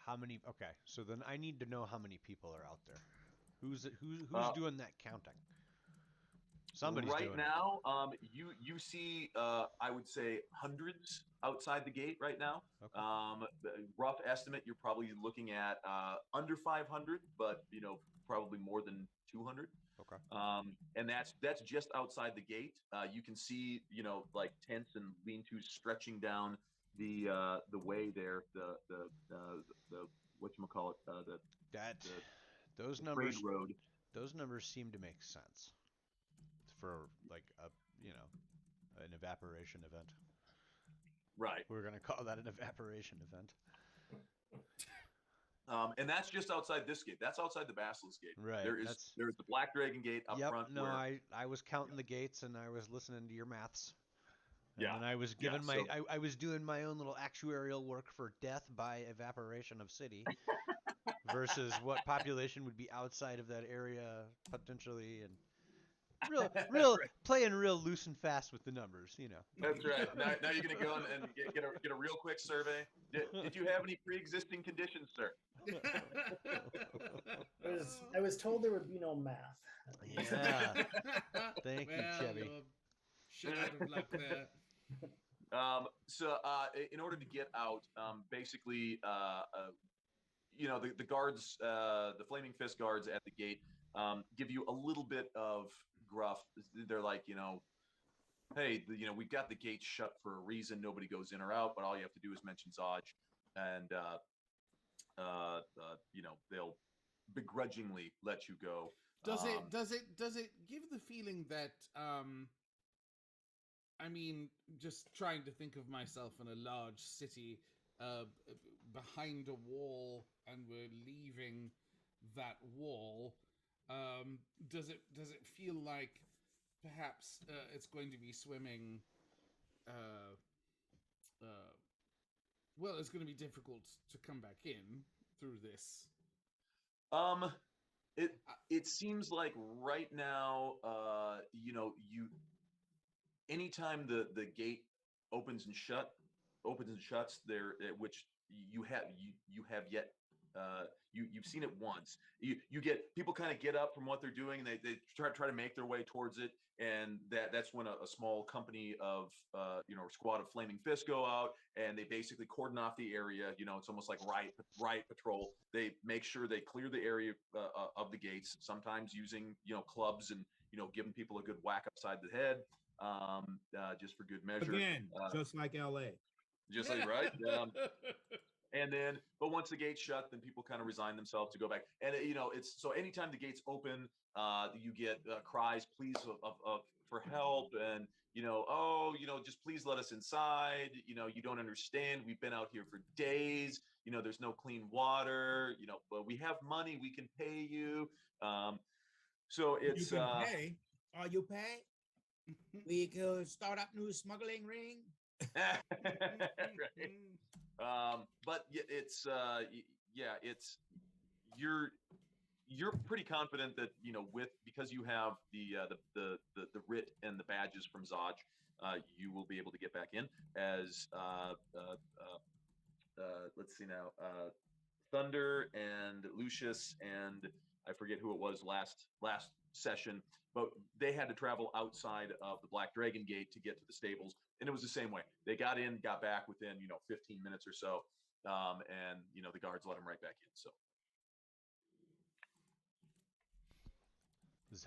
How many? Okay, so then I need to know how many people are out there. Who's Uh, doing that counting? Somebody's right doing it. now, you see, I would say hundreds outside the gate right now. Okay. Rough estimate, you're probably looking at under 500, but probably more than 200. Okay. And that's just outside the gate. You can see, like tents and lean-tos stretching down the way there, the whatchamacallit, That the those the trade numbers road. those numbers seem to make sense for like a you know an evaporation event. Right. We're gonna call that an evaporation event. And that's just outside this gate. That's outside the Basilisk Gate. Right. There's the Black Dragon Gate up Yep. front No, where, I was counting the gates and I was listening to your maths. And yeah, then I was yeah. given my So I was doing my own little actuarial work for death by evaporation of city versus what population would be outside of that area potentially and real right. playing real loose and fast with the numbers, you know. That's right. Now you're going to go and get a real quick survey. Did you have any pre-existing conditions, sir? I was told there would be no math. Yeah. Thank you, Well, Chevy. you're shit out of luck there. So in order to get out, basically, the guards, the Flaming Fist guards at the gate, give you a little bit of gruff. They're like, hey, we've got the gates shut for a reason. Nobody goes in or out, but all you have to do is mention Zaj, and they'll begrudgingly let you go. Does it give the feeling that I mean, just trying to think of myself in a large city behind a wall, and we're leaving that wall. Does it feel like perhaps it's going to be swimming? Uh, uh, well, it's going to be difficult to come back in through this. Um, it Uh, it seems like right now, you anytime the gate opens and opens and shuts there, which you have yet, you've seen it once. You get people kind of get up from what they're doing, and they try to make their way towards it, and that's when a small company of a squad of Flaming Fists go out, and they basically cordon off the area. It's almost like riot patrol. They make sure they clear the area of the gates, sometimes using clubs and giving people a good whack upside the head, just for good measure. Again, Uh, just like LA. just like right. And then, but once the gates shut, then people kind of resign themselves to go back. And it's so anytime the gates open, you get cries, pleas for help, and oh, just please let us inside. You don't understand. We've been out here for days. There's no clean water. But we have money. We can pay you. So You it's can pay. Are you pay? We could start up new smuggling ring. right. But it's it's you're pretty confident that because you have the writ and the badges from Zaj, you will be able to get back in as let's see now, Thunder and Lucius and I forget who it was last session, but they had to travel outside of the Black Dragon Gate to get to the stables, and it was the same way. They got in, got back within 15 minutes or so, and the guards let them right back in. So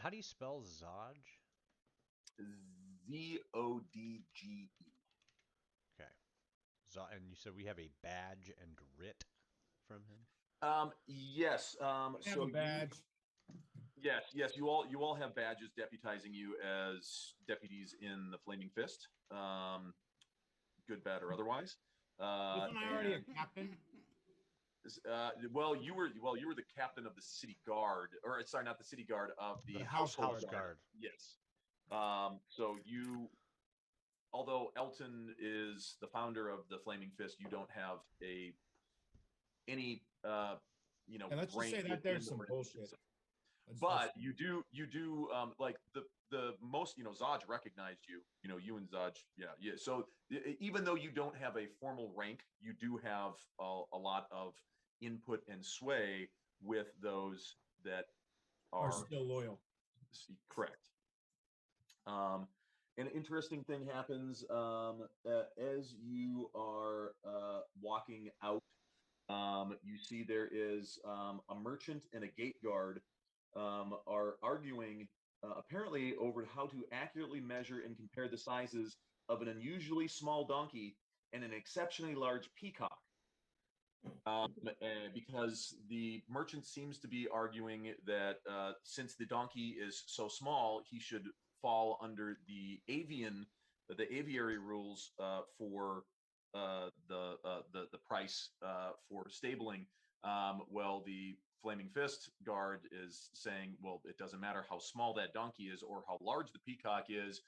How do you spell Zodge? Zodge. Okay. And you said we have a badge and writ from him? Yes. I have So a badge. yes. You all have badges deputizing you as deputies in the Flaming Fist, good, bad, or otherwise. Wasn't I already a captain? Well, you were the captain of the city guard, or sorry, not the city guard, of the The household House household guard. guard. Yes. So although Elton is the founder of the Flaming Fist, you don't have any And let's just rank say that within there's the some organization. bullshit. But you do like the most, Zaj recognized you, you and Zaj, yeah. So even though you don't have a formal rank, you do have a lot of input and sway with those that Are are still loyal. correct. An interesting thing happens as you are walking out. You see there is a merchant and a gate guard are arguing apparently over how to accurately measure and compare the sizes of an unusually small donkey and an exceptionally large peacock. Because the merchant seems to be arguing that since the donkey is so small, he should fall under the aviary rules for the price for stabling. Well, the Flaming Fist guard is saying, well, it doesn't matter how small that donkey is or how large the peacock is.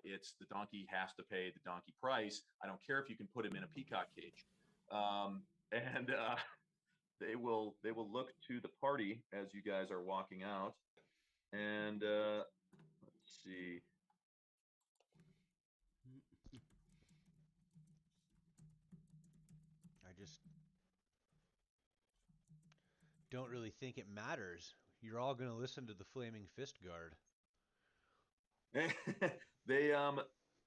It's the donkey has to pay the donkey price. I don't care if you can put him in a peacock cage. And they will look to the party as you guys are walking out, and let's see. I just don't really think it matters. You're all going to listen to the Flaming Fist guard. They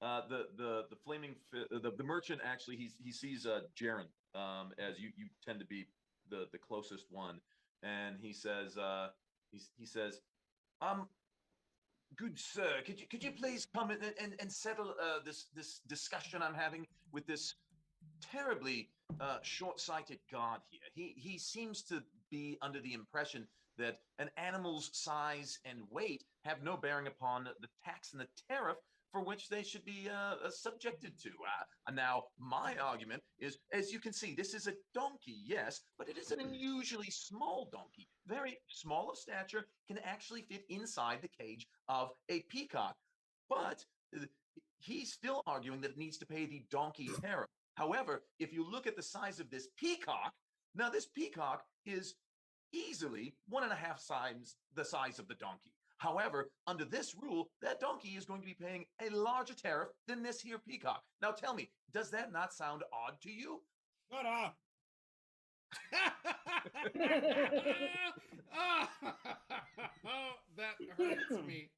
the flaming the merchant actually he sees Jaren as you tend to be the closest one, and he says he says good sir, could you please come and settle this discussion I'm having with this terribly short-sighted guard here. He seems to be under the impression that an animal's size and weight have no bearing upon the tax and the tariff for which they should be subjected to. Now, my argument is, as you can see, this is a donkey, yes, but it is an unusually small donkey. Very small of stature, can actually fit inside the cage of a peacock. But he's still arguing that it needs to pay the donkey tariff. However, if you look at the size of this peacock, now this peacock is easily 1.5 times the size of the donkey. However, under this rule, that donkey is going to be paying a larger tariff than this here peacock. Now tell me, does that not sound odd to you? Shut up. That hurts me.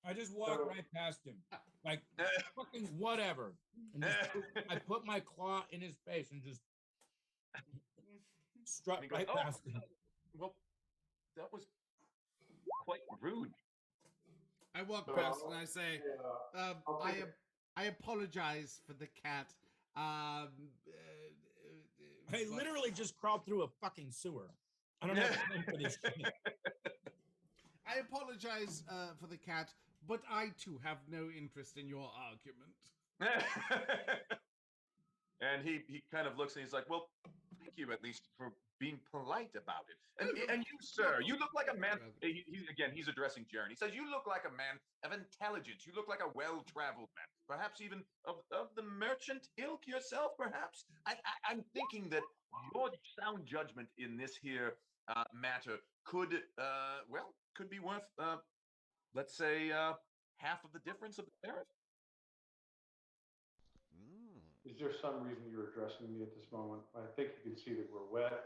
I just walked right past him, like fucking whatever. And I put my claw in his face and just struck And he goes, right "Oh, past him. well, that was quite rude." I walk past and I say, I apologize for the cat. I But- literally just crawled through a fucking sewer. I don't have time for this shit. I apologize for the cat, but I too have no interest in your argument. And he kind of looks and he's like, "Well, thank you at least for being polite about it." And you, sir, you look like a man. He's addressing Jaren. He says, "You look like a man of intelligence. You look like a well-traveled man, perhaps even of the merchant ilk yourself. Perhaps I'm thinking that your sound judgment in this here matter could be worth let's say half of the difference of the tariff." Mm. Is there some reason you're addressing me at this moment? I think you can see that we're wet,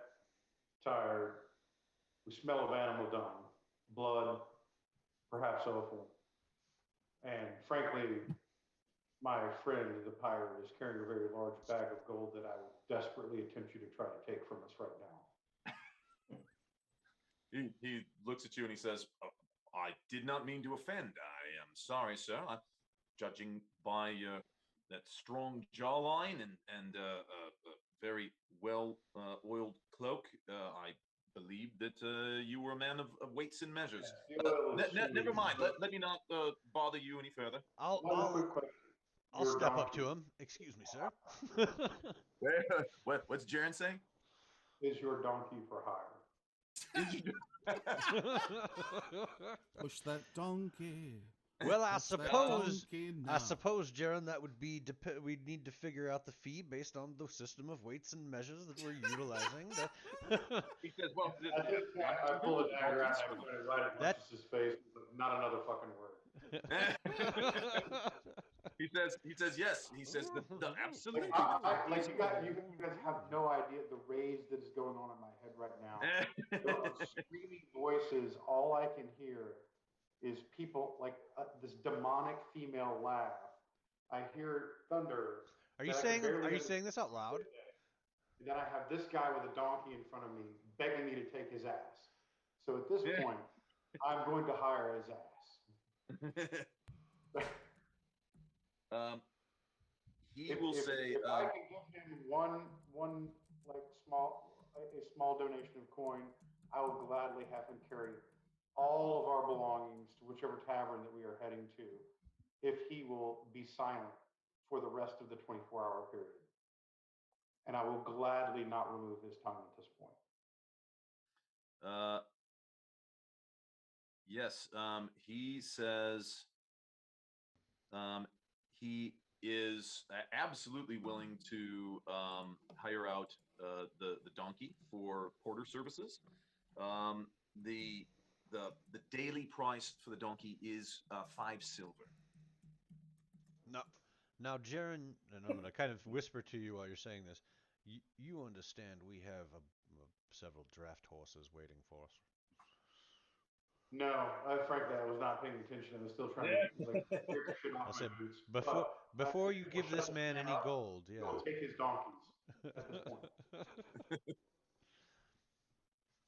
tired, we smell of animal dung, blood, perhaps offal. And frankly, my friend, the pirate, is carrying a very large bag of gold that I would desperately attempt you to try to take from us right now. He looks at you and he says, "Oh, I did not mean to offend. I am sorry, sir. Judging by that strong jawline and very well oiled cloak, I believed that you were a man of weights and measures. Never mind. Let me not bother you any further." One quick question. I'll Your step up donkey to him. Excuse me, sir. What's Jaren saying? Is your donkey for hire? Push that donkey. Well, I Push that suppose, donkey I now. suppose, Jaren, that would be we'd need to figure out the fee based on the system of weights and measures that we're utilizing. He says, "Well, I pull a dagger out and I put it right at That- Lucius's face, but not another fucking word. He says yes. He says absolutely. Like you guys have no idea the rage that is going on in my head right now. The screaming voices. All I can hear is people like this demonic female laugh. I hear thunder. Are you that I can saying barely this understand. out loud? And then I have this guy with a donkey in front of me begging me to take his ass. So at this point, I'm going to hire his ass. He will say, if I can give him one like a small donation of coin, I will gladly have him carry all of our belongings to whichever tavern that we are heading to, if he will be silent for the rest of the 24-hour period. And I will gladly not remove his tongue at this point. yes, he says he is absolutely willing to hire out the donkey for porter services. The daily price for the donkey is 5 silver. Now, Jaren, and I'm going to kind of whisper to you while you're saying this. You understand we have several draft horses waiting for us. No, frankly, I was not paying attention. I was still trying to like get the shit off I my said boots. before you People give this shut man down. any gold, yeah. He'll take his donkeys at this point.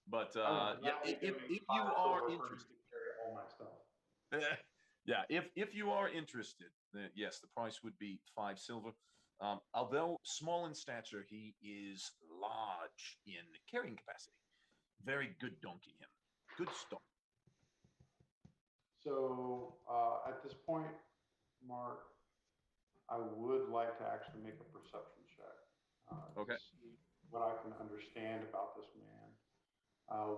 But I will yeah, not if make you 5 are silver for him interested, to carry all my stuff. yeah, if you are interested, then yes, the price would be 5 silver. Although small in stature, he is large in carrying capacity. Very good donkey, him. Good stock. So at this point, Mark, I would like to actually make a perception check Okay. to see what I can understand about this man.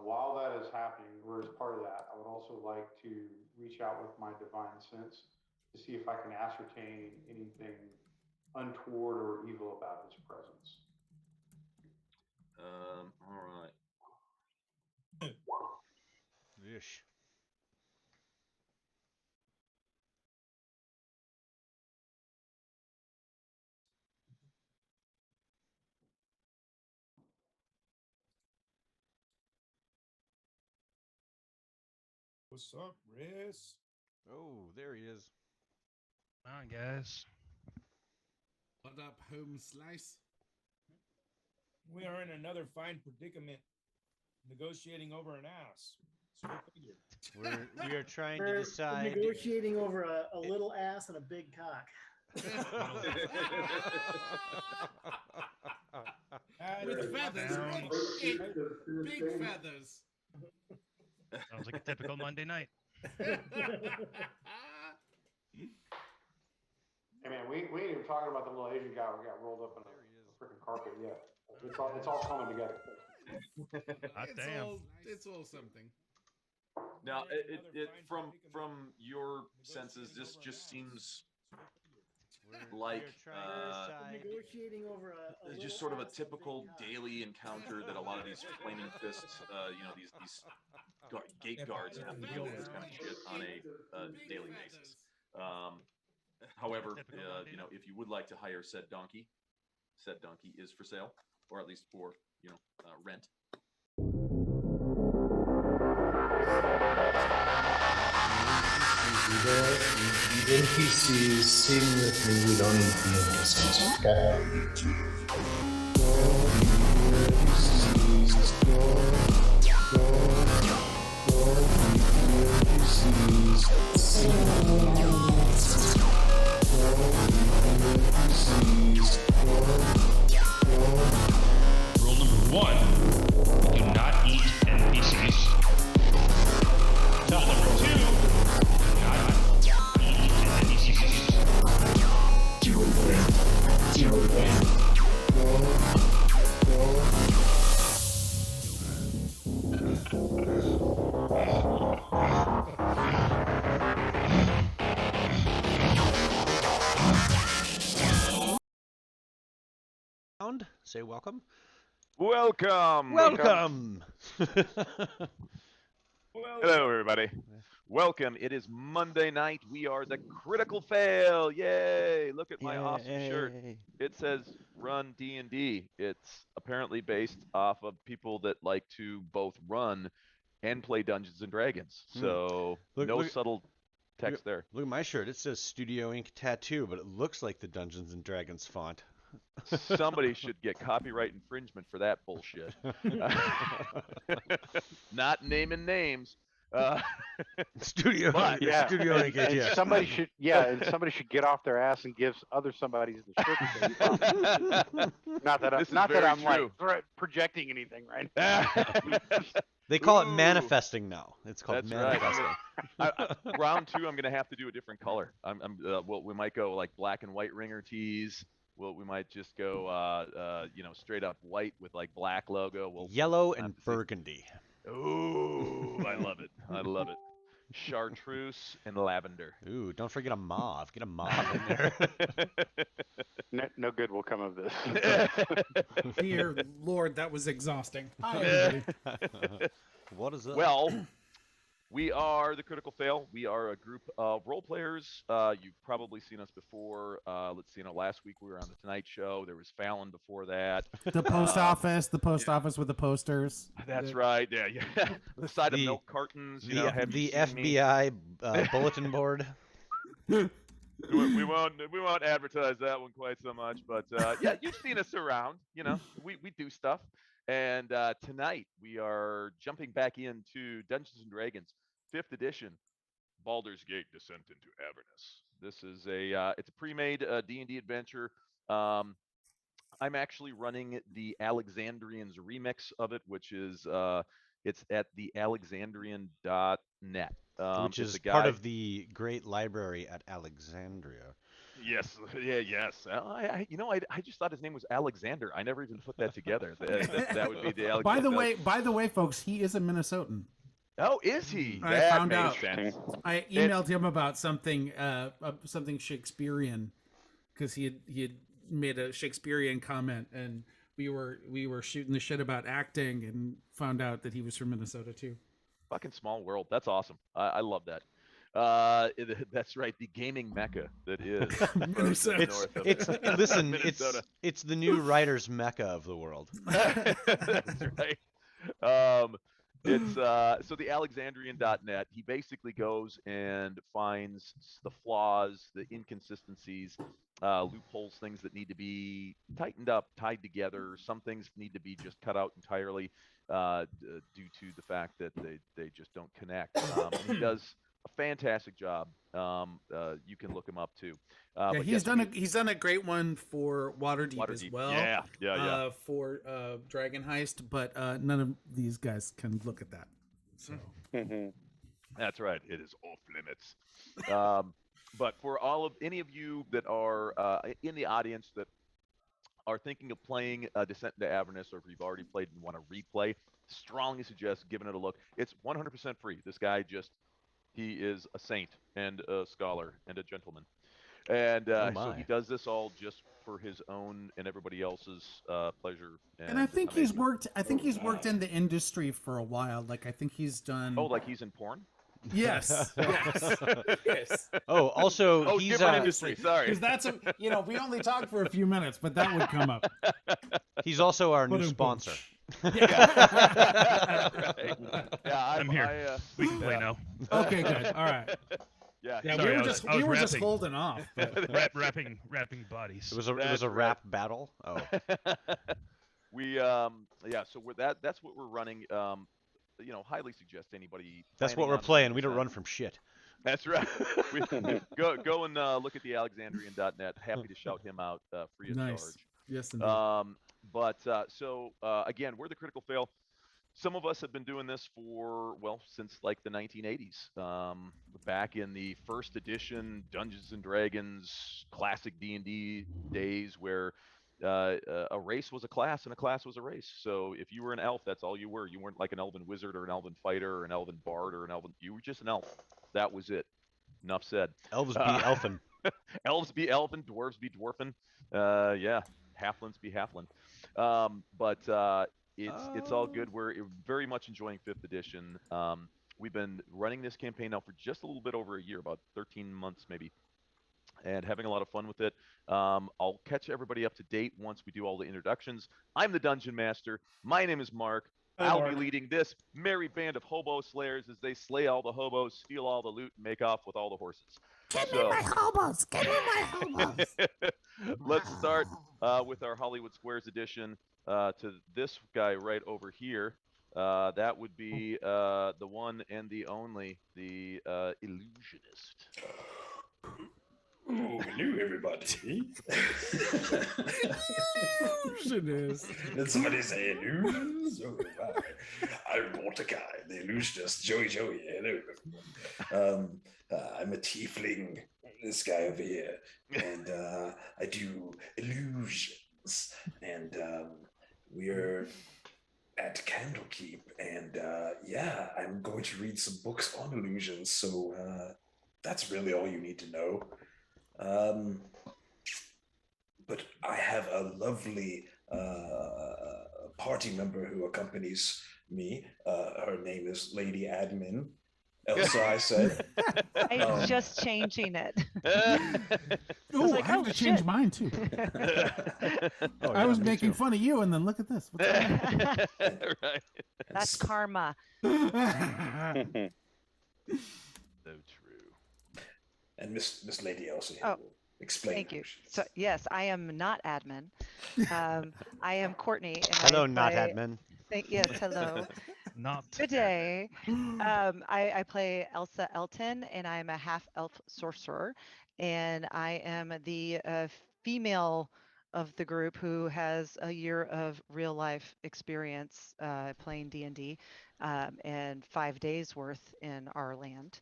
While that is happening, or as part of that, I would also like to reach out with my divine sense to see if I can ascertain anything untoward or evil about his presence. All right. Yeesh. What's up, Riz? Oh, there he is. Come on, guys. What up, home slice? We are in another fine predicament, negotiating over an ass. So go figure. We are trying to We're decide. negotiating over a little ass and a big cock. With feathers, Down. big feathers. Sounds like a typical Monday night. Hey man, we ain't even talking about the little Asian guy who got rolled up in a freaking carpet yet. It's all coming together. Hot damn. It's all something. Now, from your senses, this just seems like Negotiating over a just little sort of a ass and typical big cock. daily encounter that a lot of these flaming fists, these gate guards have to deal with this kind of shit on a daily basis. However, if you would like to hire said donkey is for sale, or at least for rent. The NPCs sing with me, we don't need the NPCs, okay? Rule number 1, do not eat NPCs. Rule number 2, do not eat NPCs. Say welcome. Welcome. Welcome. Hello, everybody. Welcome. It is Monday night. We are the Critical Fail. Yay! Look at my awesome shirt. Yay. It says Run D&D. It's apparently based off of people that like to both run and play Dungeons and Dragons. So no subtle text there. Look at my shirt. It says Studio Ink Tattoo, but it looks like the Dungeons and Dragons font. Somebody should get copyright infringement for that bullshit. Not naming names. Studio But, Yeah, Studio Ink and ATS. somebody should, and somebody should get off their ass and give other somebody's the shirt. That they bought. Not that This is not that very I'm true. like projecting anything right now. They call it Ooh. manifesting now. It's called That's right. manifesting. Round 2, I'm gonna have to do a different color. Well, we might go like black and white ringer tees. Well, we might just go, straight up white with like black logo. We'll Yellow have and to see. burgundy. Ooh, I love it. I love it. Chartreuse and lavender. Ooh, don't forget a mauve. Get a mauve in there. No good will come of this. Dear Lord, that was exhausting. Hi, everybody. What is it? Well, we are the Critical Fail. We are a group of role players. You've probably seen us before. Let's see. Last week we were on the Tonight Show. There was Fallon before that. The post office with the posters. That's right. Yeah. The side of milk cartons. The have you the seen me? FBI bulletin board. We won't advertise that one quite so much, but yeah, you've seen us around. We do stuff. And tonight we are jumping back into Dungeons and Dragons 5th edition, Baldur's Gate: Descent into Avernus. This is it's a pre-made D&D adventure. I'm actually running the Alexandrians remix of it, which is it's at the alexandrian.net. Which is part of the great library at Alexandria. Yes, yes. I just thought his name was Alexander. I never even put that together. That would be the Alexander. By the way, folks, he is a Minnesotan. Oh, is he? I That found makes out. sense. I emailed him about something Shakespearean, because he had made a Shakespearean comment, and we were shooting the shit about acting, and found out that he was from Minnesota too. Fucking small world. That's awesome. I love that. That's right. The gaming mecca that is Minnesota. It's the new writer's mecca of the world. That's right. It's so the Alexandrian.net. He basically goes and finds the flaws, the inconsistencies, loopholes, things that need to be tightened up, tied together. Some things need to be just cut out entirely due to the fact that they just don't connect. And he does a fantastic job. You can look him up too. He's done a great one for Waterdeep as well. Yeah. For Dragon Heist, but none of these guys can look at that. So that's right. It is off limits. But for any of you that are in the audience that are thinking of playing Descent into Avernus, or if you've already played and want to replay, strongly suggest giving it a look. It's 100% free. This guy he is a saint and a scholar and a gentleman. And so he does this all just for his own and everybody else's pleasure. And I think he's worked in the industry for a while. Like, I think he's done. Oh, like he's in porn? Yes. Yes. Oh, also he's different industry. Sorry, because that's we only talked for a few minutes, but that would come up. He's also our new sponsor. Right. Yeah, I'm here. We can play now. Okay, good. All right. Yeah. Sorry, we were just holding off. Wrapping bodies. It was a rap battle. Oh. So that's what we're running. Highly suggest anybody. That's what we're playing. We don't run from shit. That's right. Go and look at the Alexandrian.net. Happy to shout him out free of charge. Yes, indeed. Again, we're the Critical Fail. Some of us have been doing this since like the 1980s. Back in the first edition Dungeons and Dragons classic D&D days, where a race was a class and a class was a race. So if you were an elf, that's all you were. You weren't like an elven wizard or an elven fighter or an elven bard or you were just an elf. That was it. Enough said. Elves be elfin. Elves be elfin, dwarves be dwarfin. Halflings be halflin. It's all good. We're very much enjoying 5th edition. We've been running this campaign now for just a little bit over a year, about 13 months maybe, and having a lot of fun with it. I'll catch everybody up to date once we do all the introductions. I'm the Dungeon Master. My name is Mark. Hi, I'll Mark. be leading this merry band of hobo slayers as they slay all the hobos, steal all the loot, and make off with all the horses. Give me my hobos! Give me my hobos! Let's start with our Hollywood Squares edition to this guy right over here. That would be the one and the only, the illusionist. Oh, hello, everybody. Illusionist. Did somebody say illusions? Oh, my. I'm Mordecai, the illusionist. Joey. Hello, everyone. I'm a tiefling, this guy over here, and I do illusions. And we're at Candlekeep, and yeah, I'm going to read some books on illusions, so that's really all you need to know. But I have a lovely party member who accompanies me. Her name is Lady Admin. Elsa, I said. I'm just changing it. Oh, like, I have oh, to change shit. mine too. I was making fun of you, and then look at this. What's going on? Right. That's karma. So true. And Miss Lady Elsa here Oh, will explain. Thank you. So yes, I am not admin. I am Courtney. And Hello, I not play- admin. Yes, hello. Not Good day. I play Elsa Elton, and I'm a half-elf sorcerer, and I am the female of the group who has a year of real-life experience playing D&D, and 5 days worth in our land.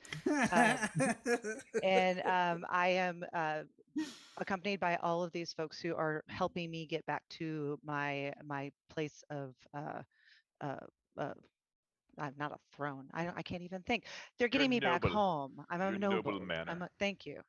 And I am accompanied by all of these folks who are helping me get back to my place of I'm not a throne. I can't even think. They're getting me back noble. home. I'm a Your noble. noble manner. Thank you.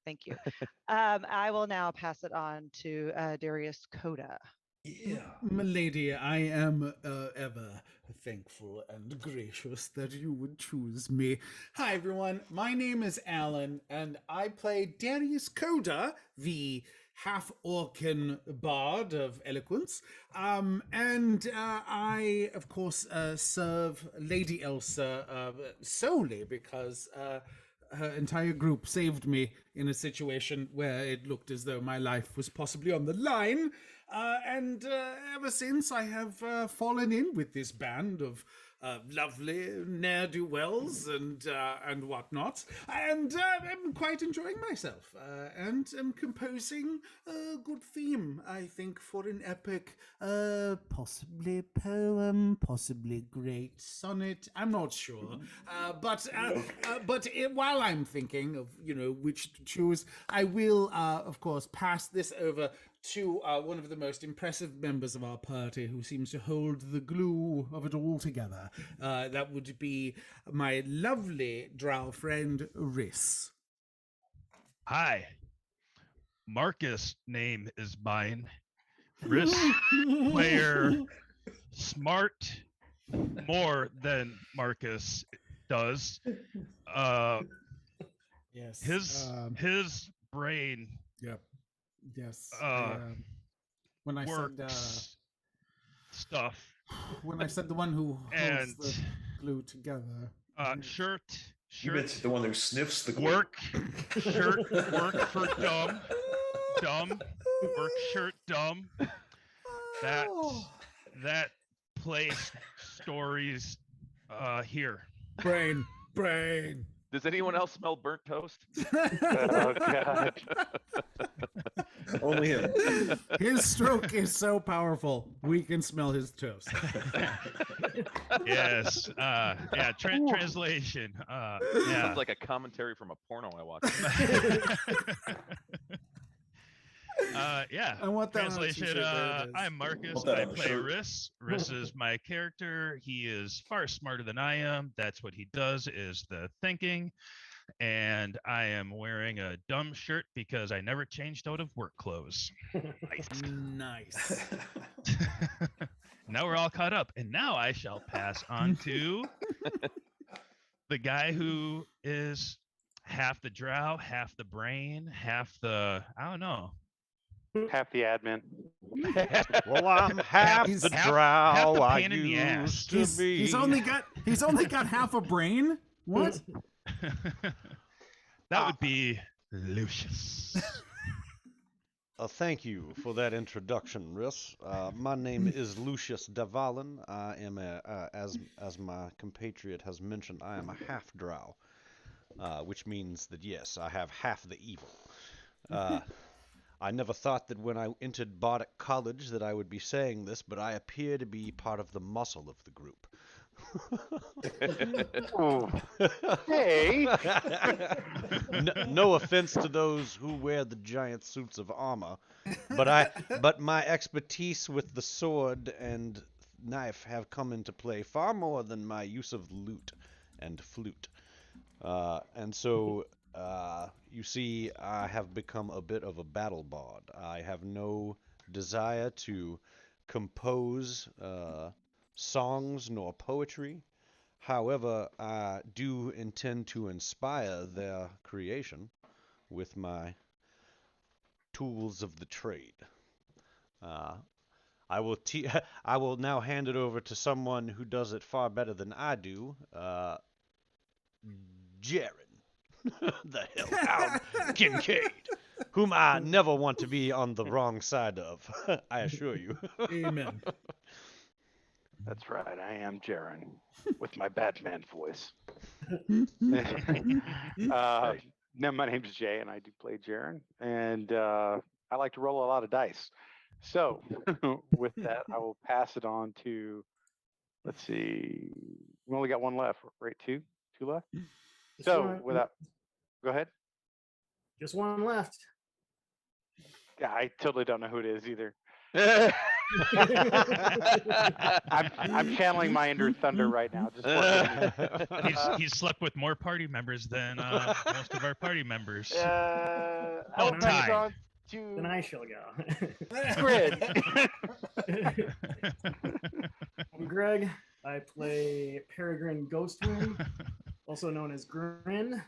I will now pass it on to Darius Coda. Yeah. Milady, I am ever thankful and gracious that you would choose me. Hi, everyone. My name is Alan, and I play Darius Coda, the half-orcan bard of eloquence. And I, of course, serve Lady Elsa solely because her entire group saved me in a situation where it looked as though my life was possibly on the line. And ever since, I have fallen in with this band of lovely ne'er-do-wells and whatnot, and I'm quite enjoying myself, and am composing a good theme, I think, for an epic, possibly poem, possibly great sonnet. I'm not sure, but while I'm thinking of which to choose, I will of course pass this over to one of the most impressive members of our party who seems to hold the glue of it all together. That would be my lovely drow friend, Riss. Hi. Marcus name is mine. Risk player smart more than Marcus does. Yes. His brain Yep. Yes. when I works stuff. When I said the one who holds And the glue together. Shirt You meant the one who sniffs the glue. work for dumb work shirt dumb that plays stories here. Brain. Does anyone else smell burnt toast? Oh, God. Only him. His stroke is so powerful, we can smell his toast. Yes. Yeah. Translation. Yeah. Sounds like a commentary from a porno I watched. Yeah. I want that on a Translation. t-shirt. There it is. I'm Marcus. Want that I on a play shirt. Riss. Riss is my character. He is far smarter than I am. That's what he does, is the thinking. And I am wearing a dumb shirt because I never changed out of work clothes. Nice. Now we're all caught up. And now I shall pass on to the guy who is half the drow, half the brain, half the I don't know. Half the admin. Well, I'm half He's the half- drow the I pain in the ass. used to He's, be. he's only got half a brain. What? That would be Lucius. Thank you for that introduction, Riss. My name is Lucius Davalen. I am as my compatriot has mentioned, I am a half drow, which means that yes, I have half the evil. I never thought that when I entered Bardic College that I would be saying this, but I appear to be part of the muscle of the group. Hey. No offense to those who wear the giant suits of armor, but my expertise with the sword and knife have come into play far more than my use of lute and flute. And so you see, I have become a bit of a battle bard. I have no desire to compose songs nor poetry. However, I do intend to inspire their creation with my tools of the trade. I will now hand it over to someone who does it far better than I do, Jaren, the Hellhound Kincaid, whom I never want to be on the wrong side of, I assure you. Amen. That's right. I am Jaren with my Batman voice. No, my name's Jay, and I do play Jaren, and I like to roll a lot of dice. So, with that, I will pass it on to. Let's see. We only got one left, right? Two left. So, without, go ahead. Just one left. Yeah, I totally don't know who it is either. I'm channeling my inner thunder right now. Just He's slept with more party members than most of our party members. I will pass it on to. Then I shall go. Grid. I'm Greg. I play Peregrine Ghostwind, also known as Grin.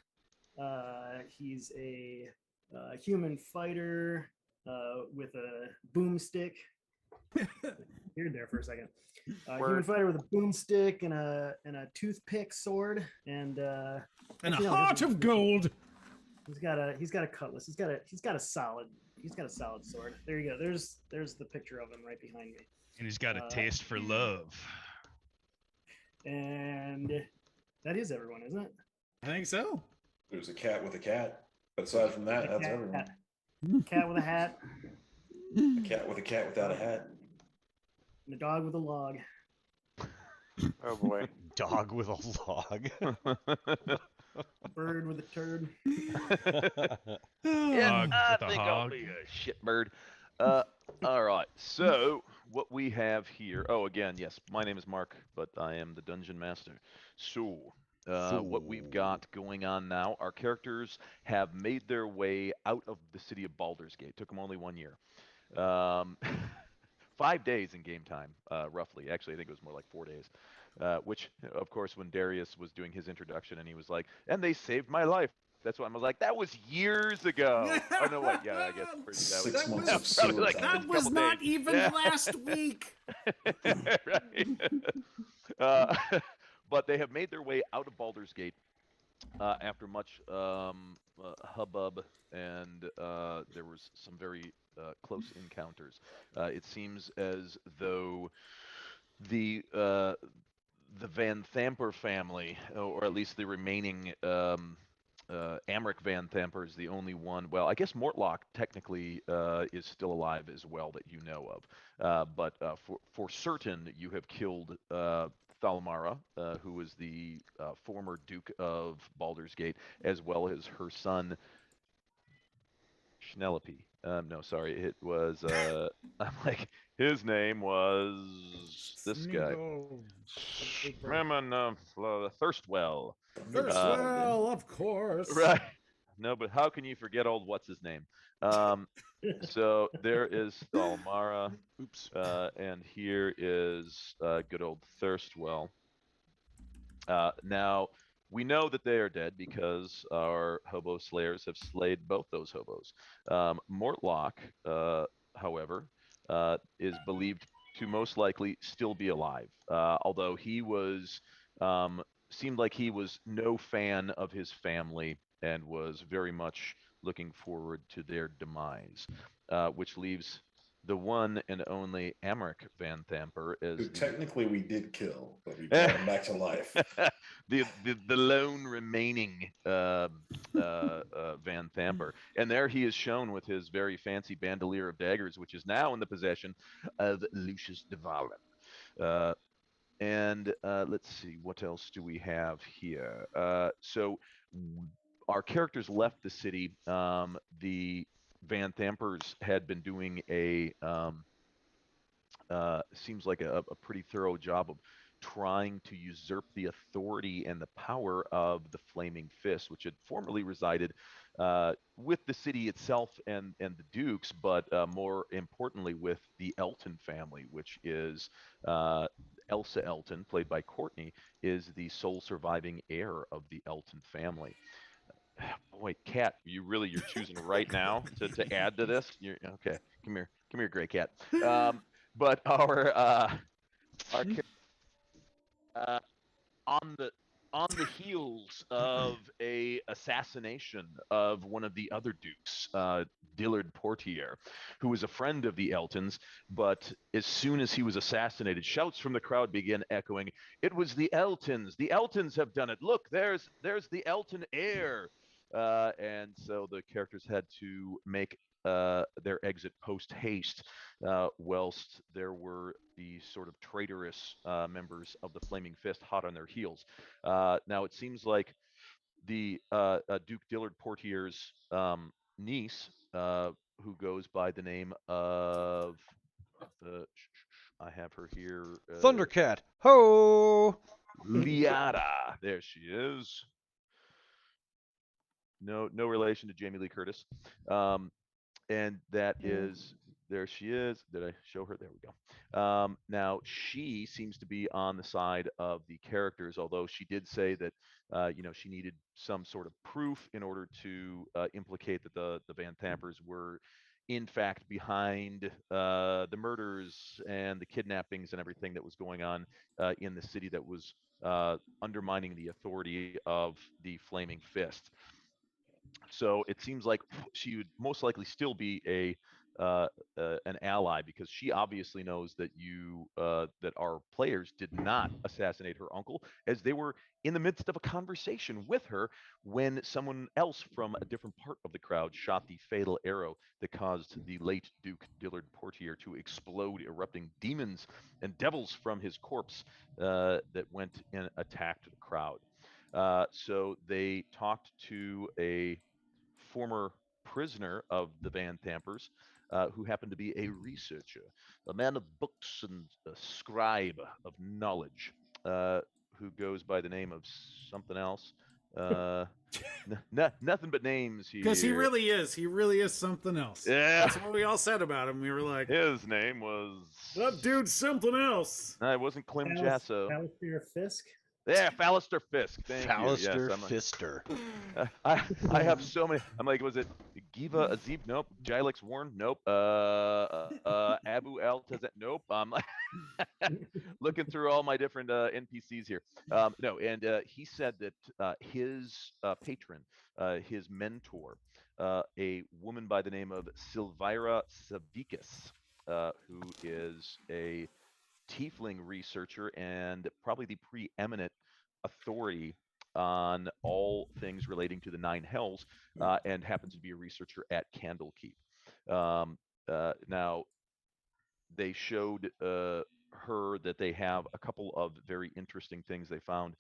He's a human fighter with a boomstick. You're there for a second. Human fighter with a boomstick and a toothpick sword and a heart of gold. He's got a cutlass. He's got a solid sword. There you go. There's the picture of him right behind me. And he's got a taste for love. And that is everyone, isn't it? I think so. There's a cat with a cat. But aside from that, that's everyone. Cat with a hat. A cat with a cat without a hat. And a dog with a log. Oh boy. Dog with a log. A bird with a turd. Yeah, I think I'll be a shitbird. All right. So what we have here. Oh, again, yes. My name is Mark, but I am the dungeon master. So what we've got going on now, our characters have made their way out of the city of Baldur's Gate. Took them only 1 year. 5 days in game time, roughly. Actually, I think it was more like 4 days. Which, of course, when Darius was doing his introduction and he was like, and they saved my life. That's why I was like, that was years ago. Oh, no, wait. Yeah, I guess. That was 6 months of probably sword like time. That was not even last week. Right. But they have made their way out of Baldur's Gate after much hubbub, and there was some very close encounters. It seems as though the Van Thamper family, or at least the remaining Amric Van Thamper, is the only one. Well, I guess Mortlock technically is still alive as well that you know of. But for certain, you have killed Thalmara, who was the former Duke of Baldur's Gate, as well as her son Schnelope. No, sorry, it was. I'm like, his name was this guy, Fremen Thirstwell. Thirstwell, of course. Right. No, but how can you forget old what's his name? So there is Thalmara. Oops. And here is good old Thirstwell. Now We know that they are dead because our hobo slayers have slayed both those hobos. Mortlock, however, is believed to most likely still be alive, although he was seemed like he was no fan of his family and was very much looking forward to their demise, which leaves the one and only Amric Van Thamper as Who the technically we did kill, but we brought him back to life. the lone remaining Van Thamper, and there he is shown with his very fancy bandolier of daggers, which is now in the possession of Lucius de Valen. And let's see, what else do we have here? So our characters left the city. The Van Thampers had been doing a seems like a pretty thorough job of trying to usurp the authority and the power of the Flaming Fist, which had formerly resided with the city itself and the Dukes, but more importantly with the Elton family, which is Elsa Elton, played by Courtney, is the sole surviving heir of the Elton family. Boy, Cat, you're choosing right now to add to this? Okay, come here, Gray Cat. But our on the heels of a assassination of one of the other dukes, Dillard Portier, who was a friend of the Eltons, but as soon as he was assassinated, shouts from the crowd began echoing, "It was the Eltons! The Eltons have done it! Look, there's the Elton heir!" And so the characters had to make their exit post haste, whilst there were the sort of traitorous members of the Flaming Fist hot on their heels. Now it seems like the Duke Dillard Portier's niece, who goes by the name of I have her here. Thundercat. Ho! Liara. There she is. No relation to Jamie Lee Curtis. And that is, there she is. Did I show her? There we go. Now she seems to be on the side of the characters, although she did say that she needed some sort of proof in order to implicate that the Van Thampers were in fact behind the murders and the kidnappings and everything that was going on in the city that was undermining the authority of the Flaming Fist. So it seems like she would most likely still be an ally, because she obviously knows that that our players did not assassinate her uncle, as they were in the midst of a conversation with her when someone else from a different part of the crowd shot the fatal arrow that caused the late Duke Dillard Portier to explode, erupting demons and devils from his corpse that went and attacked the crowd. So they talked to a former prisoner of the Van Thampers, who happened to be a researcher, a man of books and a scribe of knowledge, who goes by the name of something else. Nothing but names here. Because he really is something else. Yeah. That's what we all said about him. We were like, his name was... that dude's something else. No, it wasn't Clem Jasso. Alistair Fisk? Yeah, Fallister Fisk. Thank Fallister you. Yes, Fister. I have so many. I'm like, was it Giva Azib? Nope. Jilix Warren? Nope. Abu Al Tazet? Nope. I'm like looking through all my different NPCs here. No, and he said that his patron, his mentor, a woman by the name of Silvira Savikas, who is a tiefling researcher and probably the preeminent authority on all things relating to the Nine Hells, and happens to be a researcher at Candlekeep. Now, they showed her that they have a couple of very interesting things they found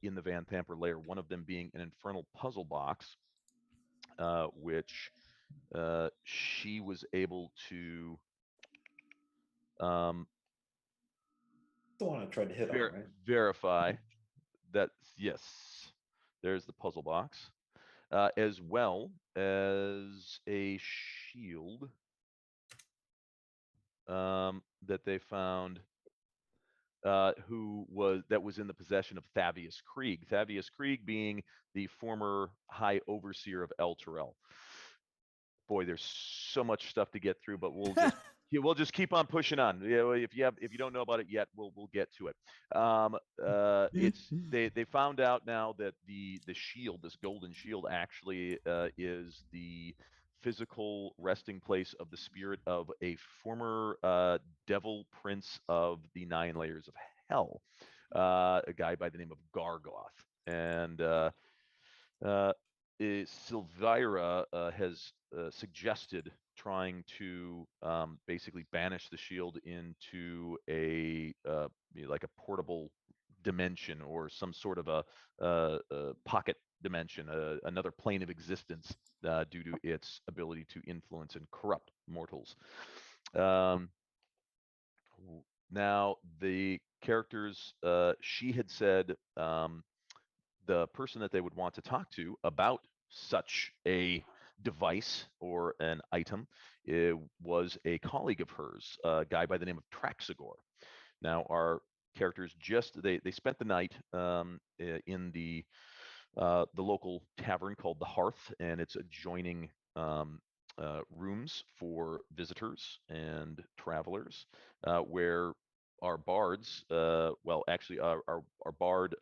in the Van Thamper lair, one of them being an infernal puzzle box, which she was able to The one I tried to hit on, right? verify that, yes, there's the puzzle box, as well as a shield that they found that was in the possession of Thavius Krieg. Thavius Krieg being the former High Overseer of El Terrell. Boy, there's so much stuff to get through, but we'll just keep on pushing on. If you don't know about it yet, we'll get to it. They found out now that the shield, this golden shield, actually is the physical resting place of the spirit of a former devil prince of the 9 layers of hell, a guy by the name of Gargoth. And Silvira has suggested trying to basically banish the shield into a like a portable dimension or some sort of a pocket dimension, another plane of existence, due to its ability to influence and corrupt mortals. Now, the characters, she had said the person that they would want to talk to about such a device or an item was a colleague of hers, a guy by the name of Traxagor. Now, our characters they spent the night in the local tavern called the Hearth and its adjoining rooms for visitors and travelers, where our bards, well, actually, our bard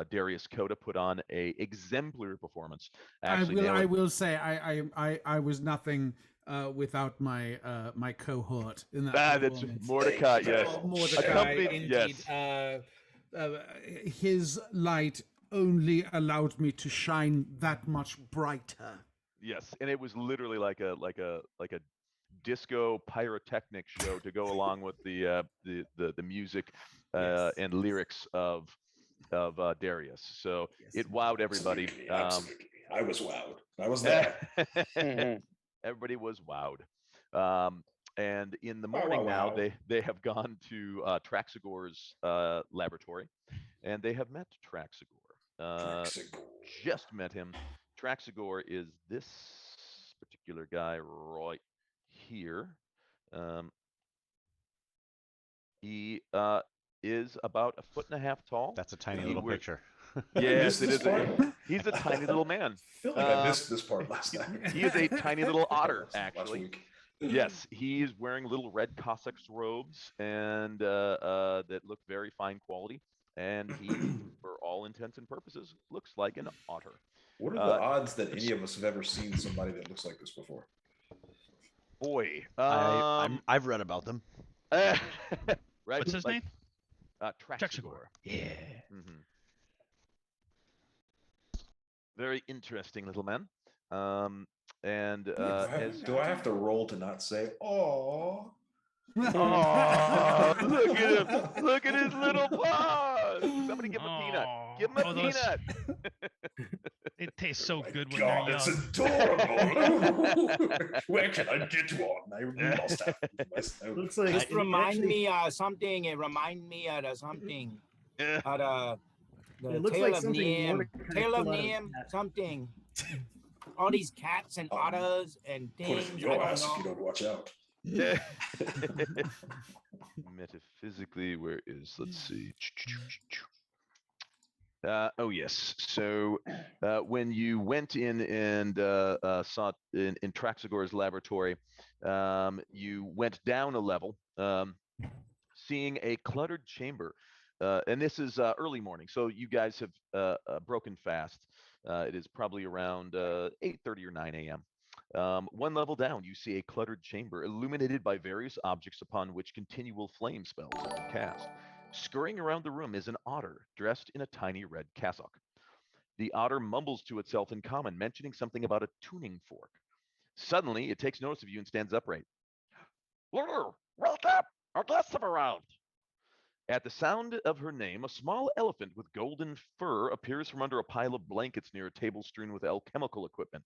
Darius Coda put on a exemplary performance. Actually, I will say I was nothing without my cohort in that. That's Mordecai. Yes, Mordecai. Indeed. Yes. His light only allowed me to shine that much brighter. Yes, and it was literally like a disco pyrotechnic show to go along with the music and lyrics of Darius. So it wowed everybody. Absolutely. I was wowed. I was there. Everybody was wowed. And in the morning now, they have gone to Traxagor's laboratory, and they have met Traxagor. Just met him. Traxagor is this particular guy right here. He is about 1.5 feet tall. That's a tiny little picture. Yes, it is. He's a tiny little man. I feel like I missed this part last time. He is a tiny little otter, actually. Yes, he's wearing little red Cossack's robes and that look very fine quality. And he, for all intents and purposes, looks like an otter. What are the odds that any of us have ever seen somebody that looks like this before? Boy, I've read about them. Right? What's his name? Traxagor. Yeah. Mm-hmm. Very interesting little man. And do I have to roll to not say, "Oh"? Oh, look at him! Look at his little paws! Somebody give him a peanut. Give him a peanut. It tastes so good when God, they're it's young. adorable. Where can I get one? I must have myself. Looks like Just remind me something. It remind me of something. The It looks Tale like of something Neem. Mordecai Tale of pulled out of Neem. his hat. Something. All these cats and otters and Put things. it in your ass if you don't watch out. Metaphysically, where is? Let's see. Oh yes. So when you went in and saw in Traxagor's laboratory, you went down a level, seeing a cluttered chamber. And this is early morning, so you guys have broken fast. It is probably around 8:30 or 9 a.m. One level down, you see a cluttered chamber illuminated by various objects upon which continual flame spells have been cast. Scurrying around the room is an otter dressed in a tiny red cassock. The otter mumbles to itself in common, mentioning something about a tuning fork. Suddenly, it takes notice of you and stands upright. Welcome! Our guests have arrived! At the sound of her name, a small elephant with golden fur appears from under a pile of blankets near a table strewn with alchemical equipment.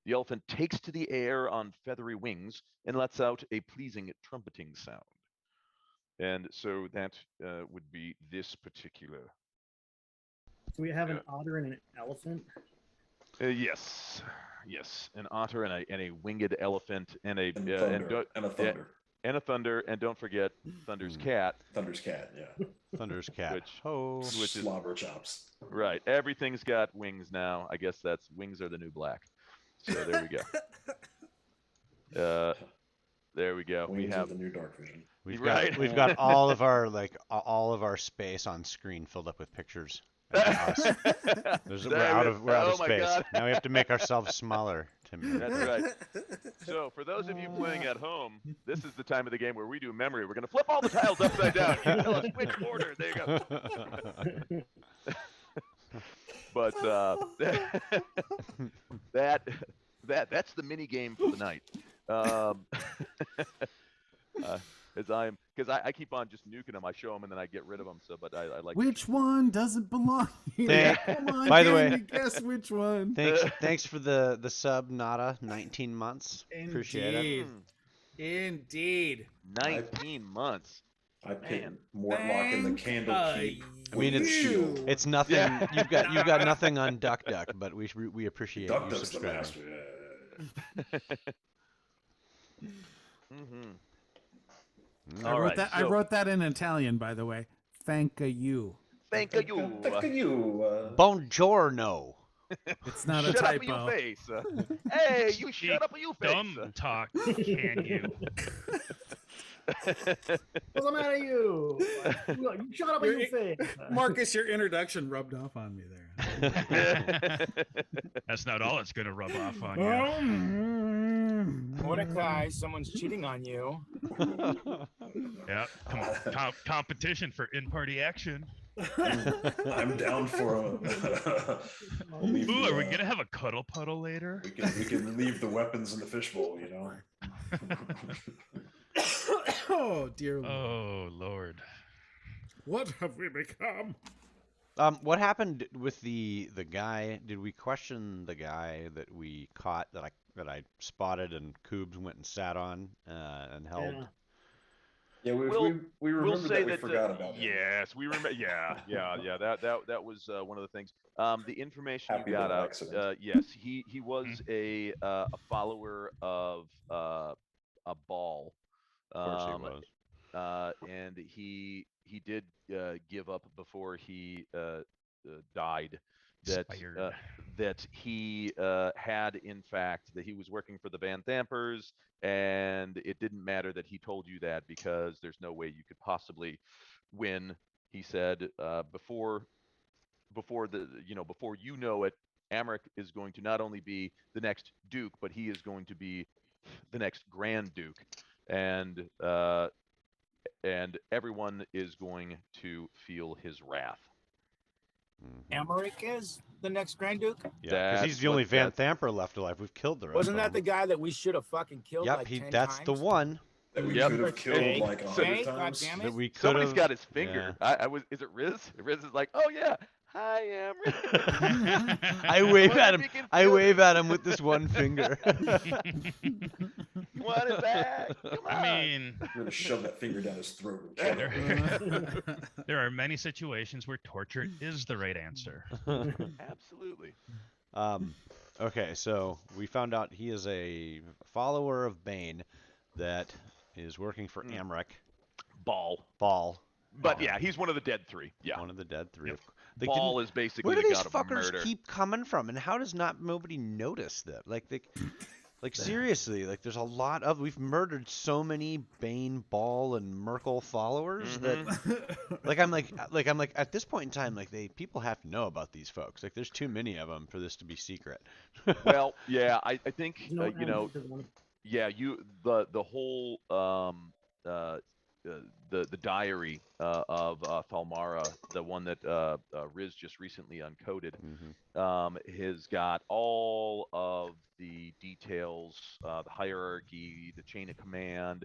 The elephant takes to the air on feathery wings and lets out a pleasing trumpeting sound. And so that would be this particular. So we have an otter and an elephant. Yes, an otter and a winged elephant and a thunder. And a thunder, and don't forget Thunder's cat. Thunder's cat, yeah. Thunder's cat. Which, Ho. which is Slobber chops. right. Everything's got wings now. I guess that's wings are the new black. So there we go. There we go. Wings we are have the new dark vision. We've Right. got we've got all of our all of our space on screen filled up with pictures. Of us. We're out of Oh my space. God. Now we have to make ourselves smaller. That's right. So for those of you playing at home, this is the time of the game where we do memory. We're going to flip all the tiles upside down. You tell us which order. There you go. But that's the mini game for the night. Because I keep on just nuking them. I show them and then I get rid of them. So, but I like. Which one doesn't belong here? Thank- Come on, by the way- Candy, guess which one. Thanks for the sub, Nada. 19 months. Appreciate it. Indeed. Indeed. 19 months. I picked Mortlock in the candle keep. I mean, it's nothing. Yeah. You've got nothing on Duck, but we appreciate Duck you Duck's the subscribing. master. Mm-hmm. I wrote that in Italian, by the way. Thank you. Thank you. Thank you. Buongiorno. It's not a Shut typo. up, you face. Hey, you shut up, you face. Dumb talk, can you? What's the matter, you? You shut up, you face. Marcus, your introduction rubbed off on me there. That's not all it's going to rub off on you. Mordecai, someone's cheating on you. Yeah, competition for in-party action. I'm down for a. Ooh, are we gonna have a cuddle puddle later? We can leave the weapons in the fishbowl, you know. Oh dear Lord. Oh Lord. What have we become? What happened with the guy? Did we question the guy that we caught that I spotted and Coobs went and sat on and held? Yeah, we remember that we forgot about him. Yes, we remember. Yeah. That was one of the things. The information Happy you got little out. accident. Yes, he was a follower of a Ball. Of course he was. And he did give up before he died. Expired. That he had, in fact, that he was working for the Van Thampers, and it didn't matter that he told you that because there's no way you could possibly win. He said before you know it, Amric is going to not only be the next Duke, but he is going to be the next Grand Duke, and everyone is going to feel his wrath. Amaric is the next Grand Duke? Yeah, because he's the only Van Thamper left alive. We've killed the rest. Wasn't of that the them. guy that we should have fucking killed? Yep, like 10 that's times? the one. That we Yep. could have killed like 100 God times. damn That it. we could Somebody's have. got his finger. I was. Is it Riz? Riz is like, oh yeah, hi Amric. I wave Wonder at if him. you can I feel wave at him with this one finger. You want it back? Come on. I mean, We're gonna shove that finger down his throat. And kill him. there are many situations where torture is the right answer. Absolutely. Okay, so we found out he is a follower of Bane that is working for Amric. Ball. But yeah, he's one of the dead three. Yeah. One of the dead three. Yep. They Ball didn't- is basically Where do the these god of fuckers murder. keep coming from, and how does nobody notice that? Like seriously, like there's a lot of we've murdered so many Bane, Ball, and Merkel followers that like I'm like at this point in time, like people have to know about these folks. Like there's too many of them for this to be secret. Well, yeah, I think No, you know, yeah, the whole the diary of Thalmara, the one that Riz just recently uncoded, has got all of the details, the hierarchy, the chain of command.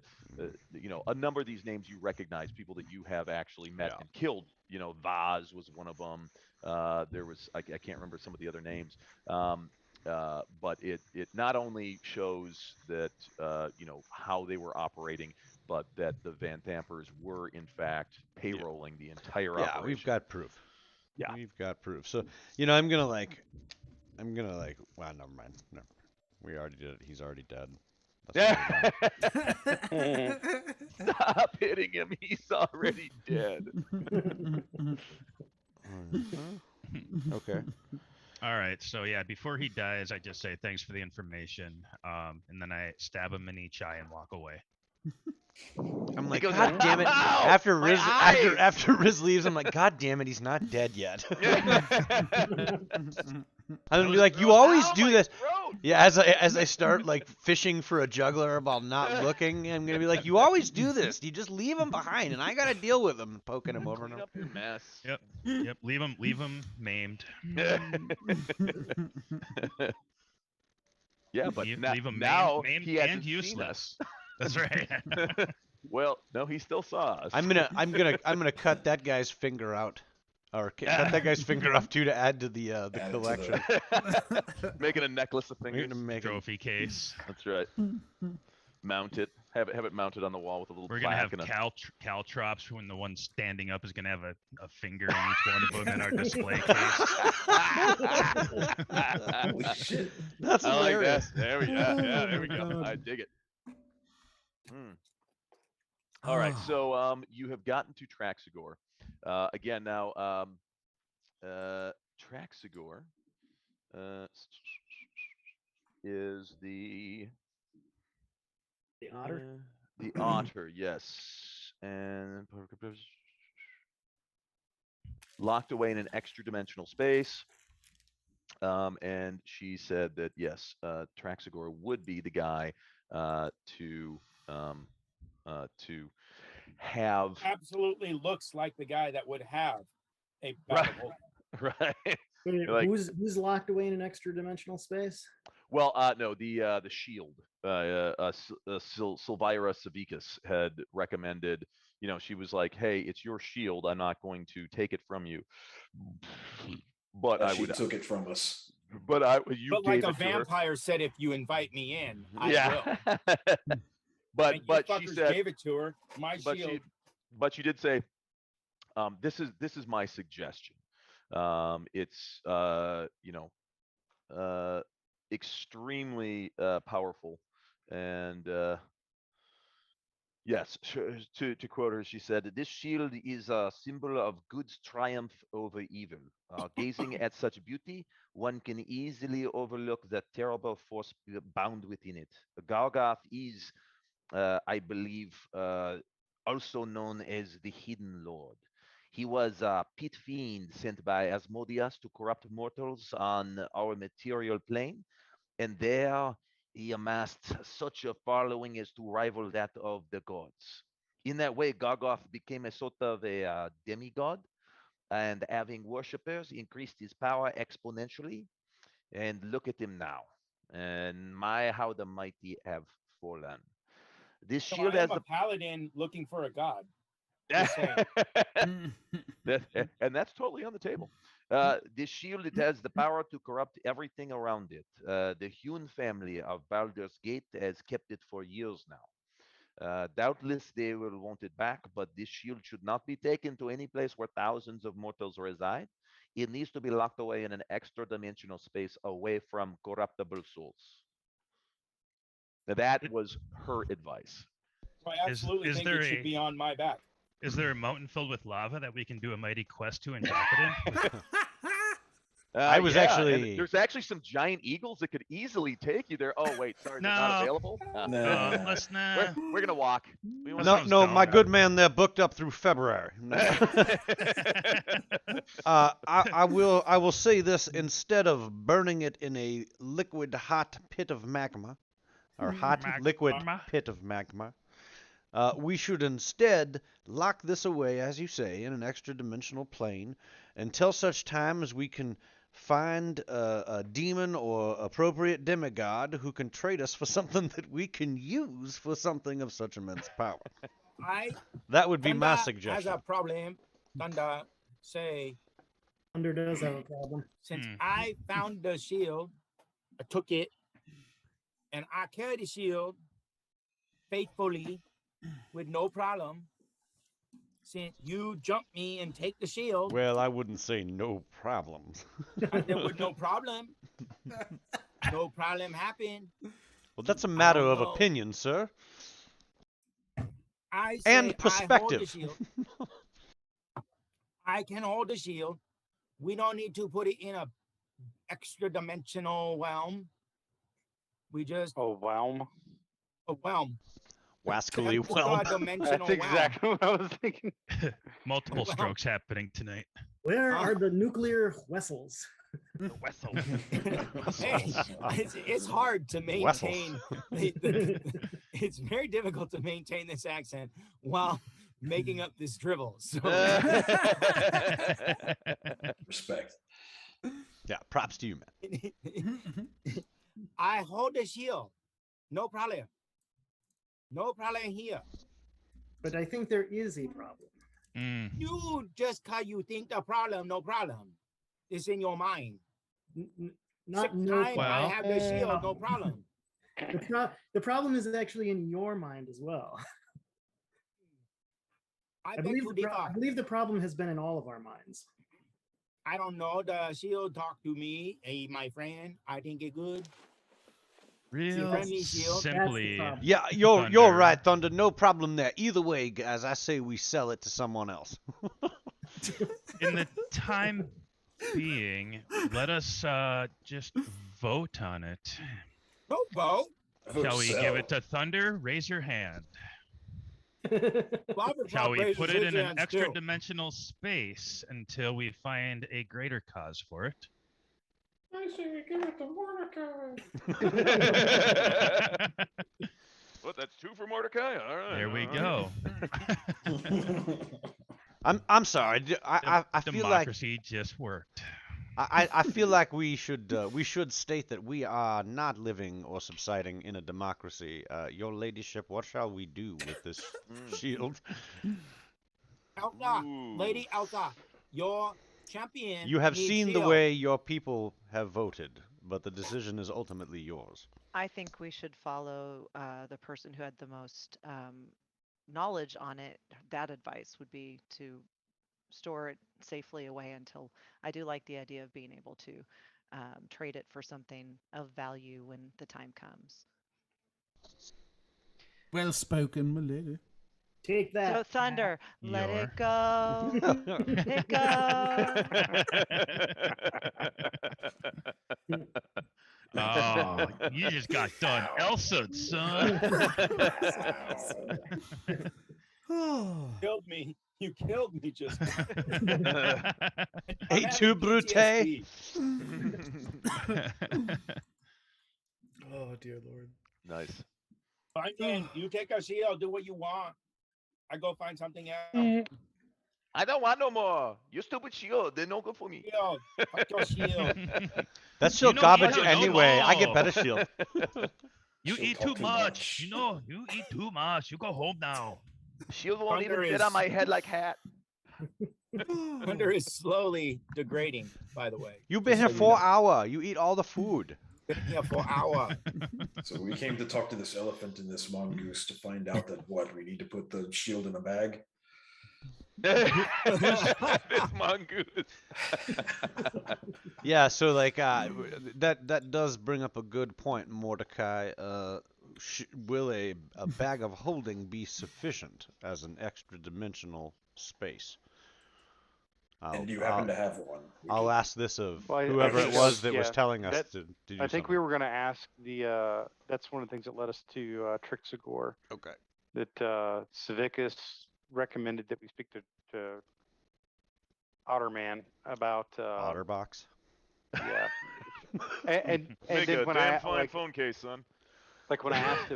You know, a number of these names you recognize, people that you have actually met and killed. You know, Vaz was one of them. There was I can't remember some of the other names. But it not only shows that you know how they were operating, but that the Van Thampers were in fact payrolling the entire operation. Yeah, we've got proof. Yeah, we've got proof. So you know, I'm gonna like. Well, never mind. We already did it. He's already dead. That's what we're doing. Stop hitting him. He's already dead. Okay. All right. So yeah, before he dies, I just say thanks for the information, and then I stab him in each eye and walk away. I'm like, goes, God damn it! "Ow, After my Riz, eyes!" after Riz leaves, I'm like, God damn it, he's not dead yet. I'm gonna be like, you always Ow, do my this. throat! Yeah, as I start like fishing for a juggler while not looking, I'm gonna be like, you always do this. You just leave him behind, and I gotta deal with him, poking him over and Clean over. up your mess. Yep. Yep. Leave him maimed. Yeah, but Leave him now maimed he and hasn't seen useless. us. That's right. Well, no, he still saw us. I'm gonna cut that guy's finger out, or cut that guy's finger off too to add to the Add it to collection. Making a necklace of We're fingers. gonna make Trophy case. That's right. Mount it. Have it mounted on the wall with a little We're gonna plaque have and a caltrops when the one standing up is gonna have a finger in each one of them in our display case. Holy shit. That's I like hilarious. that. There we go. Yeah, there we go. I dig it. All right, so you have gotten to Traxigor. Again, now Traxigor is the otter. The otter, yes, and locked away in an extra dimensional space. And she said that yes, Traxigor would be the guy to have. Absolutely looks like the guy that would have a Right. battle. Right. Wait, Like- who's locked away in an extra dimensional space? Well, no, the shield. Silvira Savicus had recommended. You know, she was like, "Hey, it's your shield. I'm not going to take it from you." But I She would. took it from us. But you But gave like a it to her. vampire said, if you invite me in, I Yeah. will. but And you but she fuckers said. gave it to her. My But shield. she did say, this is my suggestion. It's extremely powerful, and yes, to quote her, she said, "This shield is a symbol of good's triumph over evil. Gazing at such beauty, one can easily overlook the terrible force bound within it. Gargoth is, I believe, also known as the Hidden Lord. He was a pit fiend sent by Asmodeus to corrupt mortals on our material plane, and there he amassed such a following as to rival that of the gods. In that way, Gargoth became a sort of a demigod, and having worshippers increased his power exponentially. And look at him now, and my how the mighty have fallen. This So shield I has am a the paladin looking for a god. Just saying. and that's totally on the table. This shield, it has the power to corrupt everything around it. The Hune family of Baldur's Gate has kept it for years now. Doubtless they will want it back, but this shield should not be taken to any place where thousands of mortals reside. It needs to be locked away in an extra dimensional space away from corruptible souls. Now, that was her advice. So I absolutely is think there it should a- be on my back. Is there a mountain filled with lava that we can do a mighty quest to and drop it in? I was yeah, and actually- there's actually some giant eagles that could easily take you there. Oh wait, sorry, they're not No. available. Nah. Let's We're gonna walk. We wanna No, sounds no, dumb. my good man, they're booked up through February. I will say this: instead of burning it in a liquid hot pit of magma, or hot liquid Magma. pit of magma, we should instead lock this away, as you say, in an extra dimensional plane, until such time as we can find a demon or appropriate demigod who can trade us for something that we can use for something of such immense power. That would be my Thunder suggestion. has a problem. Thunder say, Thunder does have a problem. since I found the shield, I took it, and I carry the shield faithfully with no problem. Since you jump me and take the shield, Well, I wouldn't say no problems. there was no problem. No problem happened. Well, that's a I matter don't of know. opinion, sir, I say and I hold the perspective. shield. I can hold the shield. We don't need to put it in a extra dimensional realm. We just Oh, wow. a realm. Wascally Tempura whelp. dimensional That's exactly what I was thinking. Multiple Well- strokes happening tonight. Where Ah. are the nuclear vessels? The Wessel. Hey, it's hard to maintain. It's very difficult to maintain this accent while making up this drivel. So Respect. Yeah, props to you, man. I hold the shield. No problem. No problem here. But I think there is a problem. Mm. You just cause you think the problem, no problem. It's in your mind. Not Six no time problem. I have the shield, no problem. The problem is actually in your mind as well. I I beg believe, to I differ. believe the problem has been in all of our minds. I don't know. The shield talked to me. Hey, my friend, I think it good. Real friendly shield, that's the simply. problem. Yeah, you're Thunder. right, Thunder. No problem there. Either way, guys, I say we sell it to someone else. In the time being, let us just vote on it. No vote. Shall we give Sell. it to Thunder? Raise your hand. Barbara Shall Pop we raises put it his in an hands, extra too. dimensional space until we find a greater cause for it? I say we give it to Mordecai. Well, that's 2 for Mordecai. All right. There we all right. go. I'm sorry. I feel like Democracy just worked. I feel like we should state that we are not living or subsiding in a democracy. Your ladyship, what shall we do with this shield? Elsa, Ooh. Lady Elsa, your champion. You have needs seen the shield. way your people have voted, but the decision is ultimately yours. I think we should follow the person who had the most knowledge on it. That advice would be to store it safely away until I do like the idea of being able to trade it for something of value when the time comes. Well spoken, my lady. Take that. So Thunder, let Your- it go. Let it go. Oh, you just got done Elsa, son. Killed me. You killed me just. Hey, tu brute. Oh dear Lord. Nice. Fine, then. You take a shield. Do what you want. I go find something else. I don't want no more. Your stupid shield. They're no good for me. Shield. Fuck your shield. That's still know, garbage no, anyway. I get no. better shield. You She'll eat talk too too much. much. You know, you eat too much. You go home now. Shield won't Thunder even fit on is- my head like hat. Thunder is slowly degrading, by the way. You've been here Just so 4 you know. hours. You eat all the food. Been here for an hour. So we came to talk to this elephant and this mongoose to find out that what we need to put the shield in a bag. This mongoose. Yeah, so like that does bring up a good point, Mordecai. Will a bag of holding be sufficient as an extra dimensional space? And you happen to have one. I'll ask this of Well, I whoever think it that was was- that was yeah, telling us that- to do I think something. we were going to ask the. That's one of the things that led us to Trixigor. Okay. That Civicus recommended that we speak to Otterman about. Otterbox. Yeah. and Make then a when damn I fine like, phone case, son. like when I asked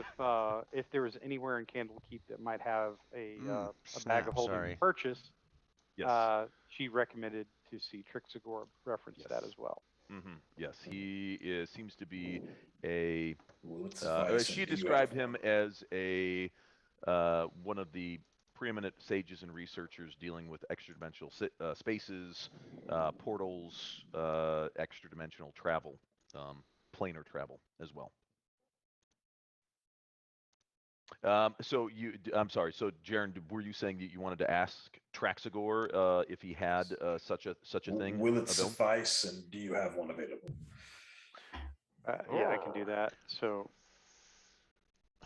if there was anywhere in Candlekeep that might have a bag snap, of holding sorry. to purchase, Yes. she recommended to see Trixigor reference that Yes. as well. Mm-hmm. Yes, he seems to be a. Will it She suffice, and do you described have him one? as a one of the preeminent sages and researchers dealing with extra-dimensional spaces, portals, extra-dimensional travel, planar travel as well. So I'm sorry. So Jaren, were you saying that you wanted to ask Traxigor if he had such a thing? Will it available? suffice, and do you have one available? Yeah, I can do that. So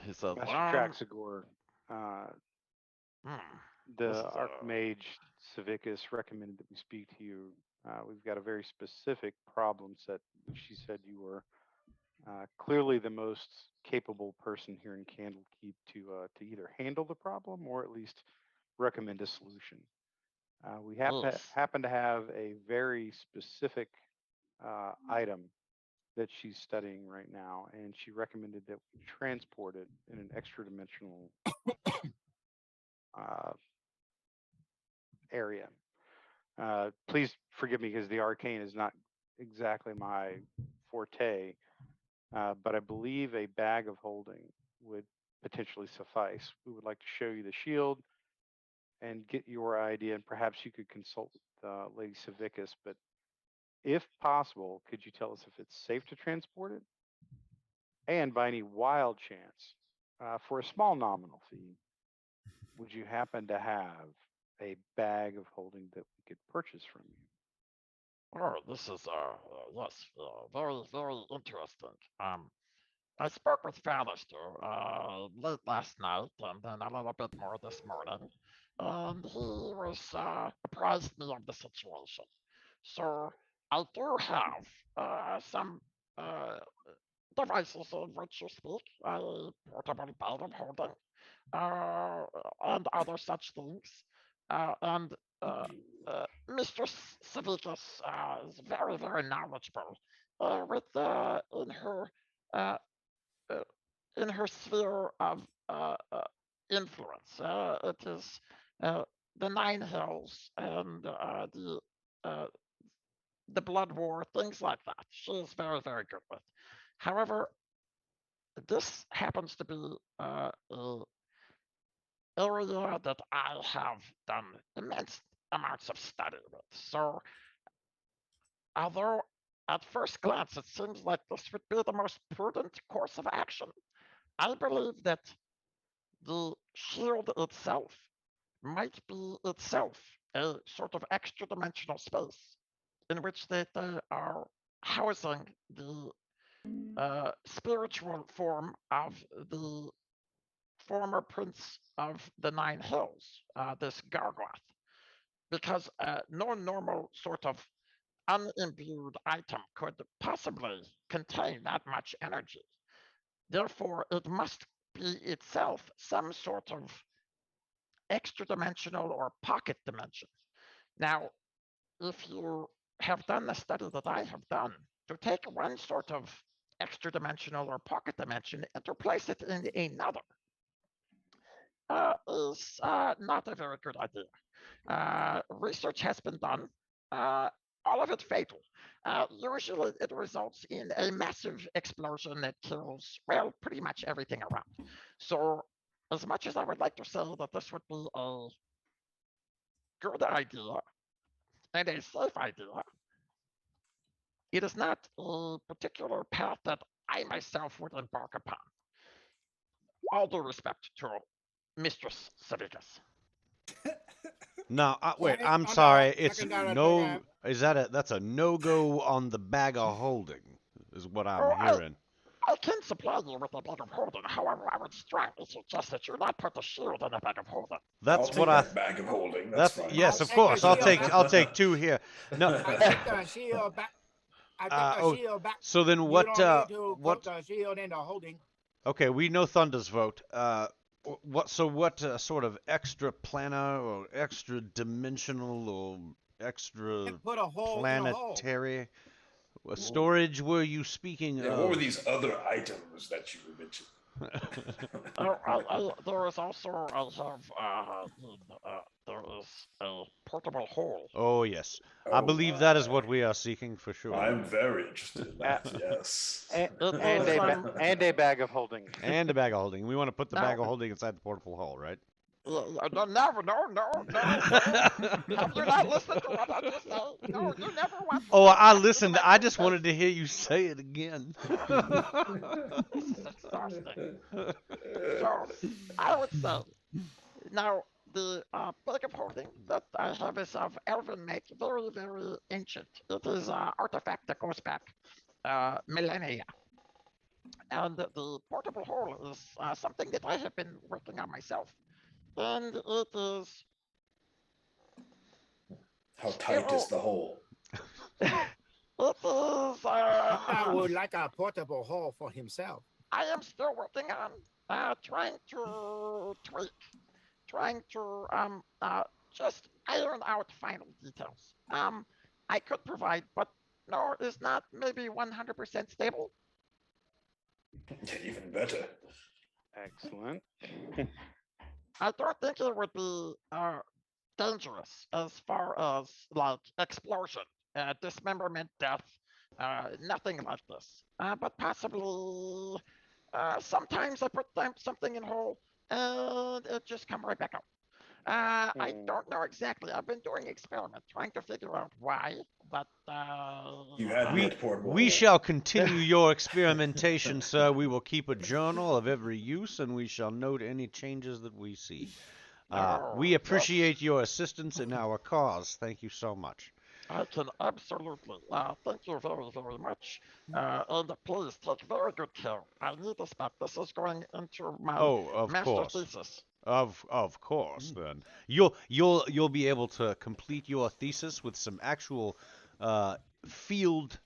He's a Master long. Traxagor, Hmm, the this is Archmage Savicus recommended that we speak to you. We've got a very specific problem set, which she said you were clearly the most capable person here in Candlekeep to either handle the problem or at least recommend a solution. We Oof. happen to have a very specific item that she's studying right now, and she recommended that we transport it in an extra dimensional area. Please forgive me because the arcane is not exactly my forte, but I believe a bag of holding would potentially suffice. We would like to show you the shield and get your idea, and perhaps you could consult with Lady Savicus. But if possible, could you tell us if it's safe to transport it? And by any wild chance, for a small nominal fee, would you happen to have a bag of holding that we could purchase from you? Oh, this is yes, very very interesting. I spoke with Fallister late last night, and then a little bit more this morning, and he was apprised me of the situation. So I do have some devices in which you speak, a portable bag of holding, and other such things. And Mr. Savicus is very, very knowledgeable with uh, uh, in her sphere of influence. It is the Nine Hills and uh, the Blood War, things like that. She is very, very good with. However, this happens to be a area that I have done immense amounts of study with. So, although at first glance it seems like this would be the most prudent course of action, I believe that the shield itself might be itself a sort of extra dimensional space in which they are housing the spiritual form of the former prince of the Nine Hills, this Gargoth, because no normal sort of unimbued item could possibly contain that much energy. Therefore, it must be itself some sort of extra dimensional or pocket dimension. Now, if you have done the study that I have done, to take one sort of extra dimensional or pocket dimension and to place it in another is not a very good idea. Research has been done, all of it fatal. Usually it results in a massive explosion that kills, well, pretty much everything around. So, as much as I would like to say that this would be a good idea and a safe idea, it is not a particular path that I myself would embark upon. All due respect to Mistress Savicus. No, wait. Second, I'm no, sorry. no, It's second, no, no. Is that that's a no go on the bag of holding? Is what I'm hearing. I can supply you with a bag of holding. However, I would strongly suggest that you not put the shield in a bag of holding. That's I'll what take I. that bag of holding. That's fine. Yes, I'll of take course. the shield. I'll take two here. No. I take the shield back. I take the shield back. So then You what? don't need to What? put the shield in the holding. Okay, we know Thunder's vote. What? So what sort of extra planar or extra dimensional or extra Put a hole in a hole. planetary storage were you speaking Yeah, of? what were these other items that you were mentioning? There is also, there is a portable hole. Oh yes, I Oh, believe that is what we are seeking for sure. I'm very interested in that. Yes. And a bag of holding. And a bag of holding. We want to put the bag of holding inside the portable hole, right? No. Have you not listened to what I just said? No, you never want. Oh, I listened. I just wanted to hear you say it again. This is exhausting. So, I would say, now, the bag of holding that I have is of elven make, very, very ancient. It is an artifact that goes back millennia. And the portable hole is something that I have been working on myself. And it is. How tight is the hole? It is. Papa would like a portable hall for himself. I am still working on trying to tweak, trying to just iron out final details. I could provide, but no, it's not maybe 100% stable. Even better. Excellent. I don't think it would be dangerous as far as like explosion, dismemberment, death, nothing like this. But possibly sometimes I put something in hole and it just come right back out. I don't know exactly. I've been doing experiment trying to figure out why, but You had We, no portable we hole. shall continue your experimentation, sir. We will keep a journal of every use, and we shall note any changes that we see. We appreciate your assistance in our cause. Thank you so much. I can absolutely. Thank you very, very much. And please take very good care. I need this back. This is going into my Oh, of master course. thesis. Of course. Then you'll be able to complete your thesis with some actual field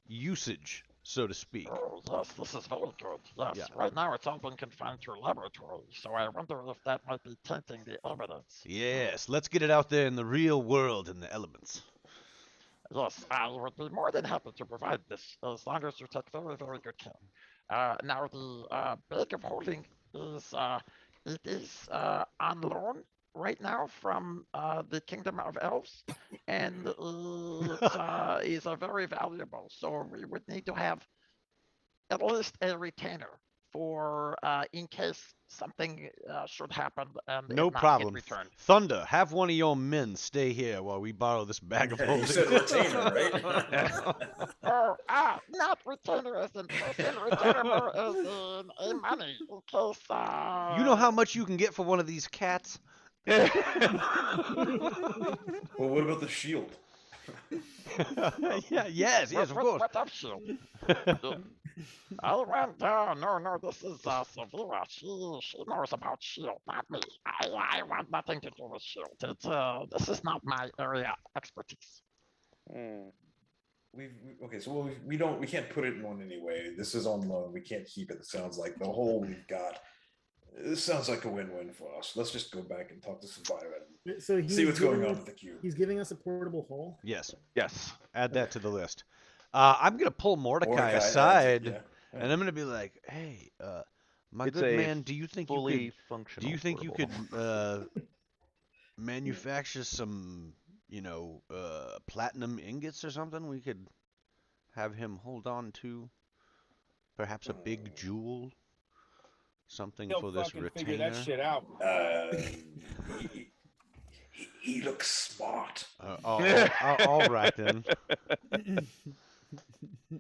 usage, so to speak. Oh, yes, this is very good. Yes, Yeah. right now it's all been confined to a laboratory, so I wonder if that might be tainting the evidence. Yes, let's get it out there in the real world in the elements. Yes, I would be more than happy to provide this as long as you take very, very good care. Now the bag of holding is it is on loan right now from the Kingdom of Elves, and it is a very valuable. So we would need to have at least a retainer for in case something should happen and No it not problem. get returned. Thunder, have one of your men stay here while we borrow this bag of You holding. said retainer, right? Oh, not retainer as in person, retainer more as in a money in case. You know how much you can get for one of these cats? Well, what about the shield? Yes, of course. What up, shield? I went, no, this is Severa. She knows about shield, not me. I want nothing to do with shield. This is not my area of expertise. Okay, so we can't put it in one anyway. This is on loan. We can't keep it. It sounds like the hole we've got. This sounds like a win-win for us. Let's just go back and talk to Survivor and So see what's going on us- with the cube. He's giving us a portable hole. Yes. Yes. Add that to the list. I'm gonna pull Mordecai Mordecai adds it, aside, yeah. and I'm gonna be like, "Hey, my It's good a man, do you think fully functional you could portable. manufacture some, platinum ingots or something? We could have him hold on to, perhaps a big jewel, something He'll for this fucking figure that retainer. shit out. He looks smart. All right then.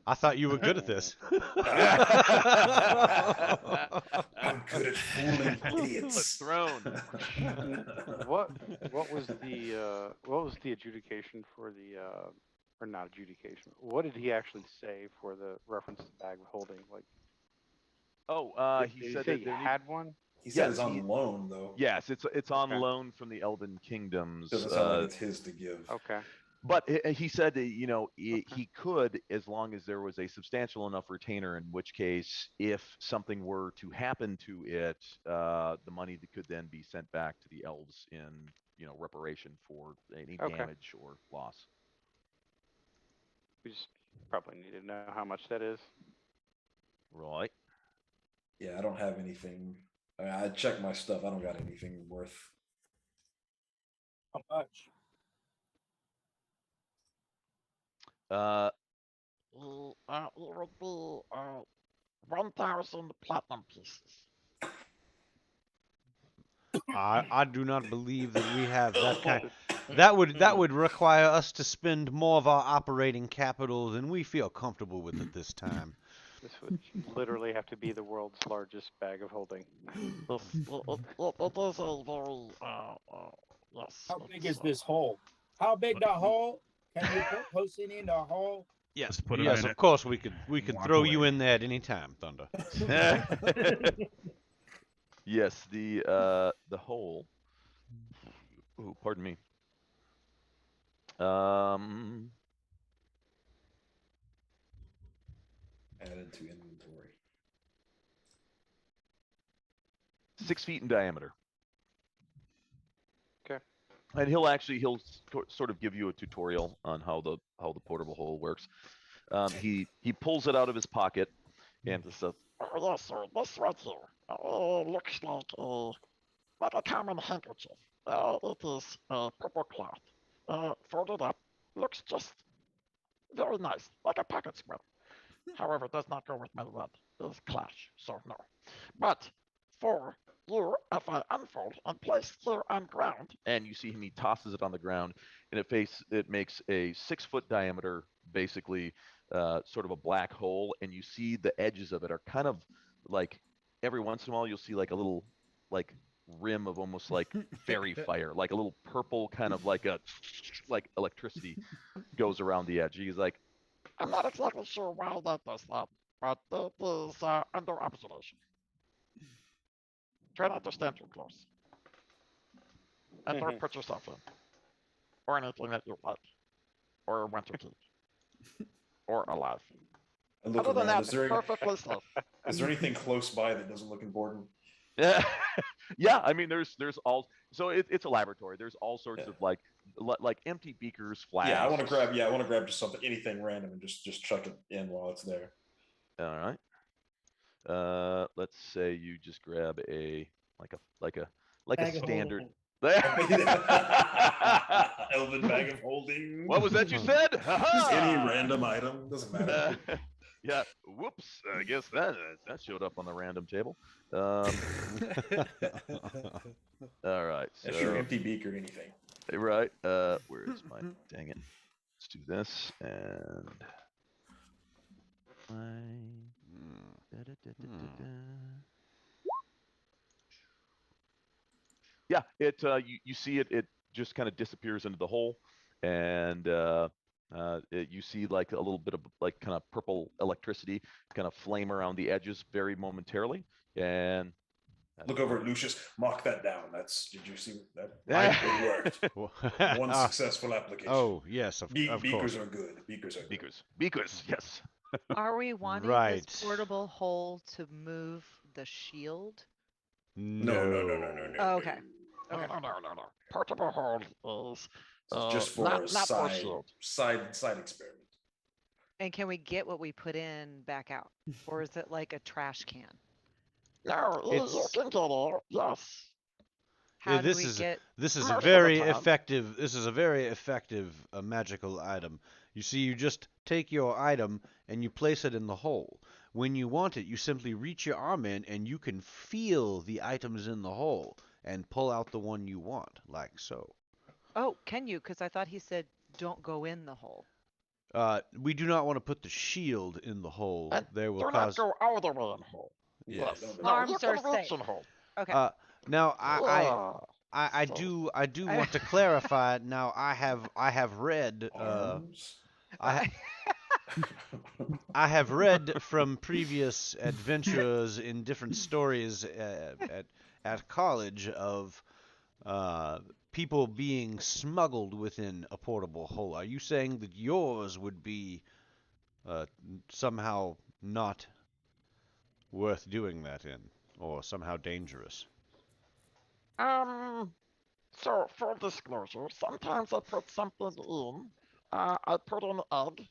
I thought you were good at this. I'm good at fooling idiots. Thrown. What was the adjudication for the or not adjudication? What did he actually say for the reference to the bag of holding? Like, Oh, did he he said say that he there had one? He said Yes, it's on he- loan though. Yes, it's on Okay. loan from the Elven Kingdoms. Doesn't sound like it's his to give. Okay. But he said that, he could, as long as there was a substantial enough retainer, in which case, if something were to happen to it, the money that could then be sent back to the elves in, reparation for any Okay. damage or loss. We just probably need to know how much that is. Right. Yeah, I don't have anything. I checked my stuff. I don't got anything worth. How much? It would be 1,000 platinum pieces. I do not believe that we have that kind. That would require us to spend more of our operating capital than we feel comfortable with at this time. This would literally have to be the world's largest bag of holding. It is a very, yes. How big is this hole? How big the hole? Can you put posting in the hole? Yes, Let's put 'em yes, in of it. course we could Walk throw you away. in there at any time, Thunder. Yes, the hole. Ooh, pardon me. Added to inventory. 6 feet in diameter. Okay. And he'll sort of give you a tutorial on how the portable hole works. He pulls it out of his pocket and just says, Oh, yes, sir. This right here. Looks like a common handkerchief. It is purple cloth. Folded up. Looks just very nice, like a pocket square. However, it does not go with my red. It is clash, so no. But for you, if I unfold and place here on ground, and you see him, he tosses it on the ground, and it makes a 6-foot diameter, basically sort of a black hole, and you see the edges of it are kind of like, every once in a while you'll see like a little like rim of almost like fairy fire, like a little purple kind of like electricity goes around the edge. He's like, I'm not exactly sure why that does that, but it is under observation. Try not to stand too close. And don't put yourself in. Or anything that you like. Or want to keep. Or alive. I look Other than around. that, it's perfectly safe. Is there anything close by that doesn't look important? yeah, yeah. I mean, there's all. So it's a laboratory. There's all sorts of like empty beakers, flasks. Yeah, I want to grab just something, anything random, and just chuck it in while it's there. All right. Let's say you just grab a standard. Elven bag of holding. What was that you said? Just any random item, doesn't matter. Yeah. Whoops. I guess that showed up on the random table. All right. That's your empty beaker, anything. Right. Where is my? Dang it. Let's do this and. Yeah, you see it just kind of disappears into the hole, and you see like a little bit of like kind of purple electricity kind of flame around the edges very momentarily, and look over at Lucius. Mark that down. Did you see that? It worked. One successful application. Oh yes, of beakers course. are good. Beakers are good. Beakers, yes. Are we wanting Right. this portable hole to move the shield? No. Oh, okay. No. Portable hold is It's just for not a for shield. side experiment. And can we get what we put in back out? Or is it like a trash can? No, you can get it. Yes. How this do we is get this is most a of the very time? effective. This is a very effective magical item. You see, you just take your item and you place it in the hole. When you want it, you simply reach your arm in and you can feel the items in the hole and pull out the one you want, like so. Oh, can you? Because I thought he said don't go in the hole. We do not want to put the shield in the hole. And There will do cause. not go all the way in hole. Yeah. Yes. don't do No, Arms you are can reach safe. in hole. Okay. Now I So- do want to clarify. Now I have read Arms. I have read from previous adventures in different stories at college of people being smuggled within a portable hole. Are you saying that yours would be somehow not worth doing that in, or somehow dangerous? So full disclosure, sometimes I put something in. I put an egg,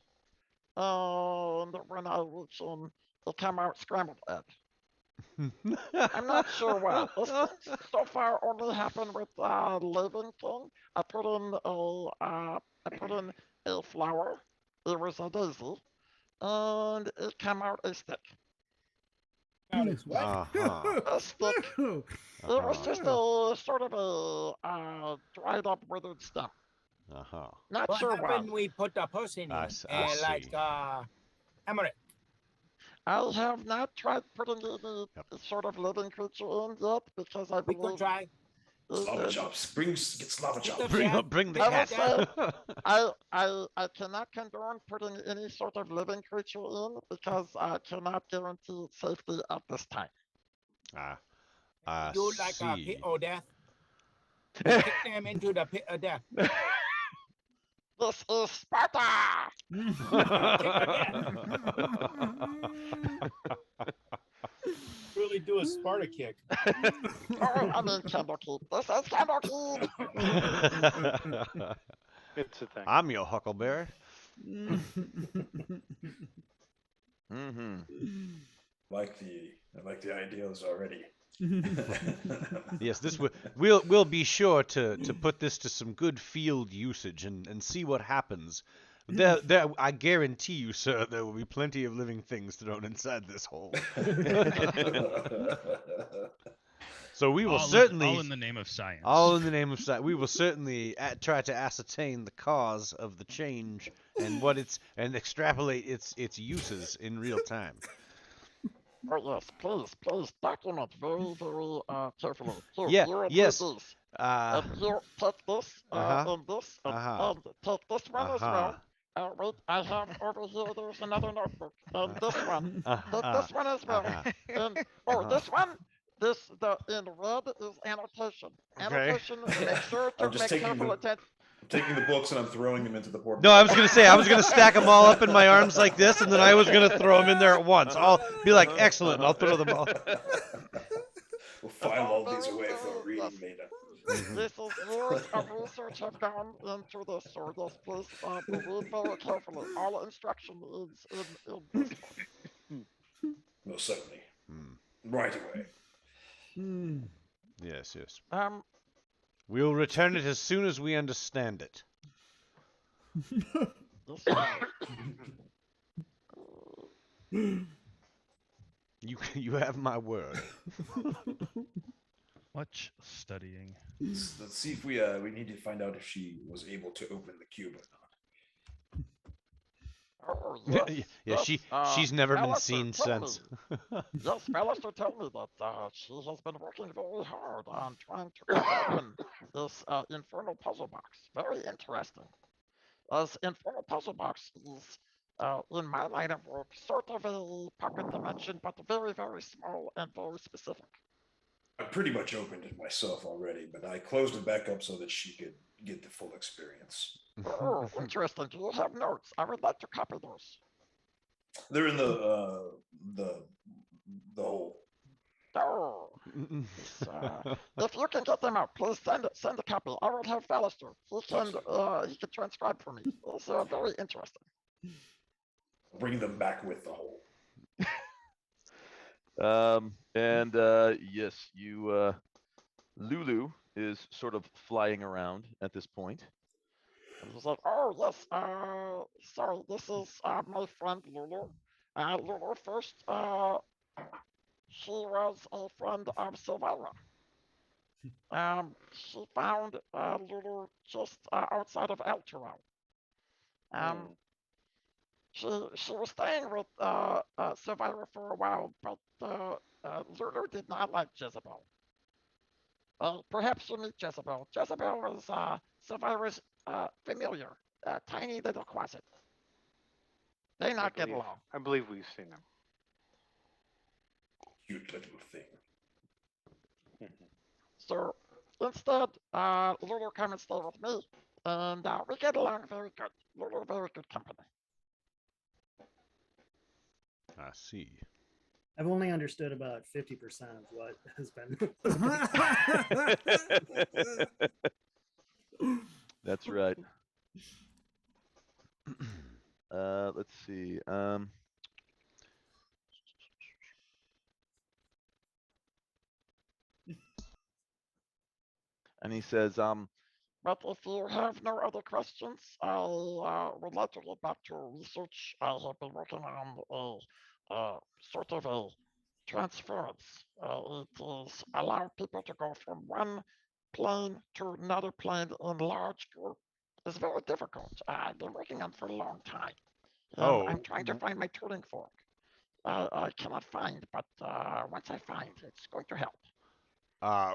and when I reach in, it came out scrambled egg. I'm not sure why. This so far only happened with living thing. I put in a flower. It was a daisy, and it came out a stick. Uh-huh. A stick. It was just a sort of a dried up withered stem. Uh-huh. Not What sure why. happened? We put the person in, I like see. Emirate. I have not tried putting any sort of living creature in yet because I We could believe try. Slava chops. Get slava chops. Bring the I cat. will say, I cannot condone putting any sort of living creature in because I cannot guarantee its safety at this time. I You like a see. pit of death? You kick them into the pit of death. This is Sparta! Really do a Sparta kick. Oh, I mean Candlekeep. This is Candlekeep! It's a thing. I'm your Huckleberry. Mm-hmm. I like the ideas already. Yes, this we'll be sure to put this to some good field usage and see what happens. There, I guarantee you, sir, there will be plenty of living things thrown inside this hole. So we will certainly, all in the name of science. all in the name of science, we will certainly try to ascertain the cause of the change and and extrapolate its uses in real time. Oh yes, please document very carefully. Here, Yeah, here are yes. these. Uh, And here, take this, and this, and take this one as well. Wait, I have over here, there's another notebook, and this one. Take this one as well. And, this one, in red is annotation. Annotation, make sure to I'm just make taking careful attention. I'm taking the books and I'm throwing them into the portable. No, I was gonna say I was gonna stack them all up in my arms like this, and then I was gonna throw them in there at once. I'll be like, excellent, and I'll throw them all. We'll file all these away for reading later. This is years of research have gone into this, so yes, please read very carefully. All instruction is in this book. Most certainly. Right away. Yes, yes. We'll return it as soon as we understand it. You have my word. Much studying. Let's see if we need to find out if she was able to open the cube or not. She's never been Alistair, seen tell since. Yes, Alistair told me that she has been working very hard on trying to open this infernal puzzle box. Very interesting. As infernal puzzle box is, in my line of work, sort of a pocket dimension, but very, very small and very specific. I pretty much opened it myself already, but I closed it back up so that she could get the full experience. Oh, interesting. Do you have notes? I would like to copy those. They're in the hole. Oh. If you can get them out, please send a copy. I will have Alistair. He can transcribe for me. It's very interesting. Bring them back with the hole. Yes, you, Lulu is sort of flying around at this point. And he's like, oh, yes, sorry, this is my friend Lulu. Lulu first, she was a friend of Silvira. She found Lulu just outside of Altero. She was staying with Silvira for a while, but Lulu did not like Jezebel. Perhaps you meet Jezebel. Jezebel was Silvira's familiar, tiny little closet. They not get along. I believe we've seen them. Cute little thing. So instead, Lulu come and stay with me, and we get along very good. Lulu, very good company. I see. I've only understood about 50% of what has been. That's right. Let's see. And he says, But if you have no other questions, I would like to get back to research. I have been working on a sort of a transference. It is allow people to go from one plane to another plane in large group. It's very difficult. I've been working on it for a long time. I'm trying to find my tuning fork. I cannot find, but once I find, it's going to help.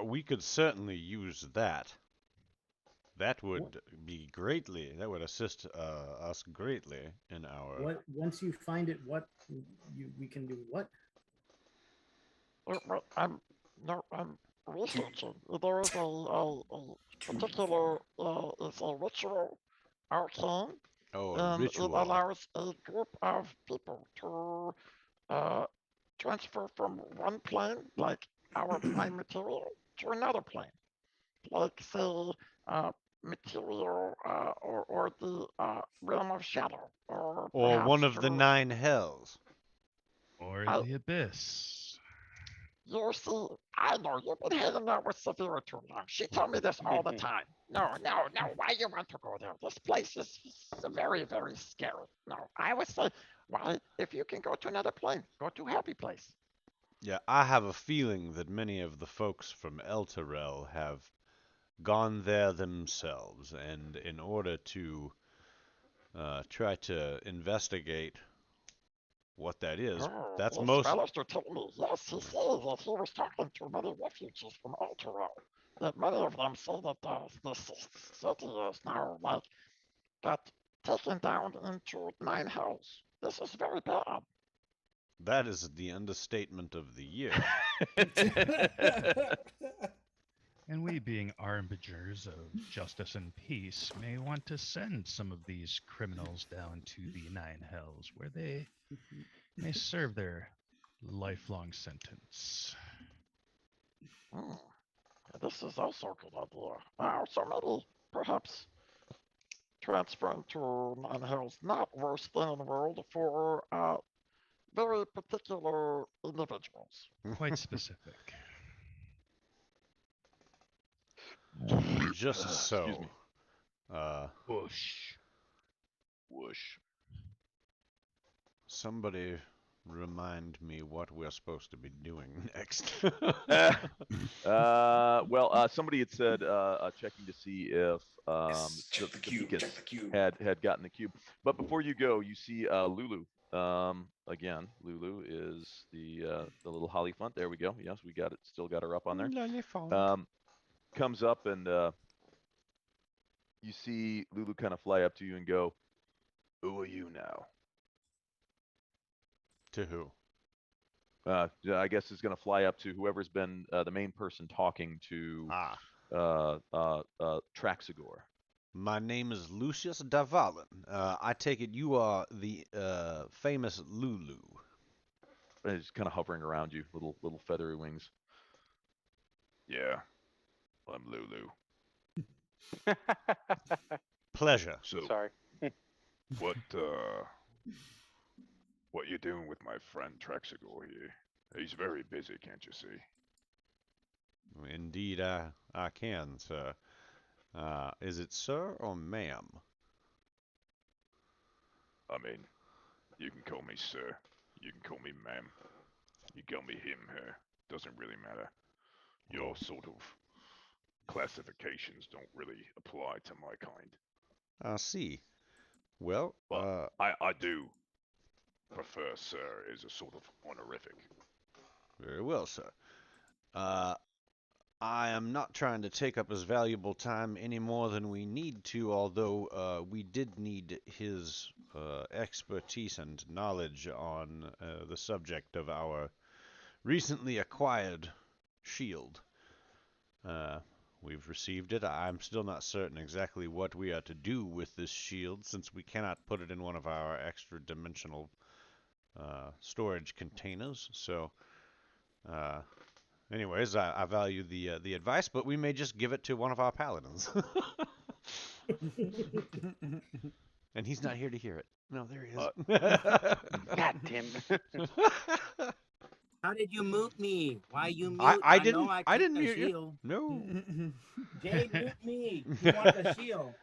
We could certainly use that. That would be greatly. That would assist us greatly in our. What once you find it, what we can do? What? I'm researching. There is a particular it's a ritual arcane. Oh, a And ritual. it allows a group of people to transfer from one plane, like our plane material, to another plane. Like, say, material or the realm of shadow. Or One perhaps of the to- 9 hells. Or I- the abyss. You see, I know you've been hanging out with Severa too long. She told me this all the time. No. Why you want to go there? This place is very, very scary. No, I would say, why, if you can go to another plane, go to Happy Place. Yeah, I have a feeling that many of the folks from Elturel have gone there themselves, and in order to try to investigate what that is, Oh, that's yes, most. Alistair told me, yes, he said that he was talking to many refugees from Alterel. That many of them say that the city is now, like, got taken down into 9 hells. This is very bad. That is the understatement of the year. And we, being arbingers of justice and peace, may want to send some of these criminals down to the 9 hells, where they may serve their lifelong sentence. This is also a good idea. So maybe, perhaps, transferring to 9 hells not worse than in the world for very particular individuals. Quite specific. Just so. Excuse me. Whoosh. Whoosh. Somebody remind me what we're supposed to be doing next. Well, somebody had said checking to see if check the cube, Beacons check the cube. had gotten the cube. But before you go, you see Lulu. Again, Lulu is the little Hollyphant. There we go. Yes, we got it. Still got her up on there. Comes up and you see Lulu kind of fly up to you and go, "Who are you now?" To who? I guess it's going to fly up to whoever's been the main person talking to Traxigor. My name is Lucius Davalin. I take it you are the famous Lulu. And it's kind of hovering around you, little feathery wings. Yeah, I'm Lulu. Pleasure. So, Sorry. what you doing with my friend Traxigor here? He's very busy, can't you see? Indeed, I can, sir. Is it sir or ma'am? I mean, you can call me sir. You can call me ma'am. You call me him, her. Doesn't really matter. Your sort of classifications don't really apply to my kind. I see. Well, But I do prefer sir as a sort of honorific. very well, sir. I am not trying to take up his valuable time any more than we need to, although we did need his expertise and knowledge on the subject of our recently acquired shield. We've received it. I'm still not certain exactly what we are to do with this shield, since we cannot put it in one of our extra-dimensional storage containers. So, anyways, I value the advice, but we may just give it to one of our paladins. And he's not here to hear it. No, there he is. God damn it. How did you mute me? Why you mute? I know didn't. I took didn't the mute you. shield. No. Jay, mute me. You want the shield?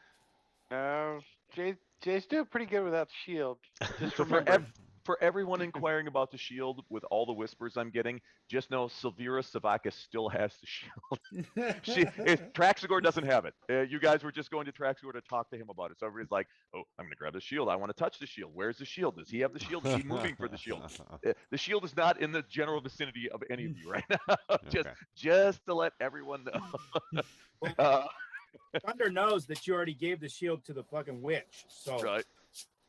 No, Jay's doing pretty good without the shield. Just So remember, For everyone inquiring about the shield, with all the whispers I'm getting, just know Silvira Savakis still has the shield. Traxagor doesn't have it. You guys were just going to Traxagor to talk to him about it. So everybody's like, "Oh, I'm gonna grab the shield. I want to touch the shield. Where's the shield? Does he have the shield? Is he moving for the shield?" The shield is not in the general vicinity of any of you right now. Just to let everyone know. Thunder knows that you already gave the shield to the fucking witch. So Right.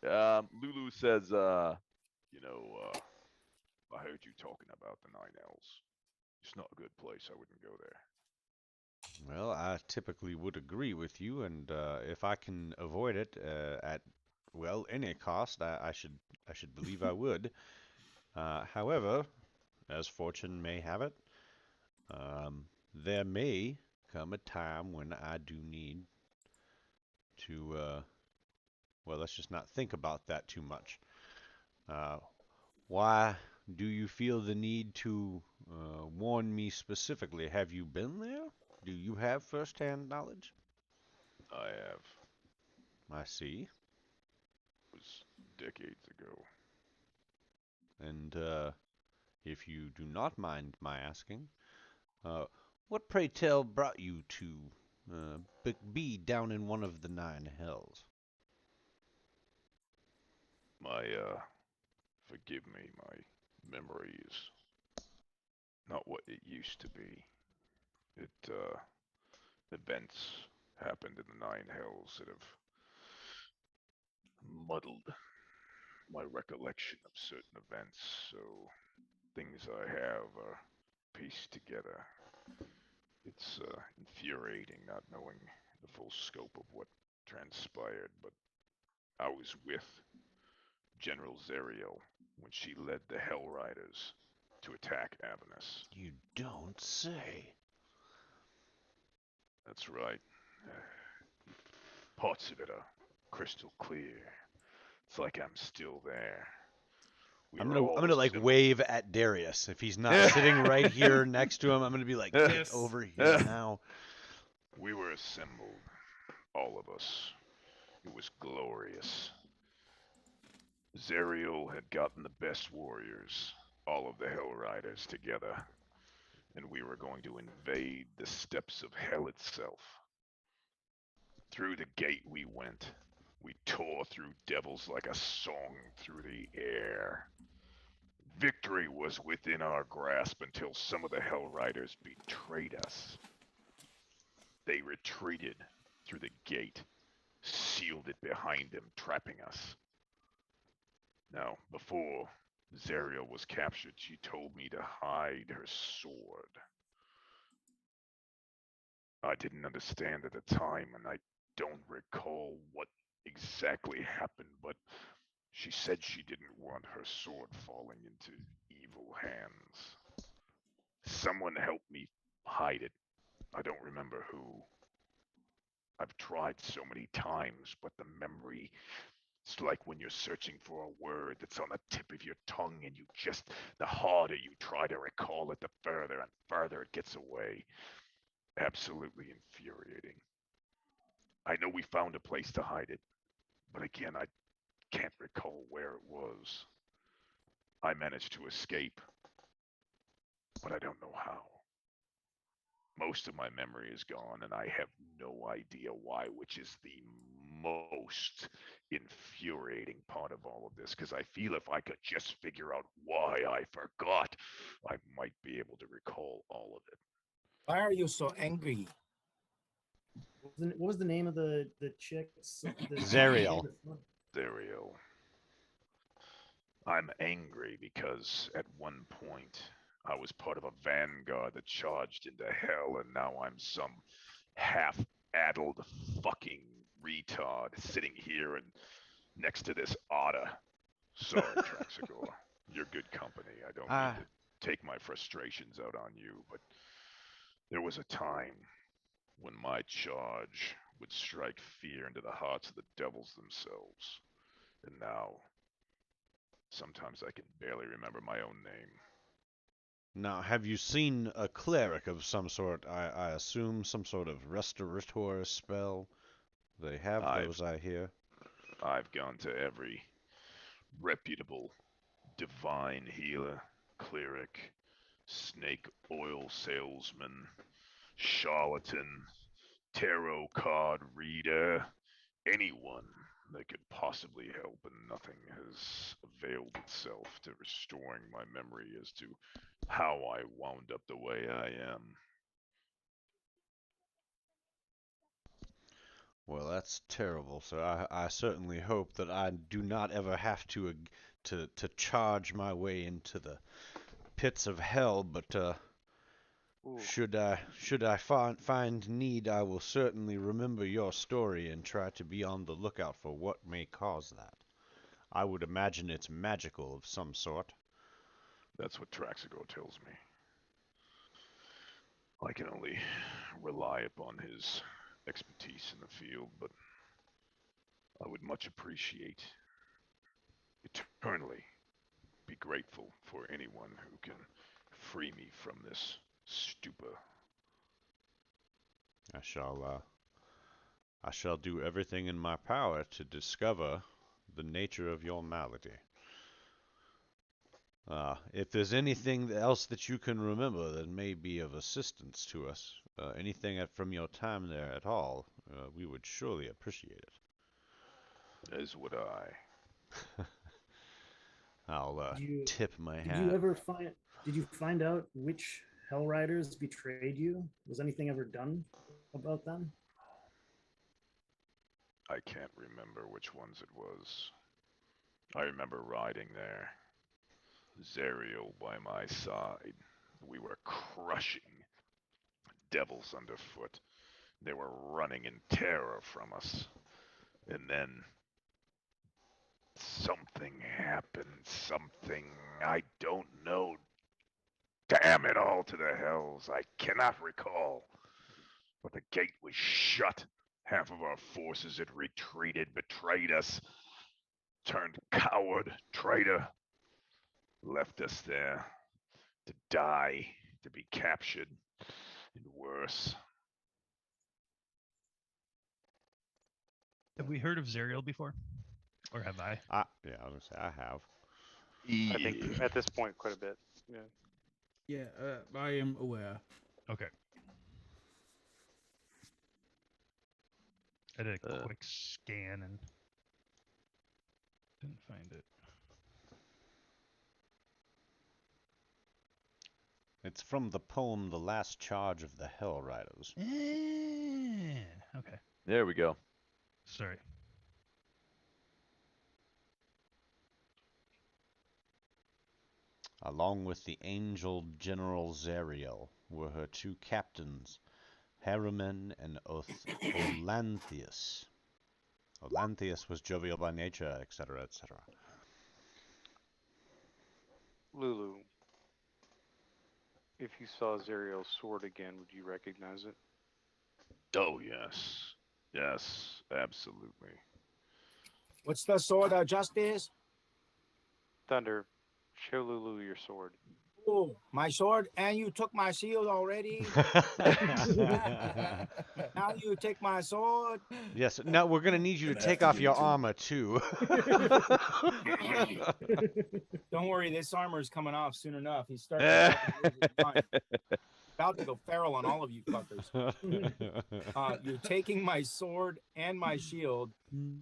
Lulu says, I heard you talking about the Nine Elves. It's not a good place. I wouldn't go there. Well, I typically would agree with you, and if I can avoid it at any cost, I should believe I would. However, as fortune may have it, there may come a time when I do need to. Well, let's just not think about that too much. Why do you feel the need to warn me specifically? Have you been there? Do you have first-hand knowledge? I have. I see. It was decades ago. And if you do not mind my asking, what, pray tell, brought you to be down in one of the Nine Hells? Forgive me, my memory is not what it used to be. Events happened in the Nine Hells that have muddled my recollection of certain events, so things I have are pieced together. It's infuriating not knowing the full scope of what transpired, but I was with General Zariel when she led the Hell Riders to attack Avernus. You don't say. That's right. Parts of it are crystal clear. It's like I'm still there. I'm gonna like wave at Darius if he's not sitting right here next to him. I'm gonna be like, get over here now. We were assembled, all of us. It was glorious. Zariel had gotten the best warriors, all of the Hell Riders together, and we were going to invade the steppes of hell itself. Through the gate we went. We tore through devils like a song through the air. Victory was within our grasp until some of the Hell Riders betrayed us. They retreated through the gate, sealed it behind them, trapping us. Now, before Zariel was captured, she told me to hide her sword. I didn't understand at the time, and I don't recall what exactly happened, but she said she didn't want her sword falling into evil hands. Someone helped me hide it. I don't remember who. I've tried so many times, but the memory, it's like when you're searching for a word that's on the tip of your tongue and the harder you try to recall it, the further and further it gets away. Absolutely infuriating. I know we found a place to hide it, but again, I can't recall where it was. I managed to escape, but I don't know how. Most of my memory is gone, and I have no idea why, which is the most infuriating part of all of this, because I feel if I could just figure out why I forgot, I might be able to recall all of it. Why are you so angry? What was the name of the chick? Zariel. Zariel. I'm angry because at one point I was part of a vanguard that charged into hell, and now I'm some half-addled fucking retard sitting here and next to this otter. Sorry, Traxagor. You're good company. I don't mean to take my frustrations out on you, but there was a time when my charge would strike fear into the hearts of the devils themselves. And now, sometimes I can barely remember my own name. Now, have you seen a cleric of some sort? I assume some sort of restorator spell. They have those, I hear. I've gone to every reputable divine healer, cleric, snake oil salesman, charlatan, tarot card reader, anyone that could possibly help, and nothing has availed itself to restoring my memory as to how I wound up the way I am. Well, that's terrible. So I certainly hope that I do not ever have to charge my way into the pits of hell. But Ooh. should I find need, I will certainly remember your story and try to be on the lookout for what may cause that. I would imagine it's magical of some sort. That's what Traxigo tells me. I can only rely upon his expertise in the field, but I would much appreciate, eternally be grateful for anyone who can free me from this stupor. I shall do everything in my power to discover the nature of your malady. If there's anything else that you can remember that may be of assistance to us, anything from your time there at all, we would surely appreciate it. As would I. I'll tip my hat. Did you find out which Hell Riders betrayed you? Was anything ever done about them? I can't remember which ones it was. I remember riding there, Zariel by my side. We were crushing devils underfoot. They were running in terror from us. And then something happened. Something I don't know. Damn it all to the hells. I cannot recall. But the gate was shut. Half of our forces had retreated, betrayed us, turned coward, traitor, left us there to die, to be captured, and worse. Have we heard of Zariel before? Or have I? Yeah, I was gonna say I have. I think at this point, quite a bit. Yeah. Yeah, I am aware. Okay. I did a quick scan and didn't find it. It's from the poem The Last Charge of the Hell Riders. Okay. There we go. Sorry. Along with the angel General Zariel were her two captains, Heramen and Olanthius. Olanthius was jovial by nature, etc., etc. Lulu, if you saw Zariel's sword again, would you recognize it? Oh, yes. Yes, absolutely. What's the sword of justice? Thunder, show Lulu your sword. Oh, my sword, and you took my shield already. Now you take my sword. Yes, now we're going to need you to take off your armor, too. Don't worry, this armor is coming off soon enough. He's starting to about to go feral on all of you fuckers. You're taking my sword and my shield.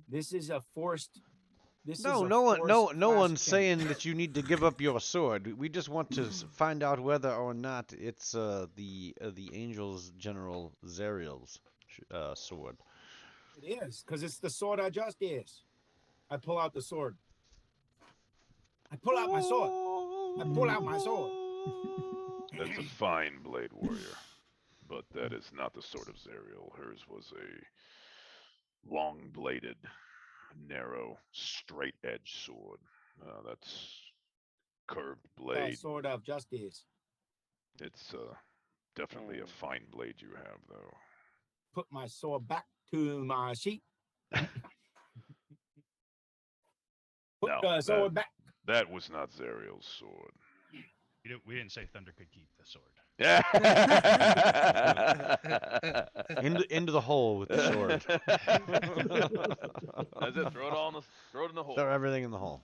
This is a forced... No one's saying that you need to give up your sword. We just want to find out whether or not it's the Angel's General Zariel's sword. It is, because it's the sword of justice. I pull out the sword. I pull out my sword. I pull out my sword. That's a fine blade, warrior. But that is not the sword of Zariel. Hers was a long-bladed, narrow, straight-edged sword. That's curved blade. Sword of justice. It's definitely a fine blade you have, though. Put my sword back to my sheath. Put the sword back. That was not Zariel's sword. We didn't say Thunder could keep the sword. into the hole with the sword. That's it. Throw it in the hole. Throw everything in the hole.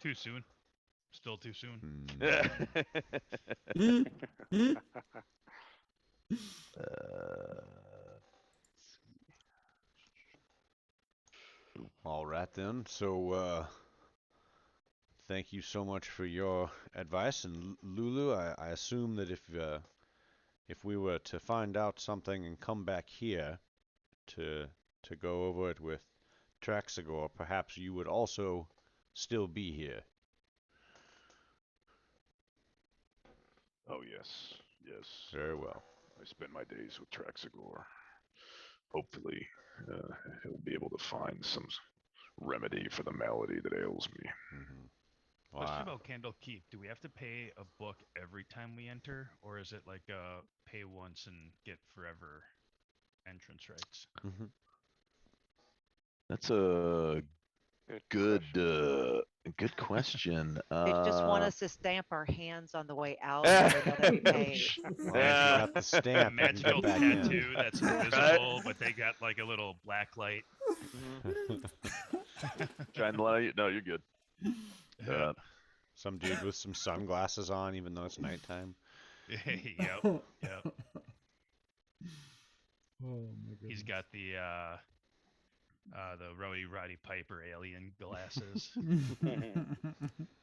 Too soon. Still too soon. All right then. So, thank you so much for your advice. And Lulu, I assume that if we were to find out something and come back here to go over it with Traxagor, perhaps you would also still be here. Oh yes, yes. Very well. I spend my days with Traxagor. Hopefully, he'll be able to find some remedy for the malady that ails me. Question about Candle Keep. Do we have to pay a book every time we enter, or is it like pay once and get forever entrance rights? That's a good question. They just want us to stamp our hands on the way out. So they pay. Well, if you got the stamp, you Matt's can built get back in. tattoo that's invisible, but they got like a little black light. Trying to let you. No, you're good. Some dude with some sunglasses on, even though it's nighttime. Yep. Oh my goodness. He's got the Roddy Piper alien glasses.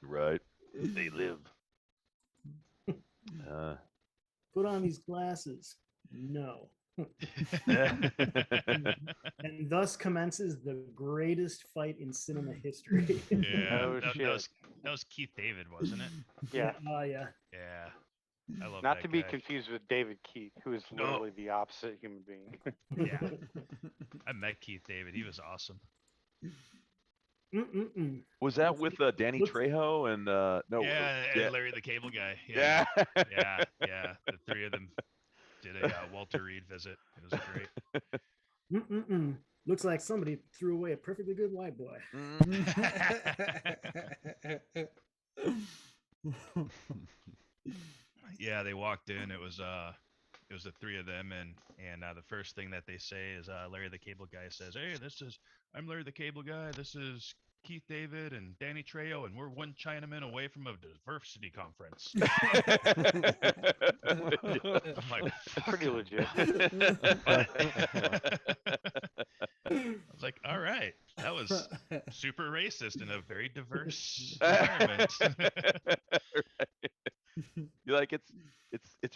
Right. They live. Put on these glasses. No. And thus commences the greatest fight in cinema history. Yeah, Oh, shit. that was Keith David, wasn't it? Yeah. Yeah. Yeah. I love Not that to be guy. confused with David Keith, who is No. literally the opposite human being. Yeah. I met Keith David. He was awesome. Was that with Danny Trejo and no? Yeah, yeah. and Larry the Cable Guy. Yeah. Yeah. Yeah. The three of them did a Walter Reed visit. It was great. Looks like somebody threw away a perfectly good white boy. Yeah, they walked in. It was the three of them, and the first thing that they say is Larry the Cable Guy says, "Hey, I'm Larry the Cable Guy. This is Keith David and Danny Trejo, and we're one Chinaman away from a diversity conference." I'm like, Pretty legit. I was like, all right, that was super racist in a very diverse environment. You're like, it's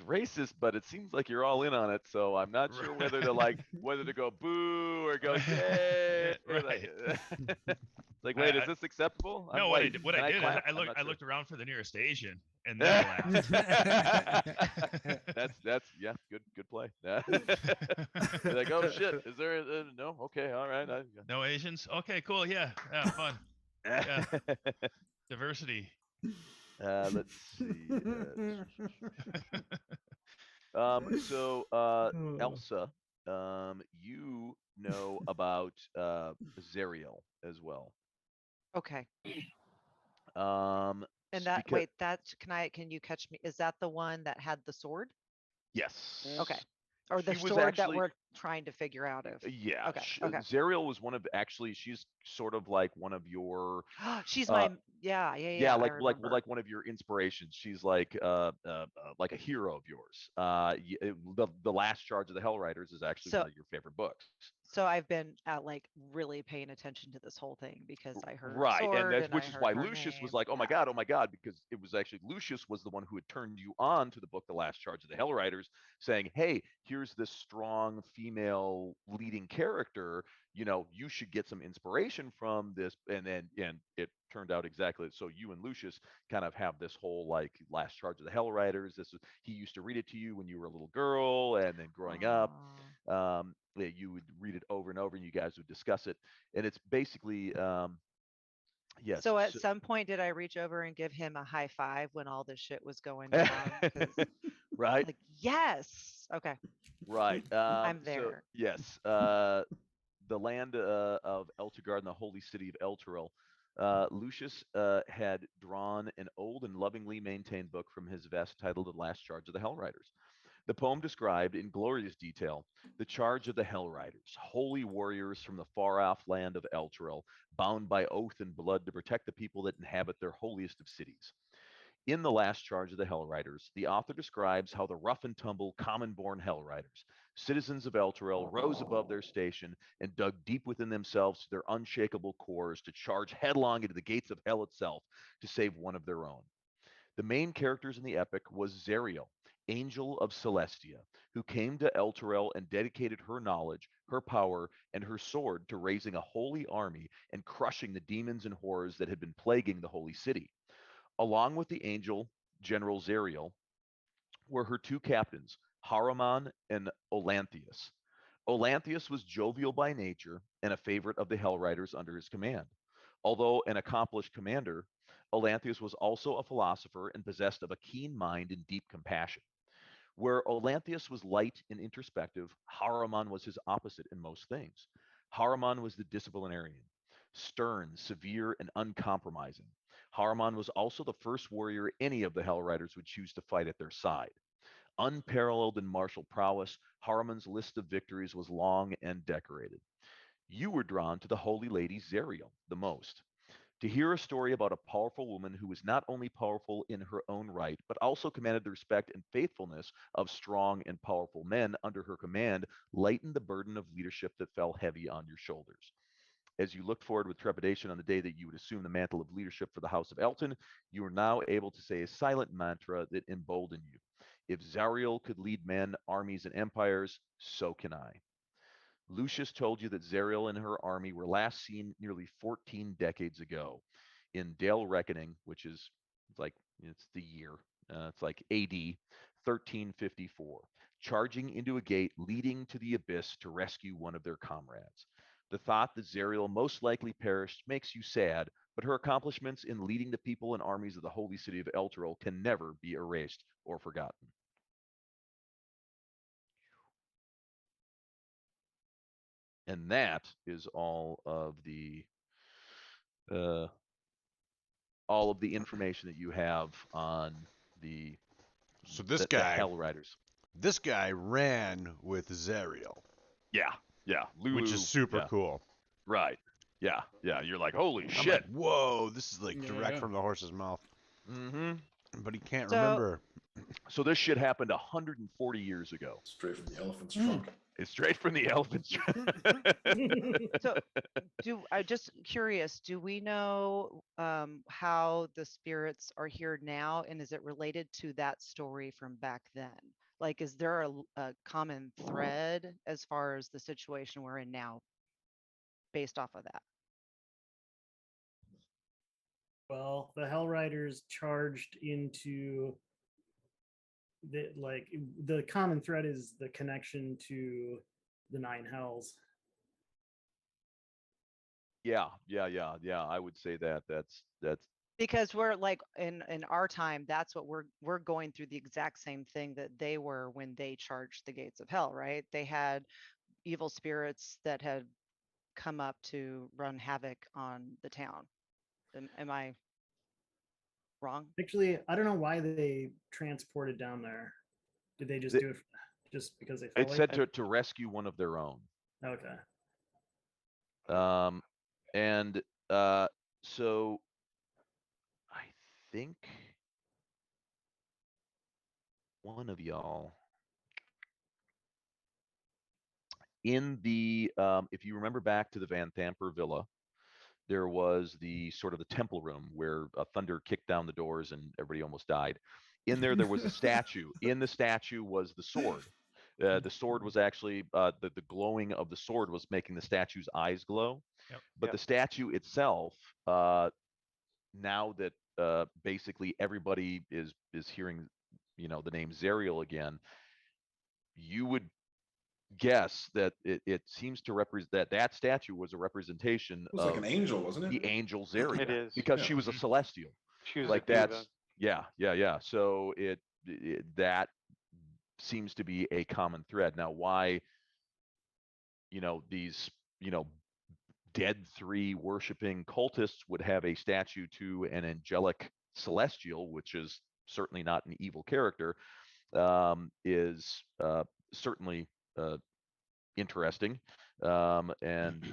racist, but it seems like you're all in on it. So I'm not sure whether to go boo or go yay. Right. Like, wait, is this acceptable? No, I'm what I white. did, what Can I did, clap? I I'm looked, not I sure. looked around for the nearest Asian, and then laughed. That's yeah, good play. You're like, oh shit, is there no? Okay, all right. No Asians? Okay, cool. Yeah, fun. Yeah, diversity. Let's see. So Elsa, you know about Zerial as well. Okay. Um, And that because- wait, can you catch me? Is that the one that had the sword? Yes. Okay. Or the She was sword that actually- we're trying to figure out of. Yeah. Okay. Okay. Zerial was she's sort of like one of your She's my yeah. I like remember. one of your inspirations. She's like a hero of yours. The Last Charge of the Hellriders is actually one of your favorite books. So I've been like really paying attention to this whole thing because I heard Right, sword and which I is heard why her Lucius was name. like, oh my god, because it was actually Lucius was the one who had turned you on to the book The Last Charge of the Hellriders, saying, hey, here's this strong female leading character, you should get some inspiration from this. And it turned out exactly so. You and Lucius kind of have this whole like Last Charge of the Hellriders. He used to read it to you when you were a little girl, and then growing up you would read it over and over, and you guys would discuss it. And it's basically yes. So at some point, did I reach over and give him a high five when all this shit was going down? 'Cause, right. like, yes. Okay. Right. I'm So, there. yes. The land of Elturgard and the holy city of Elturel. Lucius had drawn an old and lovingly maintained book from his vest titled The Last Charge of the Hellriders. The poem described in glorious detail the charge of the Hell Riders, holy warriors from the far-off land of Elturel, bound by oath and blood to protect the people that inhabit their holiest of cities. In the last charge of the Hell Riders, the author describes how the rough and tumble, common-born Hell Riders, citizens of Elturel, rose above their station and dug deep within themselves to their unshakable cores to charge headlong into the gates of hell itself to save one of their own. The main characters in the epic was Zariel, Angel of Celestia, who came to Elturel and dedicated her knowledge, her power, and her sword to raising a holy army and crushing the demons and horrors that had been plaguing the holy city. Along with the angel, General Zariel, were her two captains, Haruman and Olanthius. Olanthius was jovial by nature and a favorite of the Hell Riders under his command. Although an accomplished commander, Olanthius was also a philosopher and possessed of a keen mind and deep compassion. Where Olanthius was light and introspective, Haruman was his opposite in most things. Haruman was the disciplinarian, stern, severe, and uncompromising. Haruman was also the first warrior any of the Hell Riders would choose to fight at their side. Unparalleled in martial prowess, Haruman's list of victories was long and decorated. You were drawn to the holy lady Zariel the most. To hear a story about a powerful woman who was not only powerful in her own right, but also commanded the respect and faithfulness of strong and powerful men under her command lightened the burden of leadership that fell heavy on your shoulders. As you looked forward with trepidation on the day that you would assume the mantle of leadership for the House of Elton, you are now able to say a silent mantra that emboldened you. If Zariel could lead men, armies, and empires, so can I. Lucius told you that Zariel and her army were last seen nearly 14 decades ago in Dale Reckoning, which is like, it's the year, it's like AD 1354, charging into a gate leading to the abyss to rescue one of their comrades. The thought that Zariel most likely perished makes you sad, but her accomplishments in leading the people and armies of the holy city of Elturel can never be erased or forgotten. And that is all of the information that you have on the So this the guy, Hell Riders. This guy ran with Zariel, Yeah, yeah, which Lulu, is super yeah, cool. right. Yeah, yeah. You're like, holy I'm shit. like, whoa, this is like direct Yeah. from the horse's mouth. Mm-hmm. But he can't So- remember. So this shit happened 140 years ago. Straight from the elephant's trunk. It's straight from the elephant's trunk. So, I'm just curious, do we know how the spirits are here now, and is it related to that story from back then? Like, is there a common thread as far as the situation we're in now based off of that? Well, the Hell Riders charged into the common thread is the connection to the Nine Hells. Yeah. I would say that's Because we're like in our time, that's what we're going through the exact same thing that they were when they charged the gates of hell, right? They had evil spirits that had come up to run havoc on the town. Am I wrong? Actually, I don't know why they transported down there. Did they just They- do it just because they felt it like said it? to rescue one of their own. Okay. And so I think one of y'all in the if you remember back to the Van Thamper Villa, there was the sort of the temple room where thunder kicked down the doors and everybody almost died. In there was a statue. In the statue was the sword. The sword was actually the glowing of the sword was making the statue's eyes glow. Yep. But the statue itself, now that basically everybody is hearing, the name Zariel again, you would guess that it seems to represent that statue was a representation It was of like an angel, wasn't it? the angel Zariel. It is. Because Yeah. she was a celestial. She was Like a diva. that's yeah. So that seems to be a common thread. Now, why, these, dead three worshiping cultists would have a statue to an angelic celestial, which is certainly not an evil character, is certainly interesting and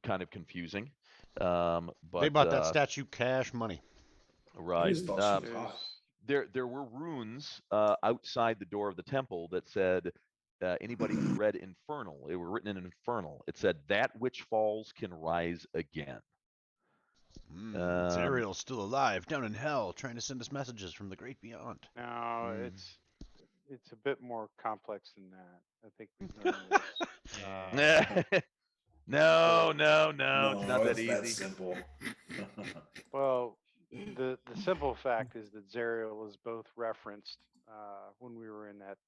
kind of confusing. But They bought that statue cash money. Right. just thought she was hot. There were runes outside the door of the temple that said anybody who read Infernal, they were written in Infernal. It said that which falls can rise again. Zariel's still alive, down in hell, trying to send us messages from the great beyond. No, it's a bit more complex than that. I think we've known this. No, it's not that it's easy. that simple. Well, the simple fact is that Zariel was both referenced when we were in that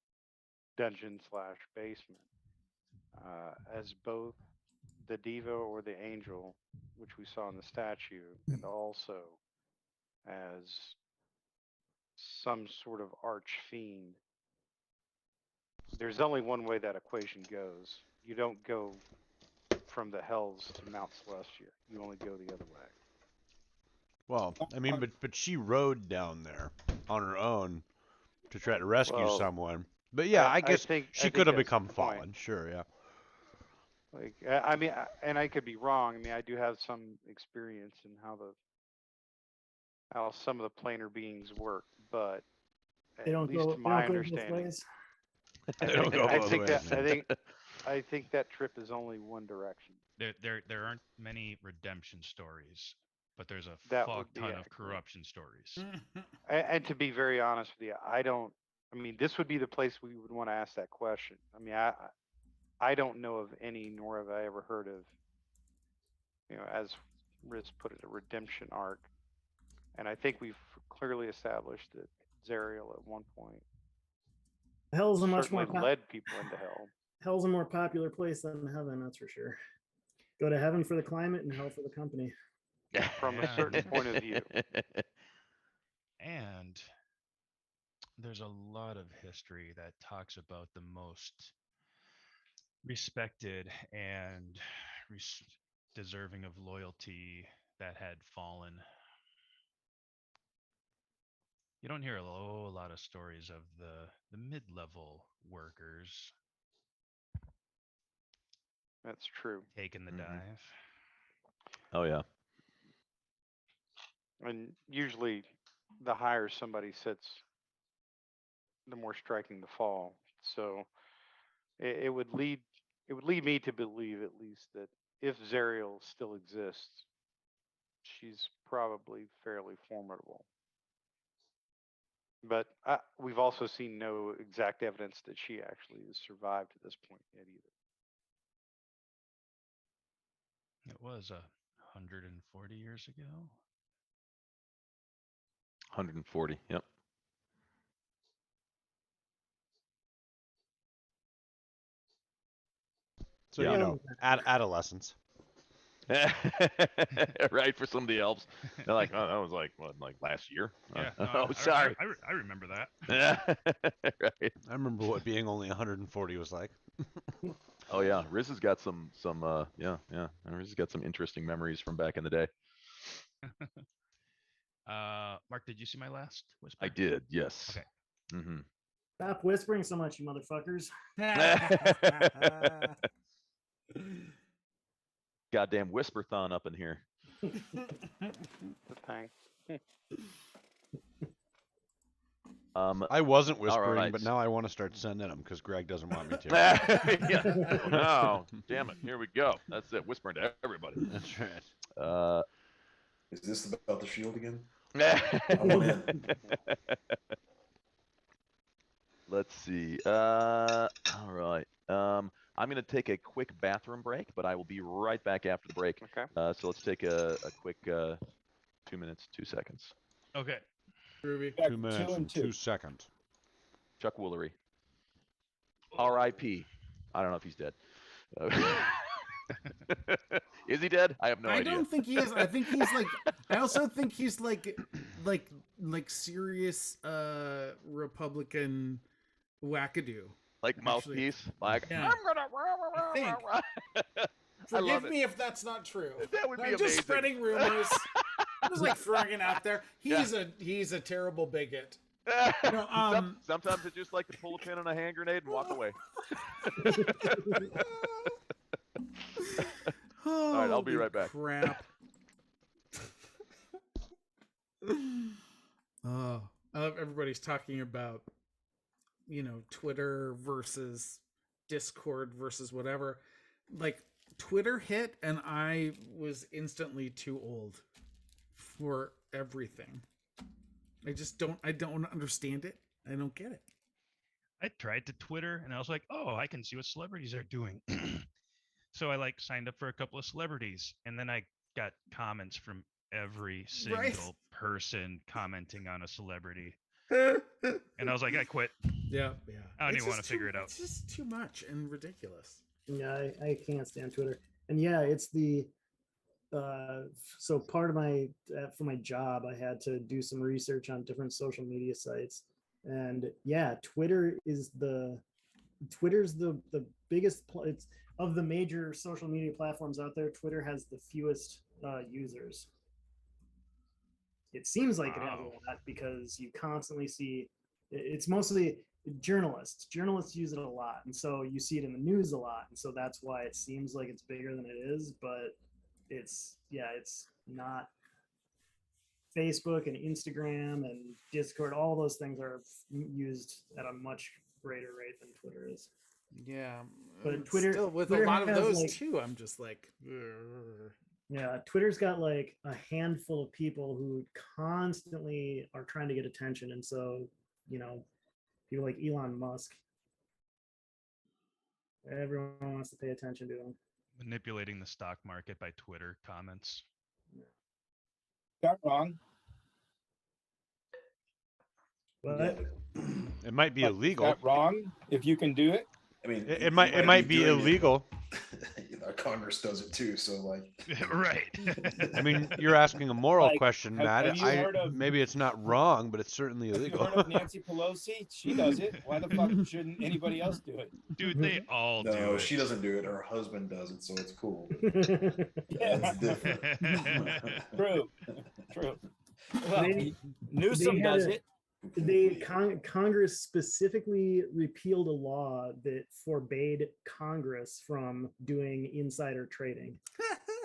dungeon/basement as both the diva or the angel, which we saw in the statue, and also as some sort of arch-fiend. There's only one way that equation goes. You don't go from the hells to Mount Celestia. You only go the other way. Well, I mean, but she rode down there on her own to try to rescue someone. But yeah, I guess she could have become fallen. Sure, yeah. Like, I mean, and I could be wrong. I mean, I do have some experience in how some of the planar beings work, but They don't at least go. to They my don't go both understanding, ways. I think that trip is only one direction. There aren't many redemption stories, but there's a That fuck would be ton of accurate. corruption stories. And to be very honest with you, I mean, this would be the place we would want to ask that question. I mean, I don't know of any, nor have I ever heard of, as Riz put it, a redemption arc. And I think we've clearly established that Zariel at one point Hell's a much more certainly led people into hell. Hell's a more popular place than heaven, that's for sure. Go to heaven for the climate and hell for the company. From a certain point of view. And there's a lot of history that talks about the most respected and deserving of loyalty that had fallen. You don't hear a lot of stories of the mid-level workers That's true. taking the dive. Oh yeah. And usually the higher somebody sits, the more striking the fall. So it would lead me to believe at least that if Zariel still exists, she's probably fairly formidable. But we've also seen no exact evidence that she actually has survived to this point yet either. It was 140 years ago. 140. Yep. So adolescence. Right, for some of the elves, they're like, "Oh, that was like what, like last year?" Yeah. Sorry. I remember that. Right. I remember what being only 140 was like. Oh yeah, Riz has got some yeah. Riz has got some interesting memories from back in the day. Mark, did you see my last whisper? I did, yes. Okay. Mm-hmm. Stop whispering so much, you motherfuckers. Goddamn whisper-thon up in here. The thing. I wasn't whispering, right. but now I want to start sending them because Greg doesn't want me to. Yeah. No, damn it. Here we go. That's it. Whispering to everybody. That's right. Is this about the shield again? Let's see. All right. I'm going to take a quick bathroom break, but I will be right back after the break. Okay. So let's take a quick 2 minutes, 2 seconds. Okay. Ruby. 2 minutes and 2 seconds. Chuck Woolery. R.I.P. I don't know if he's dead. Is he dead? I have no idea. I don't think he is. I think he's like. I also think he's like serious Republican wackadoo. Like mouthpiece. Like Yeah. I'm gonna. I love Forgive it. me if that's not true. That would be I'm amazing. just spreading rumors. I'm just like throwing it out there. He's a terrible bigot. No, Sometimes I just like to pull a pin on a hand grenade and walk away. All right, I'll be Holy right back. Crap. Oh, everybody's talking about, Twitter versus Discord versus whatever. Like, Twitter hit, and I was instantly too old for everything. I don't understand it. I don't get it. I tried to Twitter and I was like, oh, I can see what celebrities are doing. So I signed up for a couple of celebrities, and then I got comments from every single person commenting on a celebrity. And I was like, I quit. Yeah. I don't It's even want to just figure it out. It's just too much and ridiculous. Yeah, I can't stand Twitter. And yeah, it's the so part of my for my job, I had to do some research on different social media sites. And yeah, Twitter's the biggest it's of the major social media platforms out there. Twitter has the fewest users. It seems like it has a lot because you constantly see it's mostly journalists. Journalists use it a lot, and so you see it in the news a lot, and so that's why it seems like it's bigger than it is. But it's not. Facebook and Instagram and Discord, all those things are used at a much greater rate than Twitter is. Yeah, but Twitter still with Twitter a lot of has, those too. I'm just like, "Ugh." Yeah, Twitter's got like a handful of people who constantly are trying to get attention, and so people like Elon Musk, everyone wants to pay attention to him. Manipulating the stock market by Twitter comments. Not wrong. But it might be illegal. Is that wrong if you can do it? I mean, it might be doing illegal. Our Congress does it too, so right. I mean, you're asking a moral question, Matt. have you heard of- Maybe it's not wrong, but it's certainly illegal. You heard of Nancy Pelosi? She does it. Why the fuck shouldn't anybody else do it? Dude, they all do no, it. she doesn't do it. Her husband does it, so it's cool. Yeah. That's different. True. Well, Newsom does it. Congress specifically repealed a law that forbade Congress from doing insider trading.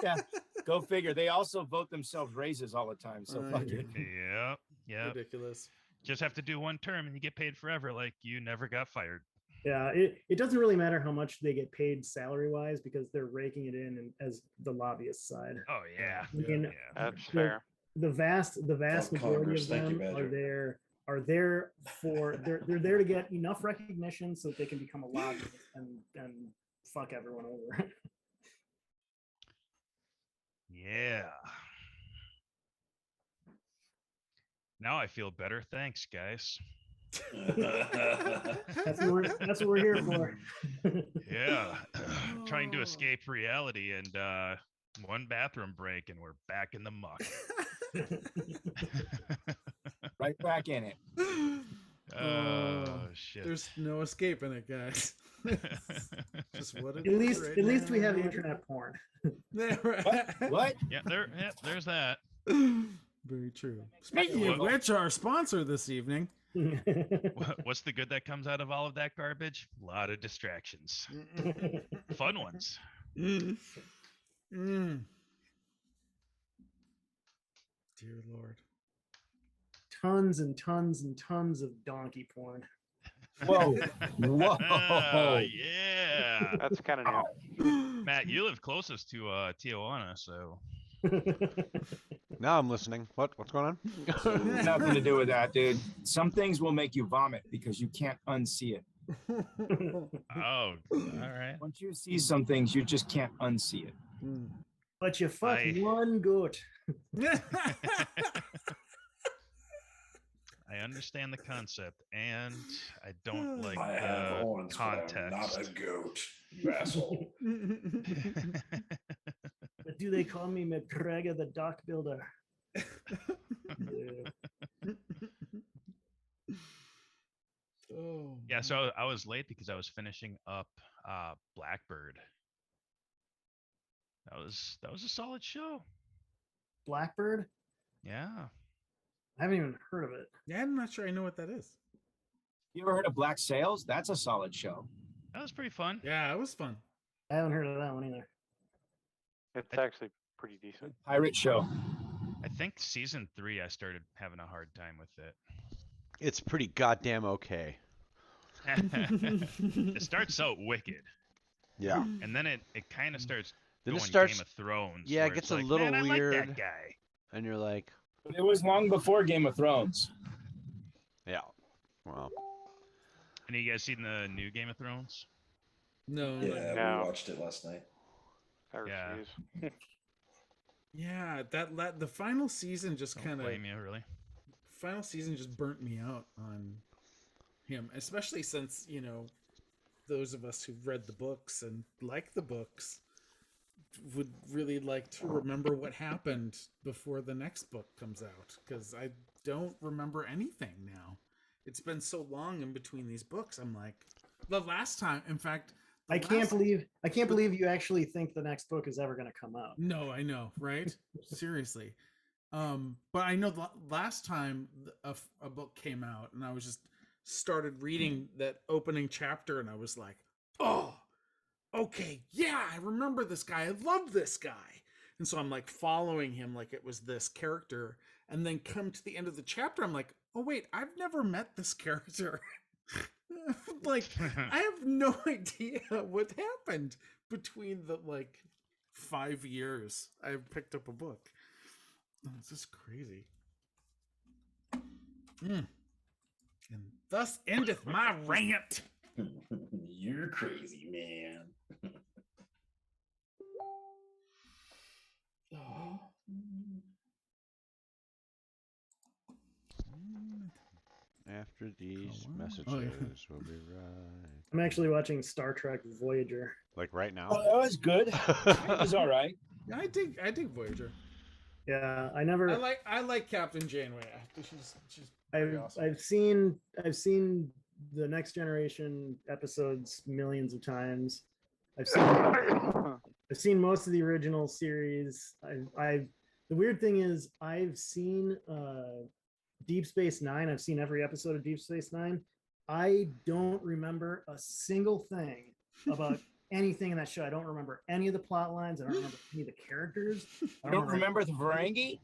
Yeah, go figure. They also vote themselves raises all the time, so fuck it. Yeah. Ridiculous. Just have to do one term and you get paid forever, like you never got fired. Yeah, it doesn't really matter how much they get paid salary wise because they're raking it in as the lobbyist side. Oh yeah, That's fair. The vast majority Congress, of thank you, them Badger. are there for they're there to get enough recognition so that they can become a lobbyist and fuck everyone over. Yeah. Now I feel better. Thanks, guys. That's what we're here for. Yeah. Trying to escape reality and one bathroom break and we're back in the muck. Right back in it. Oh shit. There's no escaping it, guys. Just what it At is least right we now. have internet porn. What? Yeah, there's that. Very true. Speaking of which, our sponsor this evening. What's the good that comes out of all of that garbage? A lot of distractions. Fun ones. Dear Lord. Tons and tons and tons of donkey porn. Whoa. Oh, yeah. That's kind of new. Matt, you live closest to Tijuana, so. Now I'm listening. What's going on? Nothing to do with that, dude. Some things will make you vomit because you can't unsee it. Oh, all right. Once you see some things, you just can't unsee it. But you fuck one goat. I understand the concept, and I don't like I have the horns, but I'm not a context. goat, you asshole. But do they call me McGregor the dock builder? Yeah. Oh. Yeah, so I was late because I was finishing up Blackbird. That was a solid show. Blackbird? Yeah. I haven't even heard of it. Yeah, I'm not sure I know what that is. You ever heard of Black Sails? That's a solid show. That was pretty fun. Yeah, it was fun. I haven't heard of that one either. It's actually pretty decent. Pirate show. I think season 3 I started having a hard time with it. It's pretty goddamn okay. It starts out wicked. Yeah. And then it kind of starts Then it going starts- Game of Thrones. Yeah, where it gets it's a like, little "Man, I weird. like that guy. And you're like, But it was long before Game of Thrones. yeah. Well, Any of you guys seen the new Game of Thrones? No. Yeah, No. we watched it last night. I Yeah. refuse. Yeah, that the final season just Don't kind of blame you, really. final season just burnt me out on him, especially since, you know, those of us who've read the books and like the books would really like to remember what happened before the next book comes out, because I don't remember anything now. It's been so long in between these books. I'm like, the last time, in fact, I can't believe you actually think the next book is ever going to come out. No, I know, right? Seriously. But I know the last time a book came out and I was just started reading that opening chapter and I was like, oh, okay, yeah, I remember this guy. I love this guy. And so I'm like following him like it was this character. And then come to the end of the chapter, I'm like, oh, wait, I've never met this character. Like, I have no idea what happened between the 5 years I've picked up a book. Oh, it's just crazy. And thus endeth my rant. You're crazy, man. after these messages, Oh, yeah. we'll be right. I'm actually watching Star Trek Voyager. Like right now? Oh, that was good. It was all right. I dig Voyager. Yeah, I like Captain Janeway. She's pretty awesome. I've seen the Next Generation episodes millions of times. I've seen most of the original series. The weird thing is I've seen Deep Space Nine. I've seen every episode of Deep Space Nine. I don't remember a single thing about anything in that show. I don't remember any of the plot lines. I don't remember any of the characters. You don't remember the Ferengi?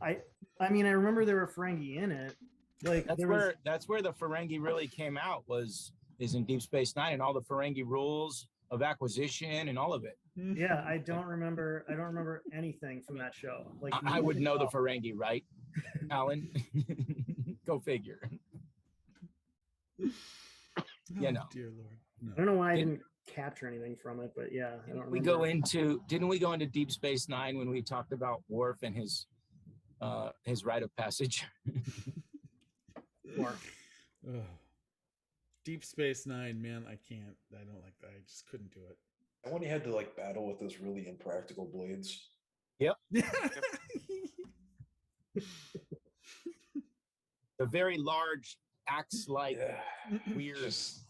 I mean, I remember there were Ferengi in it. Like that's where the Ferengi really came out is in Deep Space Nine and all the Ferengi rules of acquisition and all of it. Yeah, I don't remember anything from that show. Like I would know the Ferengi, right, Alan? Go figure. You know. Dear Lord. No. I don't know why I didn't capture anything from it, but yeah, I don't remember. Didn't we go into Deep Space Nine when we talked about Worf and his rite of passage? Ugh. Deep Space Nine, man, I can't. I don't like that. I just couldn't do it. And when he had to battle with those really impractical blades. Yep. The very large axe-like weird. It's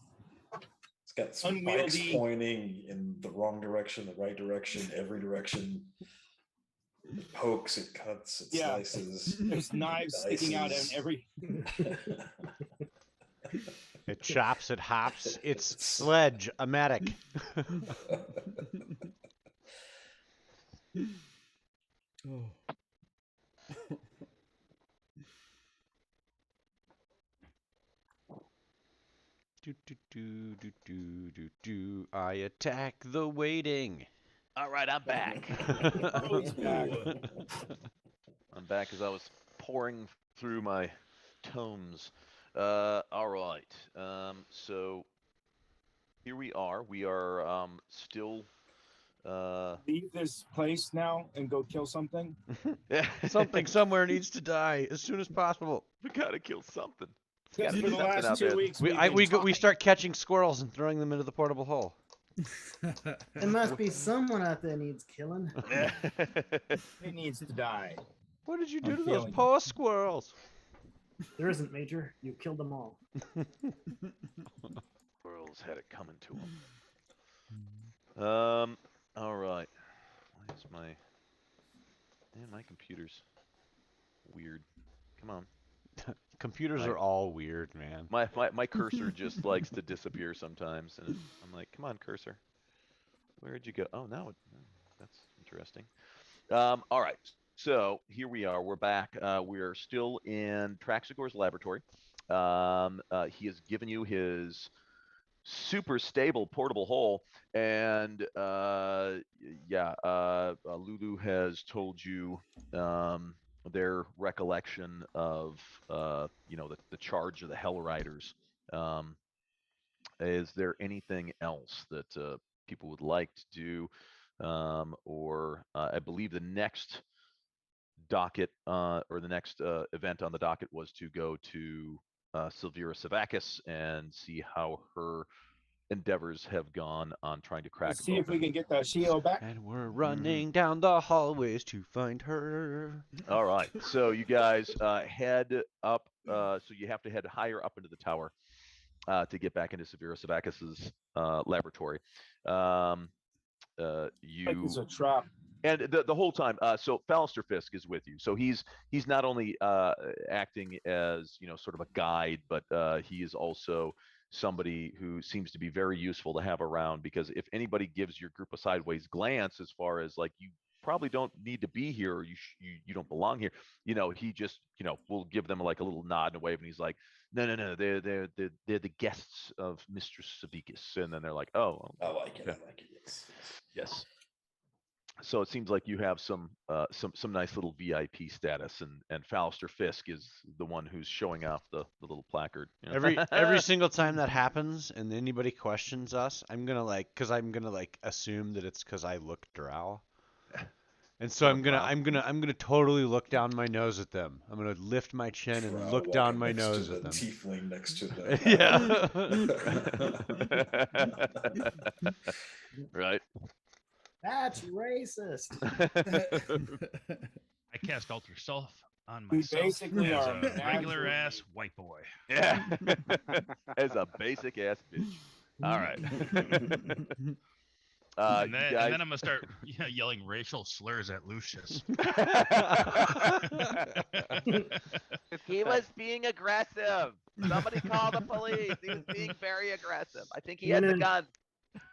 got spikes pointing in the wrong direction, the right direction, every direction. It pokes, it cuts, it slices. There's knives sticking out in every. It chops, it hops, it's sledge-o-matic. Oh. Do. I attack the waiting. All right, I'm back. I'm back as I was pouring through my tomes. All right. So here we are. We are still. Leave this place now and go kill something. Something somewhere needs to die as soon as possible. We gotta kill something. Because Gotta for do the something last out 2 there. weeks, We start catching squirrels and throwing them into the portable hole. There must be someone out there needs killing. He needs to die. What did you do I'm to those feeling poor squirrels? There isn't, Major. You killed them all. Squirrels had it coming to them. All right. Why is my computer's weird? Come on. Computers I- are all weird, man. My cursor just likes to disappear sometimes, and I'm like, come on, cursor, where'd you go? Oh, now that's interesting. All right, so here we are. We're back. We're still in Traxigor's laboratory. He has given you his super stable portable hole, and Lulu has told you their recollection of the charge of the Hell Riders. Is there anything else that people would like to do? Or I believe the next docket or the next event on the docket was to go to Silvira Savakis and see how her endeavors have gone on trying to crack Let's see if we open. can get the shield back. And we're running down the hallways to find her. All right, so you guys head up. So you have to head higher up into the tower to get back into Silvira Savakis's laboratory. Like it's a trap. And the whole time, so Fallister Fisk is with you. So he's not only acting as sort of a guide, but he is also somebody who seems to be very useful to have around, because if anybody gives your group a sideways glance as far as like you probably don't need to be here or you don't belong here, he just will give them like a little nod and a wave, and he's like, no, they're the guests of Mistress Savakis, and then they're like, oh, I like it. okay. I like it. Yes. So it seems like you have some nice little VIP status, and Fallister Fisk is the one who's showing off the little placard. Every single time that happens and anybody questions us, I'm gonna assume that it's because I look drow. And so I'm gonna totally look down my nose at them. I'm gonna lift my chin and look down my nose at them. Tiefling next to the Yeah. Right. That's racist. I cast Alter Self on We myself basically as are a regular natural. ass white boy. Yeah. As a basic ass bitch. All right. And you then, guys- I'm gonna start yelling racial slurs at Lucius. He was being aggressive. Somebody call the police. He was being very aggressive. I think he had the gun.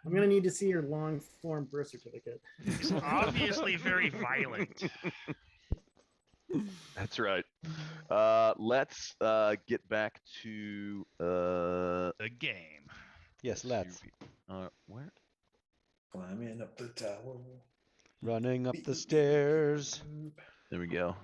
I'm gonna need to see your long form birth certificate. He's obviously very violent. That's right. Let's get back to the game. Yes, let's. Where? Climbing up the tower. Running up the stairs. There we go.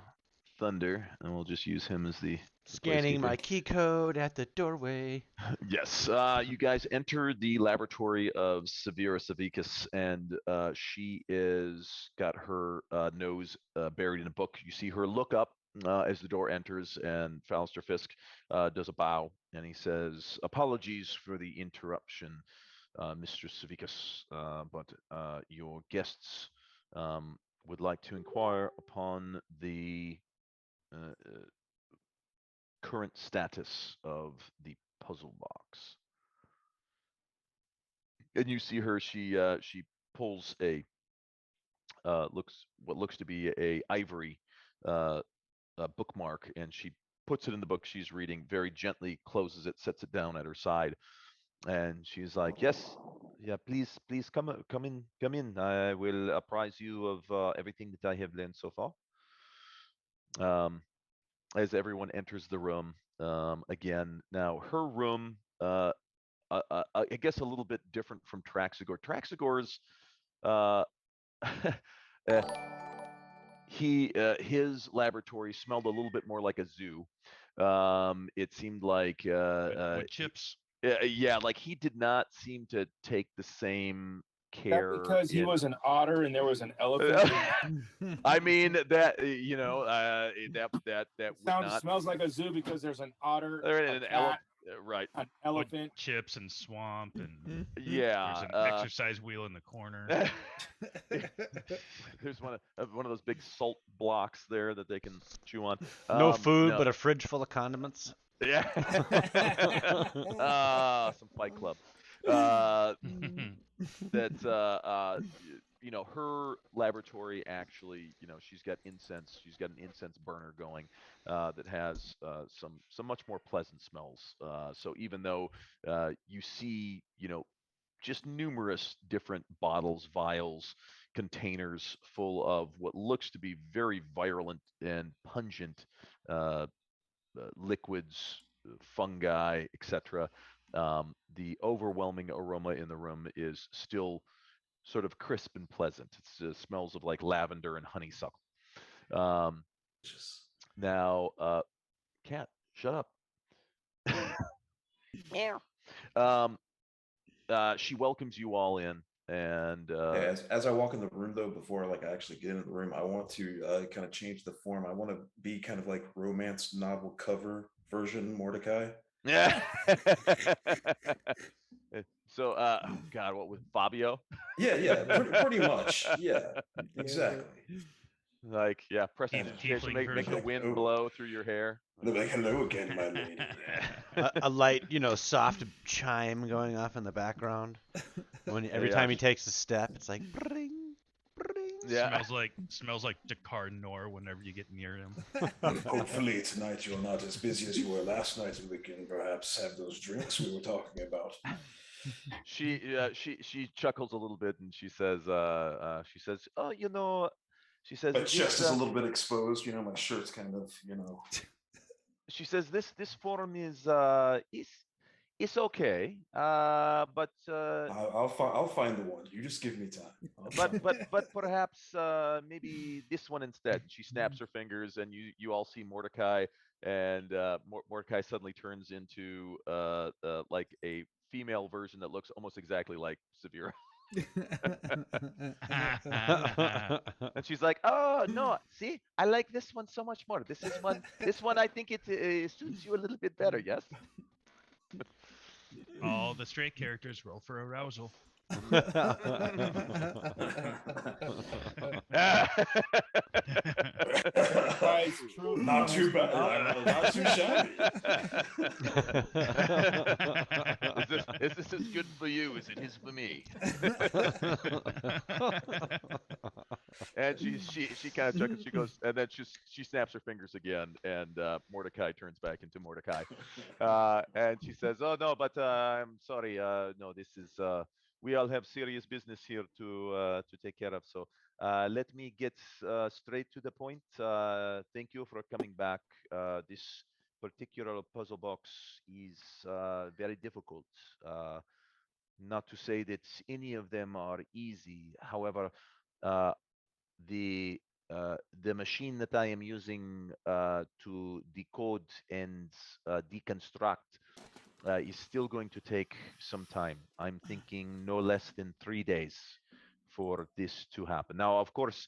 Thunder, and we'll just use him as the Scanning placekeeper. my key code at the doorway. Yes, you guys enter the laboratory of Silvira Savakis, and she is got her nose buried in a book. You see her look up as the door enters, and Fallister Fisk does a bow, and he says, "Apologies for the interruption, Mr. Savakis, but your guests would like to inquire upon the current status of the puzzle box." And you see her, she pulls a what looks to be a ivory bookmark, and she puts it in the book she's reading, very gently closes it, sets it down at her side, and she's like, "Yes, yeah, please come in. I will apprise you of everything that I have learned so far." As everyone enters the room, again, now her room, I guess a little bit different from Traxigor. Traxigor's, his laboratory smelled a little bit more like a zoo. It seemed like Wood chips. yeah, like he did not seem to take the same That care. because he in- was an otter and there was an elephant. I mean that that would not Smells like a zoo because there's an otter, Or a an cat, right. an elephant. Chips and swamp, and Yeah, there's an exercise wheel in the corner. There's one of those big salt blocks there that they can chew on. No food, no. but a fridge full of condiments. Yeah. Some Fight Club. That her laboratory actually, she's got incense. She's got an incense burner going that has some much more pleasant smells. So even though you see, just numerous different bottles, vials, containers full of what looks to be very virulent and pungent liquids, fungi, etc. The overwhelming aroma in the room is still sort of crisp and pleasant. It smells of like lavender and honeysuckle. Now, cat, shut up. Meow. She welcomes you all in, and Yeah, as I walk in the room, though, before like I actually get into the room, I want to kind of change the form. I want to be kind of like romance novel cover version Mordecai. yeah. So, oh God, what with Fabio? Yeah, pretty much. Yeah, exactly. Like, yeah, prestidigitation, make the wind blow through your hair. Like, hello again, my lady. A light, soft chime going off in the background. Every time he takes a step, it's like bring, bring. Yeah. Smells like Dakar Noor whenever you get near him. Hopefully tonight you're not as busy as you were last night, and we can perhaps have those drinks we were talking about. She chuckles a little bit and she says, oh, she says, my chest is a little bit exposed, my shirt's kind of, She says this form is it's okay, but I'll find the one. You just give me time. But perhaps maybe this one instead. She snaps her fingers, and you all see Mordecai, and Mordecai suddenly turns into like a female version that looks almost exactly like Severa. And she's like, oh no, see, I like this one so much more. This one I think it suits you a little bit better. Yes. All the straight characters roll for arousal. Not too bad. Not too shabby. Is this as good for you as it is for me? And she kind of chuckles. She goes, and then she snaps her fingers again, and Mordecai turns back into Mordecai, and she says, "Oh no, but I'm sorry. No, this is we all have serious business here to take care of. So let me get straight to the point. Thank you for coming back. This particular puzzle box is very difficult. Not to say that any of them are easy. However, the machine that I am using to decode and deconstruct is still going to take some time. I'm thinking no less than 3 days for this to happen. Now, of course,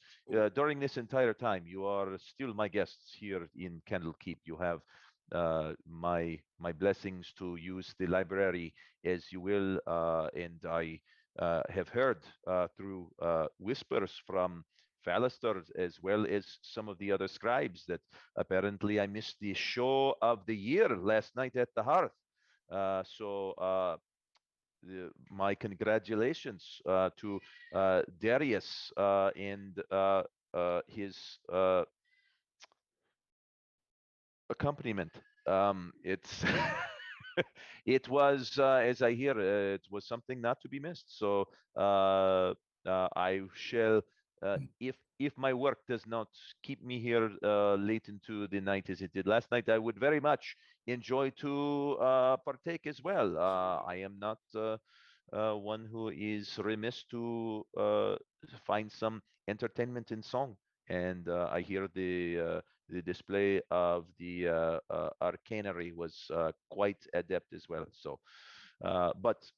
during this entire time, you are still my guests here in Candlekeep. You have my blessings to use the library as you will, and I have heard through whispers from Fallister, as well as some of the other scribes, that apparently I missed the show of the year last night at the Hearth. So my congratulations to Darius and his accompaniment. It's it was, as I hear, it was something not to be missed. So I shall, if my work does not keep me here late into the night as it did last night, I would very much enjoy to partake as well. I am not one who is remiss to find some entertainment in song, and I hear the display of the arcanery was quite adept as well. So, but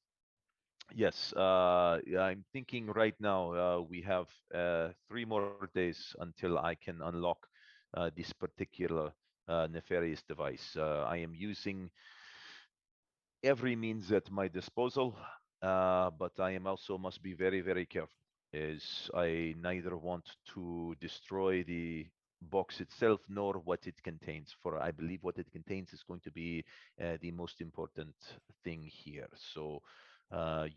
yes, I'm thinking right now we have 3 more days until I can unlock this particular nefarious device. I am using every means at my disposal, but I am also must be very, very careful, as I neither want to destroy the box itself nor what it contains, for I believe what it contains is going to be the most important thing here. So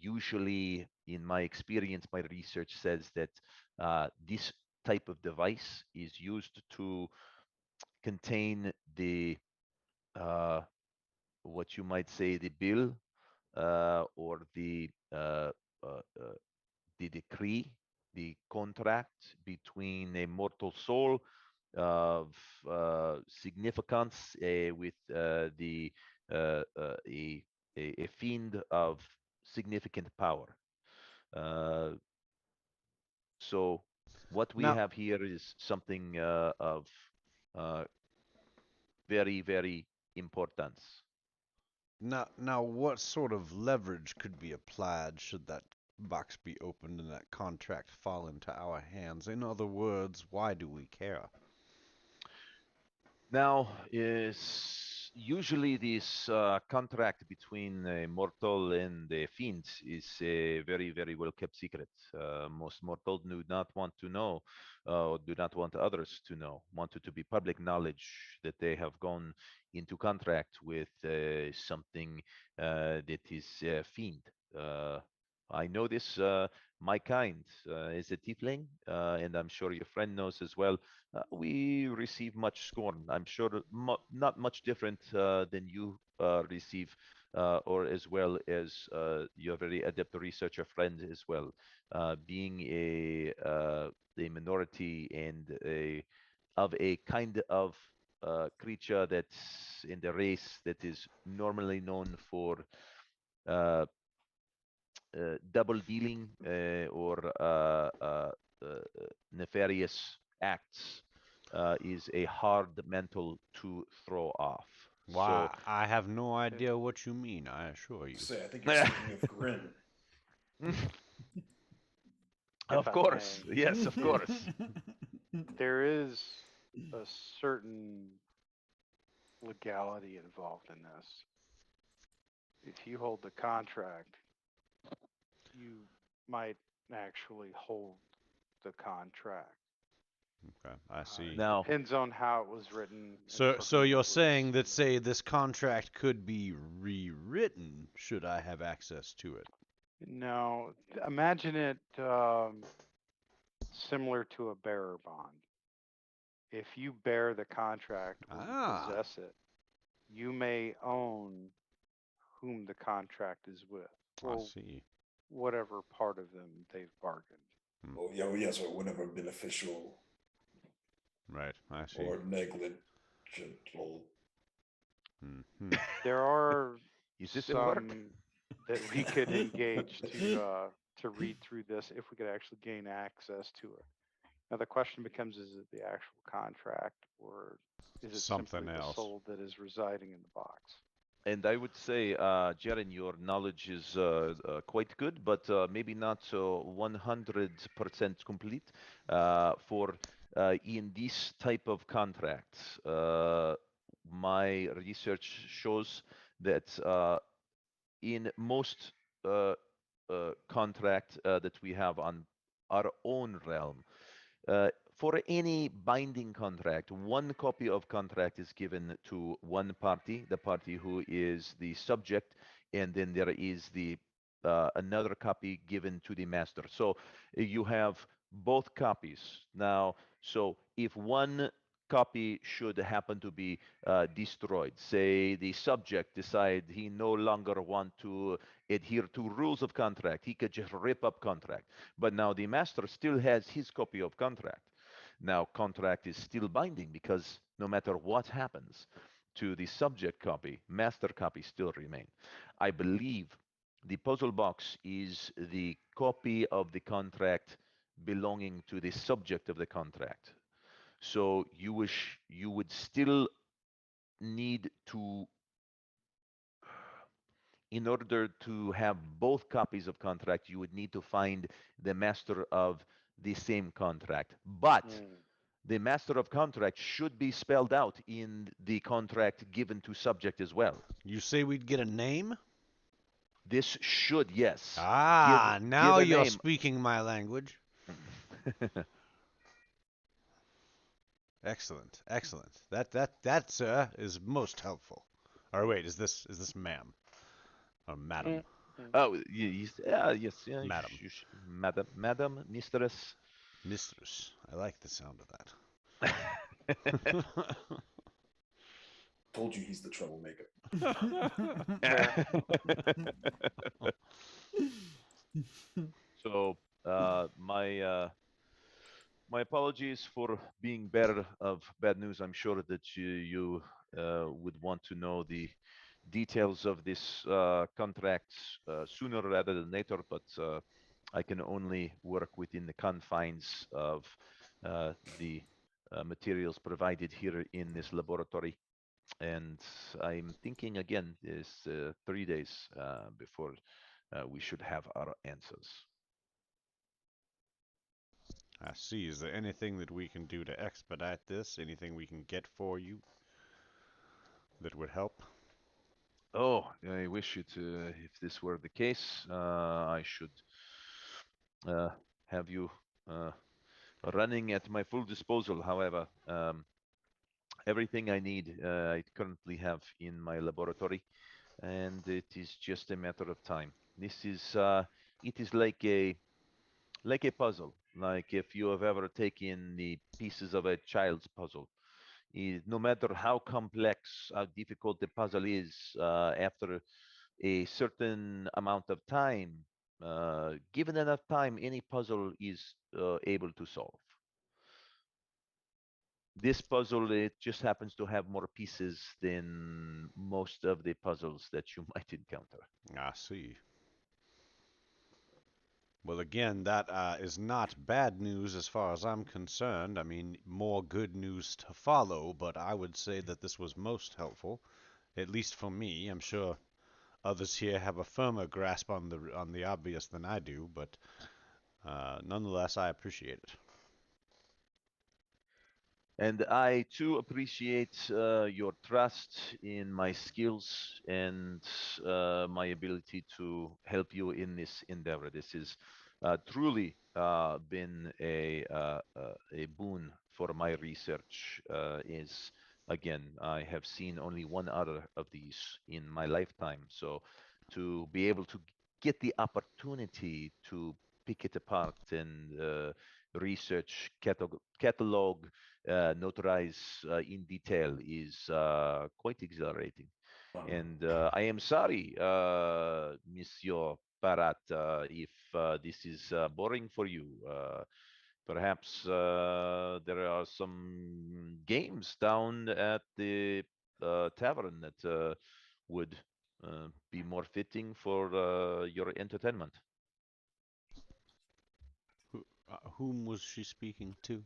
Usually, in my experience, my research says that this type of device is used to contain the what you might say the bill or the decree, the contract between a mortal soul of significance with a fiend of significant power. So what we Now, have here is something of uh, very, very importance. now, what sort of leverage could be applied should that box be opened and that contract fall into our hands? In other words, why do we care? Now, is usually this contract between a mortal and a fiend is a very, very well kept secret. Most mortals do not want to know, or do not want others to know, want it to be public knowledge that they have gone into contract with something that is fiend. I know this, my kind is a tiefling, and I'm sure your friend knows as well. We receive much scorn. I'm sure not much different than you receive, or as well as your very adept researcher friend as well. Being a minority and of a kind of creature that's in the race that is normally known for uh, double dealing or nefarious acts is a hard mental to throw off. Why, I have no idea what you mean, I assure you. Say, I think you're speaking of Grin. Of course, yes, of course. There is a certain legality involved in this. If you hold the contract, you might actually hold the contract. Okay, I see. Now, Depends on how it was written. So you're saying that, say, this contract could be rewritten should I have access to it? No, imagine it similar to a bearer bond. If you bear the contract or you possess it, you may own whom the contract is with. I see. Whatever part of them they've bargained. Oh, yeah, so whatever beneficial. Right, I see. Or negligent. There are Is this a work? some that we could engage to read through this if we could actually gain access to it. Now the question becomes: is it the actual contract, or is it something simply else? the soul that is residing in the box? And I would say, Jaren, your knowledge is quite good, but maybe not 100% complete. For in this type of contracts, my research shows that in most contract that we have on our own realm, for any binding contract, one copy of contract is given to one party, the party who is the subject, and then there is the another copy given to the master. So you have both copies now. So if one copy should happen to be destroyed, say the subject decide he no longer want to adhere to rules of contract, he could just rip up contract. But now the master still has his copy of contract. Now, contract is still binding because no matter what happens to the subject copy, master copy still remain. I believe the puzzle box is the copy of the contract belonging to the subject of the contract. So you would still need to, in order to have both copies of contract, you would need to find the master of the same contract. But the master of contract should be spelled out in the contract given to subject as well. You say we'd get a name? This should, yes. Now give a you're name. speaking my language. Excellent, excellent. That, sir, is most helpful. Or wait, is this ma'am or madam? Oh, yes, yeah, Madam. Madam, mistress. Mistress. I like the sound of that. Told you he's the troublemaker. So, my apologies for being bearer of bad news. I'm sure that you would want to know the details of this contract sooner rather than later, but I can only work within the confines of the materials provided here in this laboratory. And I'm thinking again, is 3 days before we should have our answers. I see. Is there anything that we can do to expedite this? Anything we can get for you that would help? Oh, I wish it. If this were the case, I should have you running at my full disposal. However, everything I need, I currently have in my laboratory, and it is just a matter of time. This is, it is like a puzzle. Like if you have ever taken the pieces of a child's puzzle, no matter how complex, how difficult the puzzle is, after a certain amount of time, given enough time, any puzzle is able to solve. This puzzle, it just happens to have more pieces than most of the puzzles that you might encounter. I see. Well, again, that is not bad news as far as I'm concerned. I mean, more good news to follow, but I would say that this was most helpful, at least for me. I'm sure others here have a firmer grasp on the obvious than I do, but nonetheless, I appreciate it. And I too appreciate your trust in my skills and my ability to help you in this endeavor. This has truly been a boon for my research. Again, I have seen only one other of these in my lifetime. So to be able to get the opportunity to pick it apart and research, catalog, notarize in detail is quite exhilarating. And I am sorry, Monsieur Parat, if this is boring for you. Perhaps there are some games down at the tavern that would be more fitting for your entertainment. Whom was she speaking to?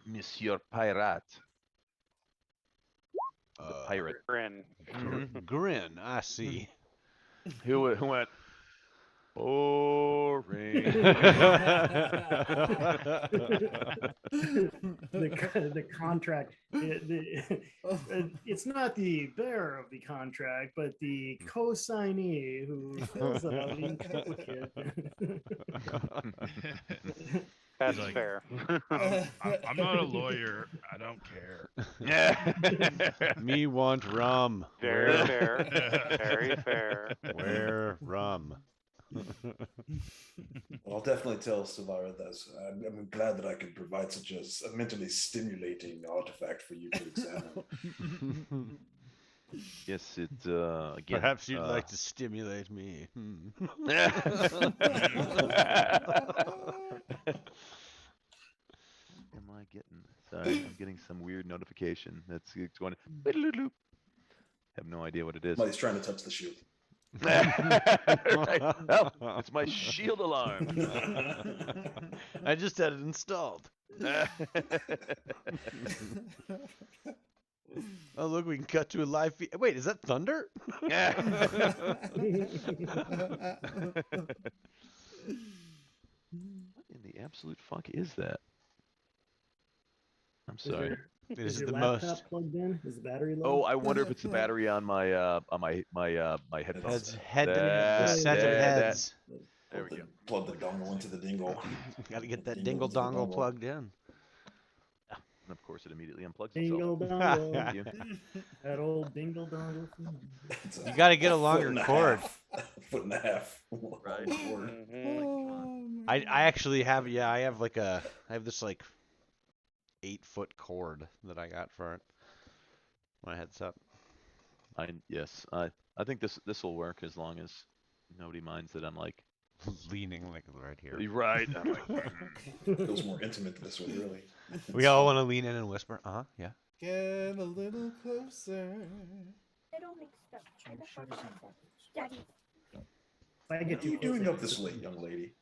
Monsieur Pirate. The pirate. Grin. Grin, I see. Who went, boring. The contract. It's not the bearer of the contract, but the co-signee who fills out the duplicate. That's like, fair. I'm not a lawyer. I don't care. Yeah. Me want rum. Very Where- fair. Very fair. Where rum? Well, I'll definitely tell Savara this. I'm glad that I could provide such a mentally stimulating artifact for you to examine. Yes, it again. Perhaps you'd like to stimulate me. Am I getting? Sorry, I'm getting some weird notification. It's going. Have no idea what it is. Somebody's trying to touch the shield. Right. Oh, it's my shield alarm. I just had it installed. Oh, look, we can cut to a live feed. Wait, is that thunder? What in the absolute fuck is that? I'm sorry. Is your the laptop most. plugged in? Is the battery low? Oh, I wonder if it's the battery on my my headphones. The set of heads. There we go. Plug the dongle into the dingle. Got to get that Dingle dingle into the dongle dongle. plugged in. And of course, it immediately unplugs Dingle itself. dongle. Thank you. That old dingle dongle. You got to get a foot longer and a cord. half. Foot and a half. Right. cord. Like, I actually have I have this like 8-foot cord that I got for it. My headset. Yes, I think this will work as long as nobody minds that I'm like leaning like right here. Right. I'm like, Feels more intimate this way, really. We all want to lean in and whisper. Yeah. Get a little closer. I don't mix stuff. Try the front one. Daddy. I get What are you doing up this late, young lady?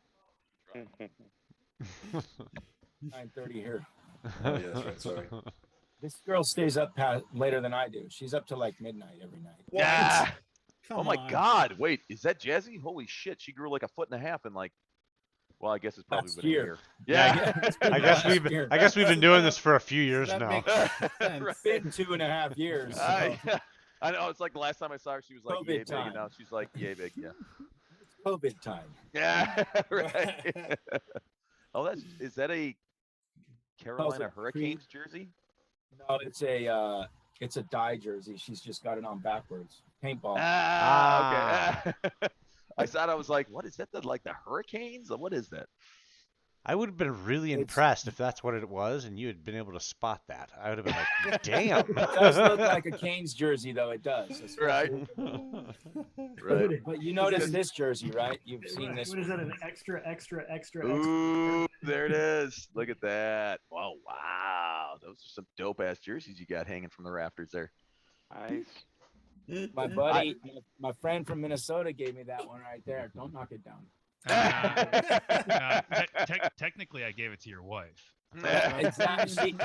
9:30 here. Oh, yeah, that's right. Sorry. This girl stays up later than I do. She's up till like midnight every night. yeah. Oh my on. God! Wait, is that Jazzy? Holy shit! She grew like a 1.5 feet in like. Well, I guess it's probably Last been a year. year. Yeah. I guess we've been doing this for a few years That now. makes sense. Right. Been 2.5 years. So. I know. It's like the last time I saw her, she was like COVID yay big, time. and now she's like yay big. Yeah. COVID time. Yeah. Right. Oh, is that a Carolina Also, Hurricanes jersey? No, it's a dye jersey. She's just got it on backwards. Paintball. Okay. I thought I was like, what is that? Like the Hurricanes? What is that? I would have been really impressed if that's what it was, and you had been able to spot that. I would have been like, "Damn!" It does look like a Canes jersey, though. It does. Right. Right. But you noticed this jersey, right? You've seen this. What is that? An extra? Ooh, there it is. Look at that. Wow, wow. Those are some dope ass jerseys you got hanging from the rafters there. Nice. My buddy, my friend from Minnesota gave me that one right there. Don't knock it down. Technically, I gave it to your wife. Exactly.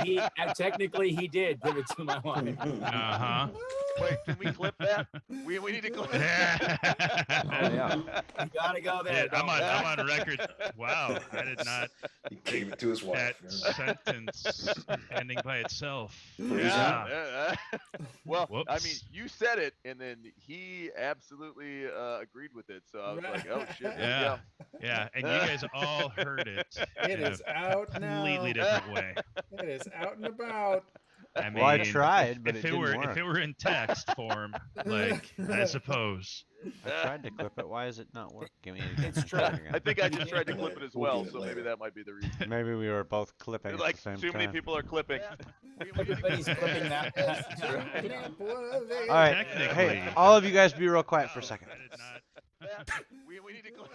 Technically, he did give it to my wife. Uh-huh. Wait, can we clip that? We need to clip Oh, yeah. You gotta go there. I'm on record. Wow, I did not. He gave it to his wife. That sentence ending by itself. Yeah. Well, I Whoops. mean, you said it, and then he absolutely agreed with it. So I was like, oh shit. Yeah. Yeah, and you guys all heard it. It in a is out now. completely different way. It is out and about. I mean, Well, I tried, but if it didn't were work. if it were in text form, like I suppose. I tried to clip it. Why is it not working? It's true. I think I just tried to clip it as well, so maybe that might be the reason. Maybe we were both clipping Like at the same too many time. people are clipping. Everybody's clipping that. All right, Technically. hey, all of you guys, be real quiet for a second. I did not. We need to clip.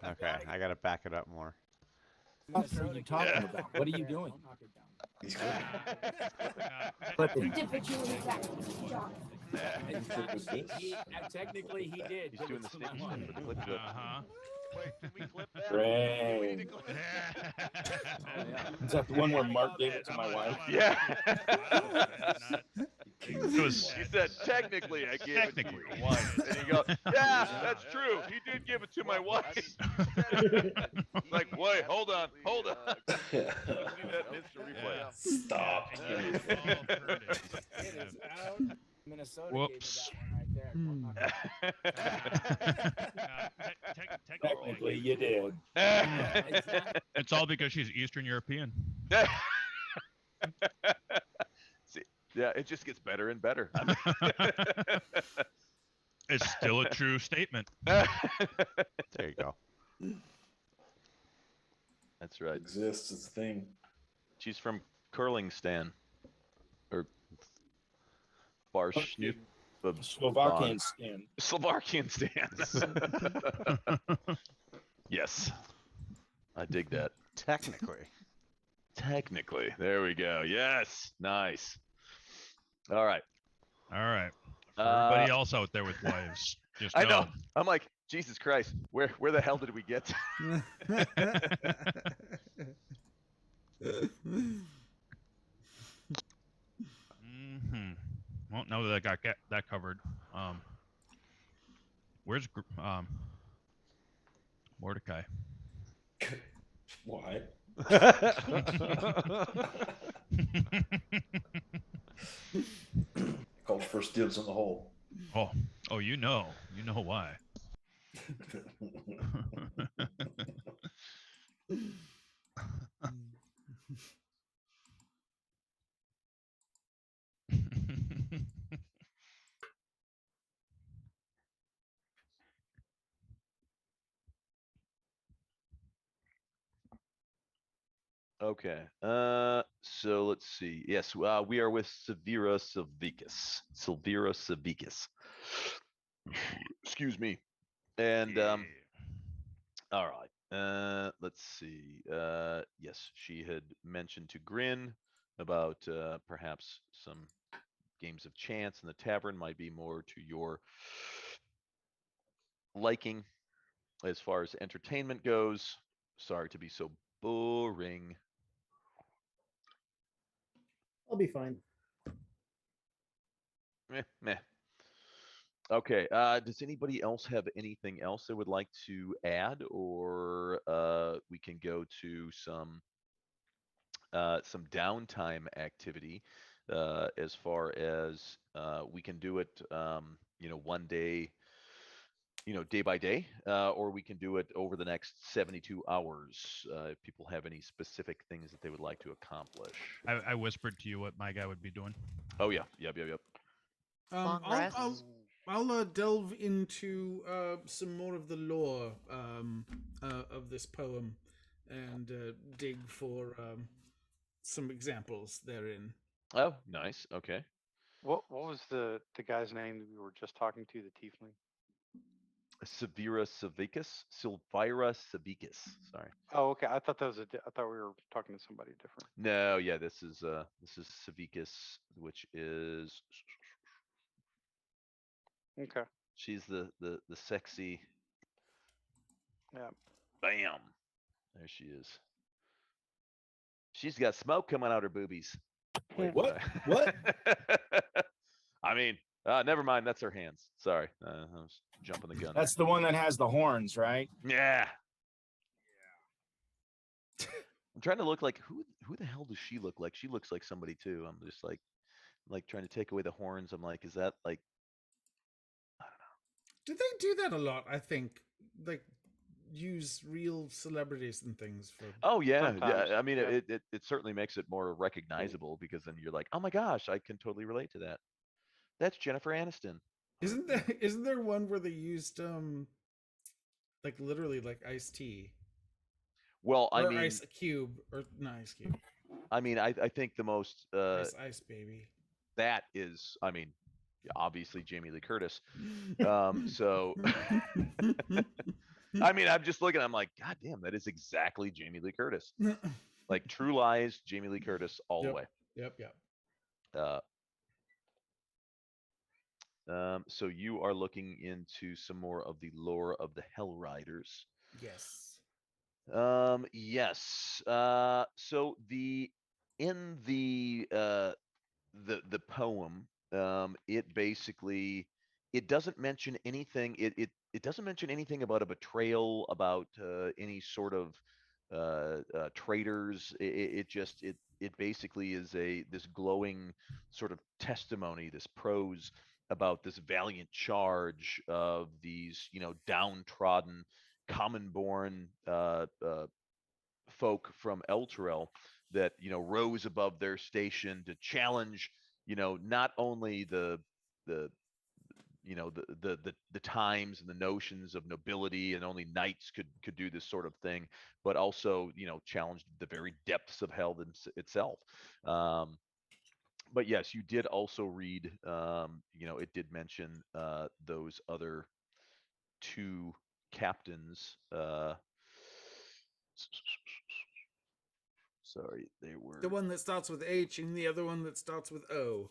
Okay, I gotta back it up more. What are you talking about? What are you doing? He's clipping. Clipping. Individually wrapped. John. Technically, he did. He's give doing it the to my sneaky wife. with the clip joke. Uh-huh. Wait, can we clip that? Great. Is that the one where Mark gave it to my wife? Yeah. It was He said, technically, I gave it to Technically. your wife. And you go, yeah, that's true. He did give it to my wife. Like, wait, hold on. Leave that instant replay. Stop. and you guys all heard it. It is out. Minnesota Whoops. gave me that one right there. Technically, Technically, you did. it's all because she's Eastern European. See, yeah, it just gets better and better. It's still a true statement. There you go. That's right. Exists. It's a thing. She's from Curlingstan. Or Barsh. Slovakian stand. Slovakian stance. Yes. I dig that. Technically. Technically. There we go. Yes. Nice. All right. All right. For everybody else out there with wives, just I know. I'm like, Jesus Christ, where the hell did we get to? Mm-hmm. Well, now that I got that covered, where's Mordecai? Why? Called first dibs on the hole. Oh, you know why. Okay. So let's see. Yes, we are with Severa Silvicus. Silvera Silvicus. Excuse me. And all right. Let's see. Yes, she had mentioned to Grin about perhaps some games of chance in the tavern might be more to your liking as far as entertainment goes. Sorry to be so boring. I'll be fine. Meh, meh. Okay. Does anybody else have anything else they would like to add, or we can go to some downtime activity as far as we can do it, one day, day by day, or we can do it over the next 72 hours. If people have any specific things that they would like to accomplish. I whispered to you what my guy would be doing. Oh yeah, yep. Long rest. I'll delve into some more of the lore of this poem and dig for some examples therein. Oh, nice. Okay. What was the guy's name that we were just talking to, the tiefling? Severa Savicus, Silvira Savicus. Sorry. Oh, okay. I thought that was I thought we were talking to somebody different. No, yeah, this is Savicus, which is Okay. she's the sexy. Yeah. Bam. There she is. She's got smoke coming out her boobies. Wait, what? What? I mean, never mind. That's her hands. Sorry, I was jumping the gun. That's the one that has the horns, right? Yeah. I'm trying to look like who the hell does she look like? She looks like somebody too. I'm just like trying to take away the horns. I'm like, is that like? Do they do that a lot? I think, like, use real celebrities and things for. Oh yeah, Sometimes, yeah. I mean, yeah. it certainly makes it more recognizable because then you're like, oh my gosh, I can totally relate to that. That's Jennifer Aniston. Isn't there one where they used like literally like Ice Tea? Well, I Or mean, Ice Cube or not Ice Cube. I mean, I think the most Ice Baby. that is, I mean, obviously Jamie Lee Curtis. So, I mean, I'm just looking. I'm like, God damn, that is exactly Jamie Lee Curtis. Like True Lies, Jamie Lee Curtis, all the way. Yep. So you are looking into some more of the lore of the Hell Riders. Yes. Yes. So in the poem, it basically it doesn't mention anything. It doesn't mention anything about a betrayal, about any sort of traitors. It basically is this glowing sort of testimony, this prose about this valiant charge of these downtrodden, common-born folk from Elturel that rose above their station to challenge not only the times and the notions of nobility, and only knights could do this sort of thing, but also challenged the very depths of hell itself. But yes, you did also read, it did mention those other two captains. Sorry, they were The one that starts with H and the other one that starts with O.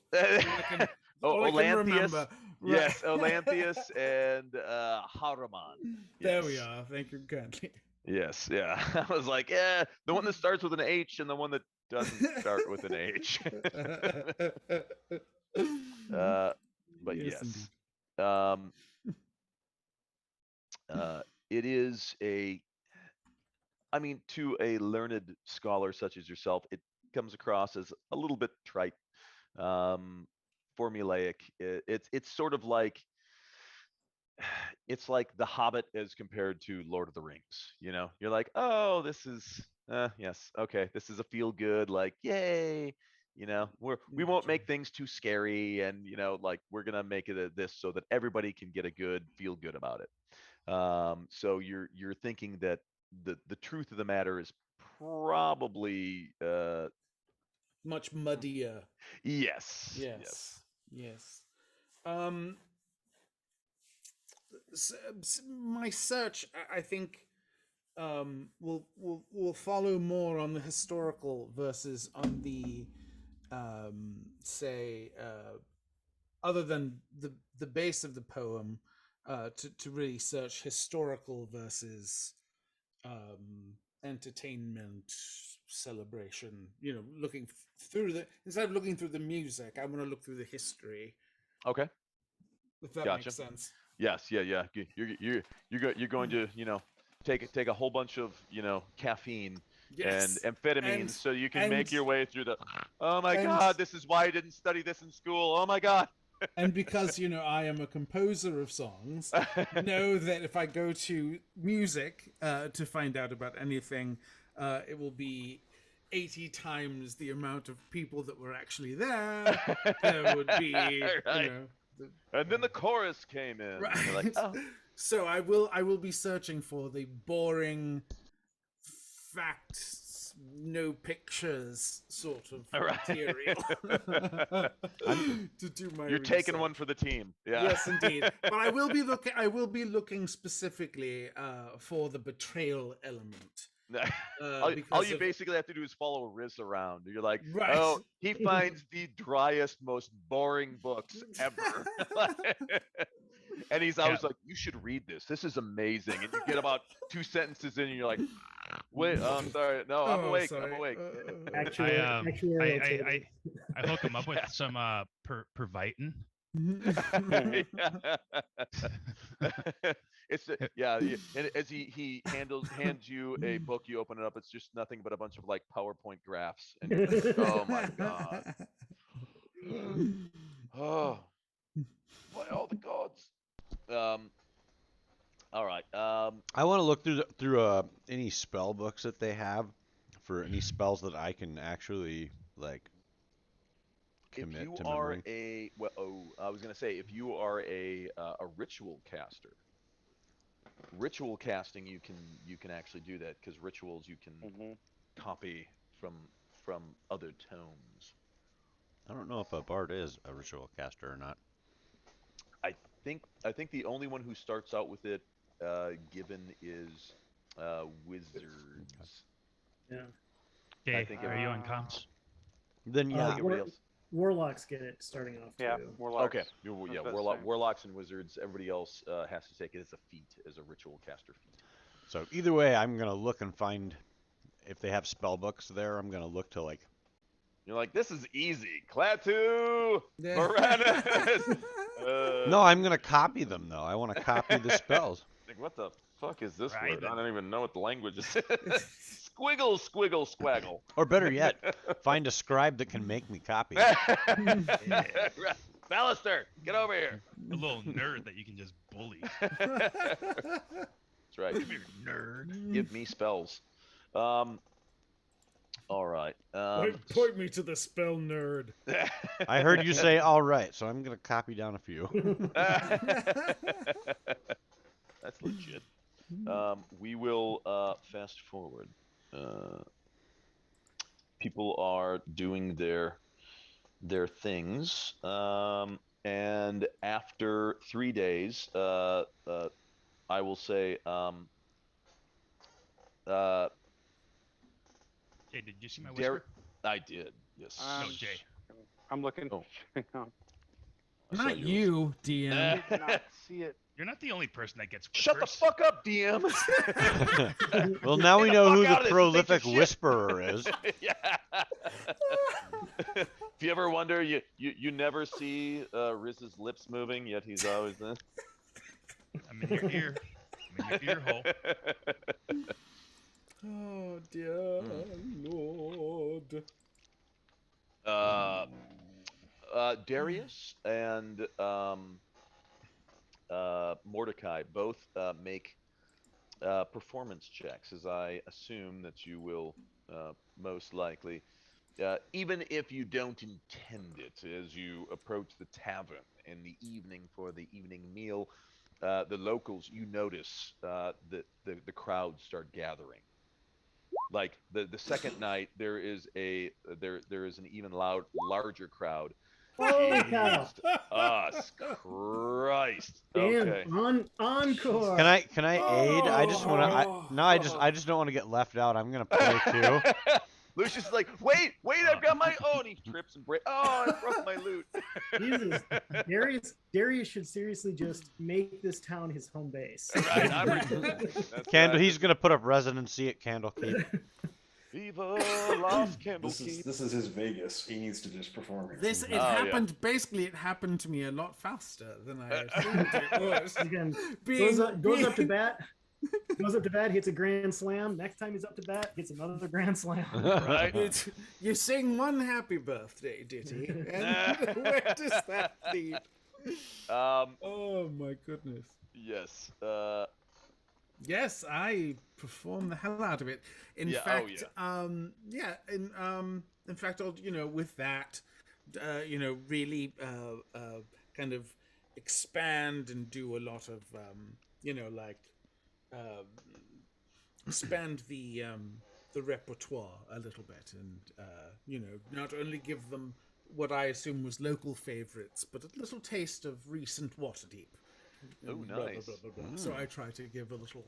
Olanthius. Yes, Olanthius and Haruman. There we are. Thank you kindly. Yes, yeah. I was like, yeah, the one that starts with an H and the one that doesn't start with an H. But yes. It is I mean, to a learned scholar such as yourself, it comes across as a little bit trite, formulaic. It's sort of like it's like The Hobbit as compared to Lord of the Rings. You're like, oh, this is yes, okay, this is a feel good, like yay. We won't make things too scary, and like we're gonna make it this so that everybody can get a good feel good about it. So you're thinking that the truth of the matter is probably Much muddier. yes. Yes. Yes. Um, my search, I think, will follow more on the historical versus on the, say, other than the base of the poem, to really search historical versus entertainment celebration. Looking through instead of looking through the music, I want to look through the history. Okay. If that Gotcha. makes sense. Yes, yeah. You're going to take a whole bunch of caffeine Yes. and amphetamines And- so you can and- make your way through the. Oh my and- God! This is why I didn't study this in school. Oh my God! And because I am a composer of songs, know that if I go to music to find out about anything, it will be 80 times the amount of people that were actually there. There would be, Right. And then the chorus came in. Right. And you're like, oh. So I will be searching for the boring facts, no pictures sort of Right. material to do my You're taking research. one for the team. Yeah. Yes, indeed. But I will be looking. I will be looking specifically for the betrayal element. All because you of- basically have to do is follow Riz around. You're like, Right. oh, he finds the driest, most boring books ever. And he's always like, you should read this. This is amazing. And you get about 2 sentences in and you're like, wait, I'm sorry. No, I'm Oh, awake. sorry. I'm awake. I hook him up with some Pervitin. It's and as he hands you a book, you open it up. It's just nothing but a bunch of like PowerPoint graphs, and you're like, oh my God, oh, by all the gods. All right. I want to look through any spell books that they have for any spells that I can actually like commit If you to are memory. I was gonna say, if you are a ritual caster, ritual casting, you can actually do that because rituals you can copy from other tomes. I don't know if a bard is a ritual caster or not. I think the only one who starts out with it given is wizards. Yeah. Okay, I think are you on comms? Then I yeah. think everybody else. Warlocks get it starting off Yeah, too. warlocks. Okay. I was Yeah, about to say. warlocks and wizards. Everybody else has to take it as a feat, as a ritual caster feat. So either way, I'm gonna look and find if they have spell books there. I'm gonna look to like. You're like, this is easy. Klaatu, Yeah. Moranis. No, I'm gonna copy them though. I want to copy the spells. Like, what the fuck is this Right. word? I don't even know what the language is. Squiggle, squiggle, squaggle. Or better yet, find a scribe that can make me copy. Ballister, get over here. A little nerd that you can just bully. That's right. Come here, nerd. Give me spells. All right. Point me to the spell nerd. I heard you say all right, so I'm gonna copy down a few. That's legit. We will fast forward. People are doing their things, and after 3 days, I will say, Jay, did you see my whisper? Derek, I did. Yes. No, Jay. I'm looking. Oh. Hang on. I saw Not yours. you, DM. Did not see it. You're not the only person that gets Shut the whispers. fuck up, DM. Well, now we Get the know fuck who out the of this, you think prolific you're shit. whisperer is. Yeah. If you ever wonder, you never see Riz's lips moving, yet he's always there. I'm in your ear. I'm in your ear hole. Oh dear Lord. Darius and Mordecai both make performance checks, as I assume that you will most likely, even if you don't intend it, as you approach the tavern in the evening for the evening meal. The locals, you notice that the crowd start gathering. Like the second night, there is an even larger crowd. Holy cow! Jesus us Christ. Dan, Okay. encore. Can I aid? I just want to. I just don't want to get left out. I'm gonna play too. Lucius is like, wait, I've got my own. He trips and breaks. Oh, I broke my loot. Jesus, Darius should seriously just make this town his home base. Right, That's Candle. right. He's gonna put up residency at Candlekeep. Viva Las Candlekeep. This is his Vegas. He needs to just perform here. This basically it happened to me a lot faster than I assumed it was. Again, Being- goes up to bat. Goes up to bat, hits a grand slam. Next time he's up to bat, hits another grand slam. Right. You sing one happy birthday ditty, and where does that lead? Oh my goodness. Yes. Yes, I perform the hell out of it. In Yeah, oh, fact, yeah. in fact, I'll, with that, really kind of expand and do a lot of, expand the repertoire a little bit, and not only give them what I assume was local favorites, but a little taste of recent Waterdeep. Oh, And blah, blah, nice. blah, blah, blah. So I try to give a little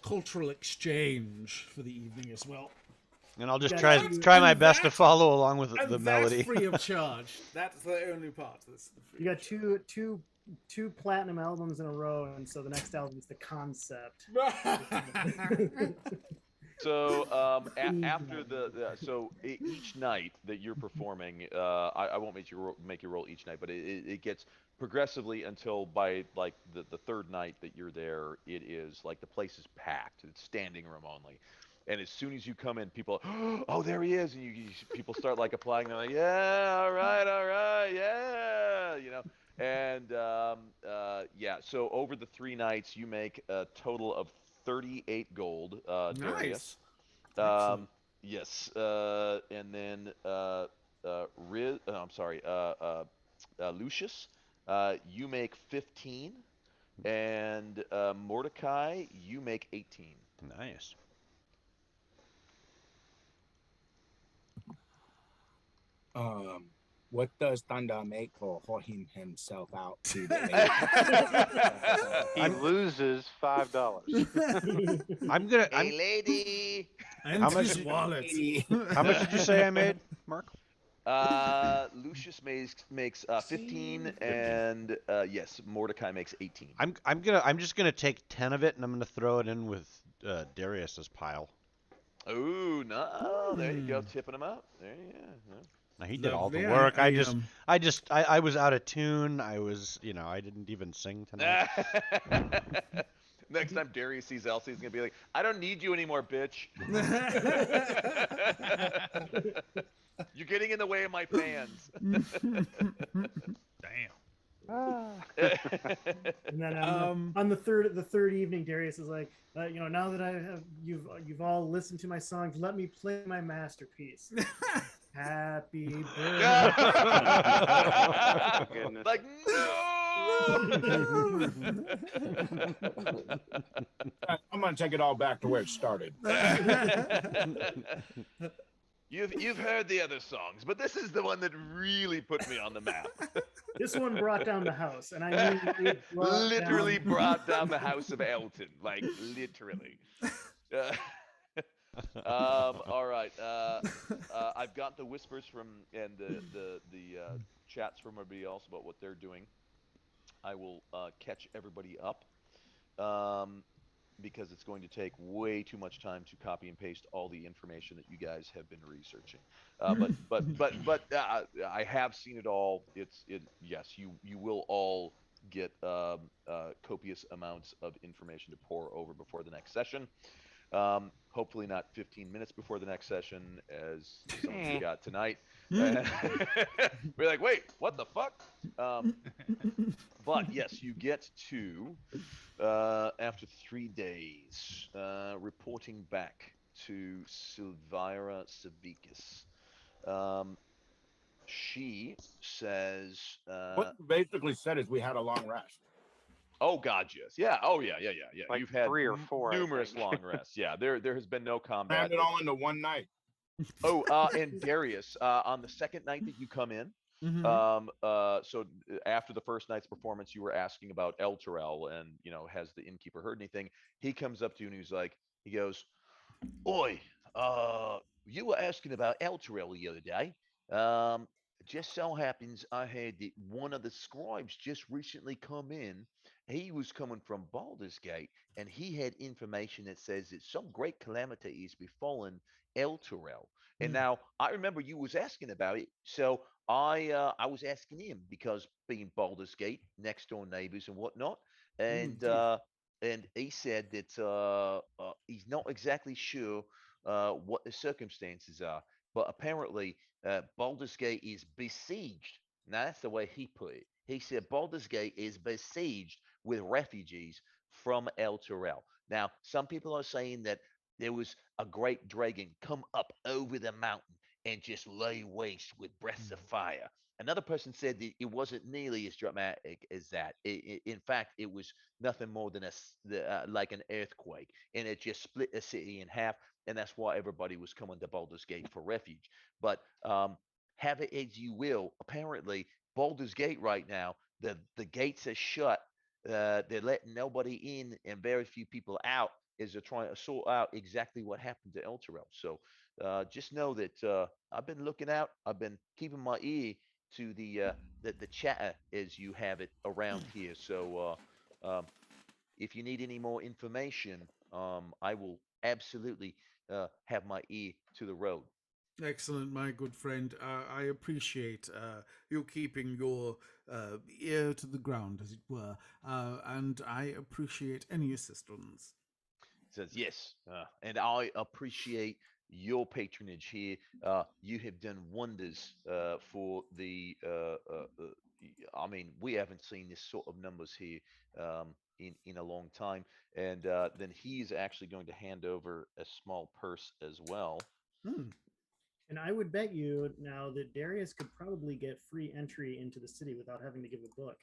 cultural exchange for the evening as well. And I'll just Yeah, try my best to follow along with And the that's melody. free of charge. That's the only part. That's the free You got two platinum albums in a row, and so the next album is The Concept. So after each night that you're performing, I won't make you roll each night, but it gets progressively until by like the third night that you're there, it is like the place is packed. It's standing room only. And as soon as you come in, people, oh, there he is, and people start like applying. They're like, yeah, all right, yeah, And so over the 3 nights, you make a total of 38 gold, Darius. Nice. Yes, and then Lucius, you make 15, and Mordecai, you make 18. Nice. What does Thunder make for holding himself out to He loses $5. I'm gonna. Hey, lady. And How much his did- wallet. How much did you say I made, Mark? Lucius makes 15, and yes, Mordecai makes 18. I'm just gonna take 10 of it, and I'm gonna throw it in with Darius's pile. Ooh, no, there you go, tipping him out. There you go. Now, he did all the Lovely. work. I was out of tune. I didn't even sing tonight. Next time Darius sees Elsie, he's gonna be like, "I don't need you anymore, bitch. You're getting in the way of my fans." Damn. And then on the third evening, Darius is like, now that you've all listened to my songs, let me play my masterpiece. Happy birthday. Goodness. Like, no. I'm gonna take it all back to where it started. You've heard the other songs, but this is the one that really put me on the map. This one brought down the house, and I mean it Literally brought down the house of Elton, like literally. All right. I've got the whispers from and the chats from everybody else about what they're doing. I will catch everybody up because it's going to take way too much time to copy and paste all the information that you guys have been researching. But I have seen it all. Yes, you will all get copious amounts of information to pour over before the next session. Hopefully not 15 minutes before the next session, as some of you got tonight. We're like, wait, what the fuck? But yes, you get to, after 3 days, reporting back to Silvira Savikis. She says... What you basically said is we had a long rest. Oh God, yes. Yeah. Oh yeah. Like You've had 3 or 4, I numerous think. long rests. Yeah. There has been no combat. Crammed it all into one night. Oh, and Darius, on the second night that you come in, after the first night's performance, you were asking about El Terrell and has the innkeeper heard anything? He comes up to you and he goes, "Oi, you were asking about El Terrell the other day. Just so happens I had that one of the scribes just recently come in. He was coming from Baldur's Gate, and he had information that says that some great calamity is befallen El Terrell. And now I remember you was asking about it, so I was asking him because being Baldur's Gate, next door neighbors and whatnot, and he said that he's not exactly sure what the circumstances are, but apparently Baldur's Gate is besieged. Now that's the way he put it. He said Baldur's Gate is besieged with refugees from El Terrell. Now some people are saying that there was a great dragon come up over the mountain and just lay waste with breaths of fire. Another person said that it wasn't nearly as dramatic as that. In fact, it was nothing more than like an earthquake, and it just split the city in half. And that's why everybody was coming to Baldur's Gate for refuge. But have it as you will. Apparently, Baldur's Gate right now, the gates are shut. They're letting nobody in and very few people out as they're trying to sort out exactly what happened to El Terrell. So just know that I've been looking out. I've been keeping my ear to the chatter as you have it around here. So if you need any more information, I will absolutely have my ear to the road. Excellent, my good friend. I appreciate you keeping your ear to the ground, as it were, and I appreciate any assistance. Says yes, and I appreciate your patronage here. You have done wonders for the. I mean, we haven't seen this sort of numbers here in a long time. And then he's actually going to hand over a small purse as well. And I would bet you now that Darius could probably get free entry into the city without having to give a book.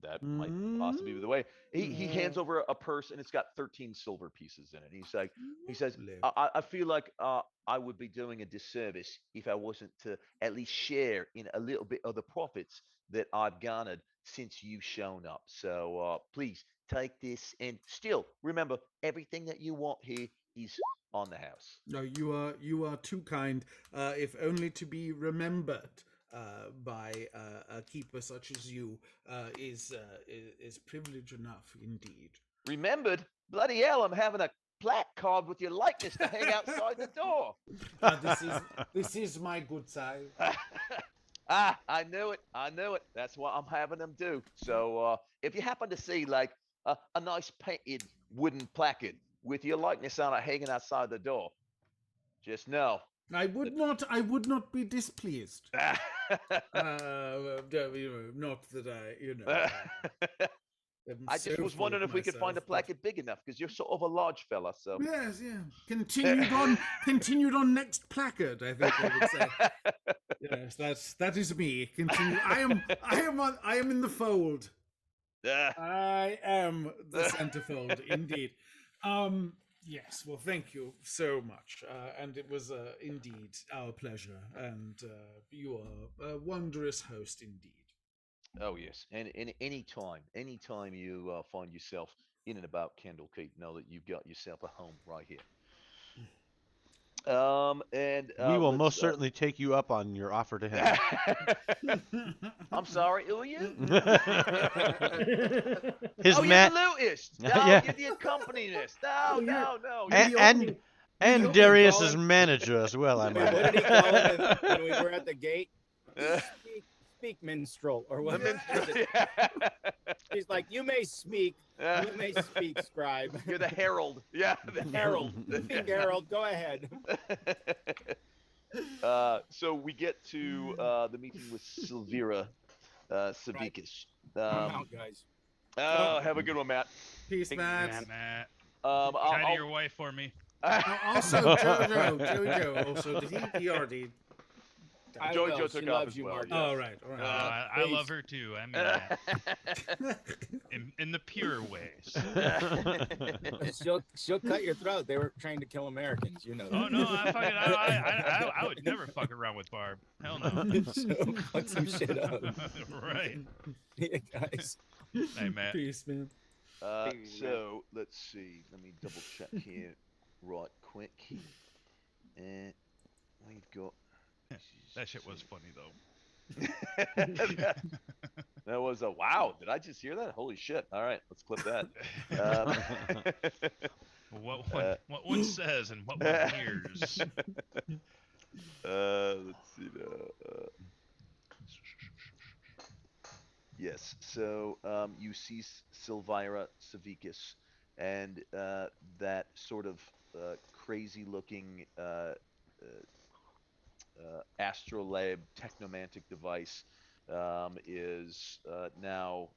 That might possibly be the way. He hands over a purse and it's got 13 silver pieces in it. He says, I feel like I would be doing a disservice if I wasn't to at least share in a little bit of the profits that I've garnered since you've shown up. So please take this, and still remember, everything that you want here is on the house. No, you are too kind. If only to be remembered by a keeper such as you is privilege enough indeed. Remembered? Bloody hell! I'm having a plaque card with your likeness to hang outside the door. This is my good side. I knew it. That's what I'm having them do. So if you happen to see like a nice painted wooden placard with your likeness on it hanging outside the door, just know I would not be displeased. Not that I just was wondering if we could find a placard big enough, because you're sort of a large fella. So yes, yeah. Continued on next placard, I think I would say. Yes, that is me. Continue. I am in the fold. I am the centerfold, indeed. Yes, well, thank you so much, and it was indeed our pleasure, and you are a wondrous host indeed. Oh yes, and anytime you find yourself in and about Candlekeep, know that you've got yourself a home right here. And we will most certainly take you up on your offer to him. I'm sorry, who are you? You're the lutist. No, yeah. You're the accompanist. No. And Darius's manager as well. I Wait, might. what did he call it when we were at the gate? Speak minstrel, or what? He's like, you may speak, scribe. You're the herald. Yeah, the herald. Speak, herald. Go ahead. So we get to the meeting with Silvira Savikas. I'm out, guys. Oh, have a good one, Matt. Peace, Matt. Hi to your wife for me. Also, Jojo. Also, did he already? I Joey will. Joe She took off loves as you, well. Marcus. Oh, right. All right. I love her too. I mean, in the pure ways. She'll cut your throat. They were trained to kill Americans. You know that. Oh no, I would never fuck around with Barb. Hell no. So fuck some shit up. Right. Yeah, guys. Hey, Matt. Peace, man. So let's see. Let me double check here, right quick. And we've got. That shit was funny though. That was a wow. Did I just hear that? Holy shit! All right, let's clip that. What one says and what one hears. Let's see now. Yes. So you see Silvira Savikas, and that sort of crazy-looking astrolabe technomantic device is now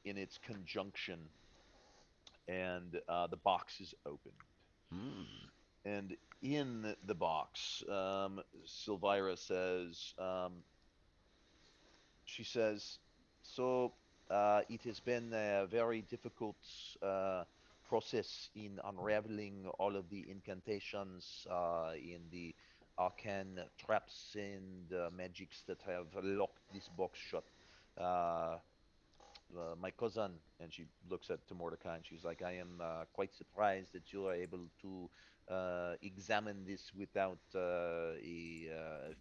in its conjunction, and the box is opened. And in the box, Silvira says, she says, so it has been a very difficult process in unraveling all of the incantations in the arcane traps and magics that have locked this box shut. My cousin, and she looks to Mordecai, and she's like, I am quite surprised that you are able to examine this without a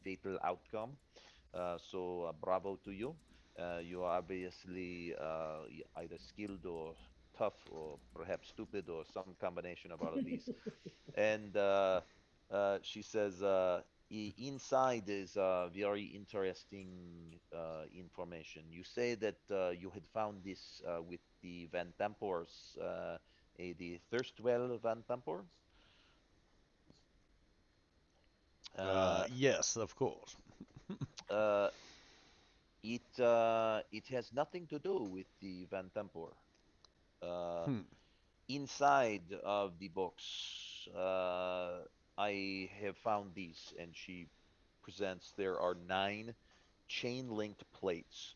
fatal outcome. So bravo to you. You are obviously either skilled or tough or perhaps stupid or some combination of all of these. And she says, inside is very interesting information. You say that you had found this with the Van Tampors, the Thirstwell Van Tampor? Yes, of course. It has nothing to do with the Van Tempor. Inside of the box, I have found these, and she presents. There are 9 chain-linked plates.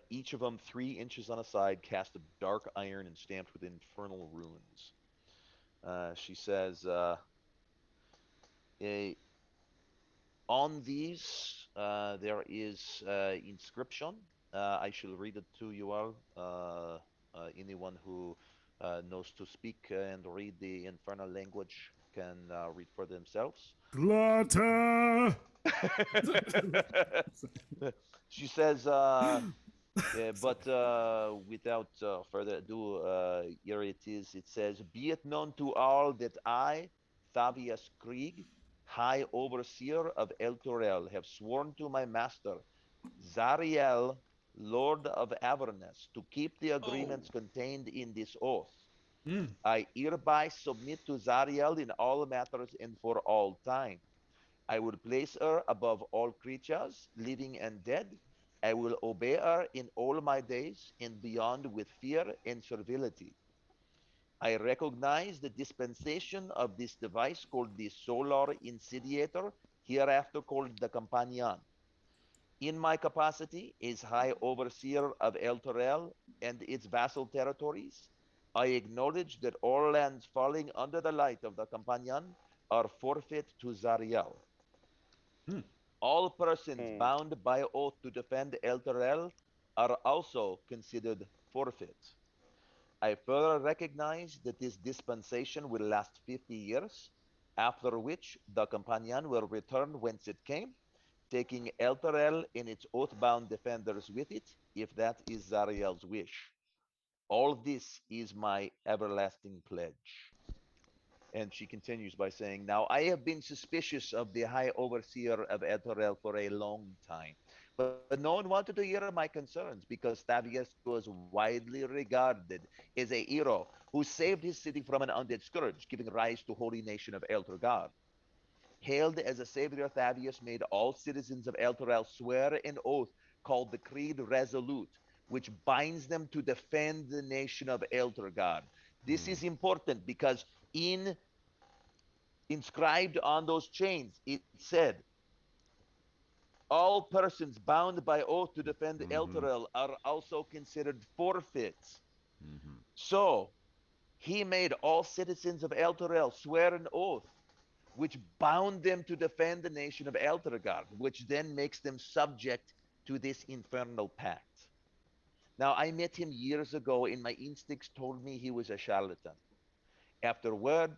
Each of them 3 inches on a side, cast of dark iron and stamped with infernal runes. She says, on these, there is inscription. I shall read it to you all. Anyone who knows to speak and read the infernal language can read for themselves. Glata! She says, but without further ado, here it is. It says, be it known to all that I, Thavius Krieg, High Overseer of Elturel, have sworn to my master, Zariel, Lord of Avernus, to keep the agreements contained in this oath. I hereby submit to Zariel in all matters and for all time. I will place her above all creatures, living and dead. I will obey her in all my days and beyond with fear and servility. I recognize the dispensation of this device called the Solar Insidiator, hereafter called the Companion. In my capacity as High Overseer of Elturel and its vassal territories, I acknowledge that all lands falling under the light of the Companion are forfeit to Zariel. All persons bound by oath to defend Elturel are also considered forfeit. I further recognize that this dispensation will last 50 years, after which the Companion will return whence it came, taking Elturel and its oath-bound defenders with it, if that is Zariel's wish. All this is my everlasting pledge. And she continues by saying, now I have been suspicious of the High Overseer of Elturel for a long time, but no one wanted to hear my concerns because Thavius was widely regarded as a hero who saved his city from an undead scourge, giving rise to holy nation of Elturgard. Hailed as a savior, Thavius made all citizens of Elturel swear an oath called the Creed Resolute, which binds them to defend the nation of Elturgard. This is important because in Inscribed on those chains, it said, all persons bound by oath to defend Elturel are also considered forfeits. So, he made all citizens of Elturel swear an oath, which bound them to defend the nation of Elturgard, which then makes them subject to this infernal pact. Now, I met him years ago, and my instincts told me he was a charlatan. Afterward,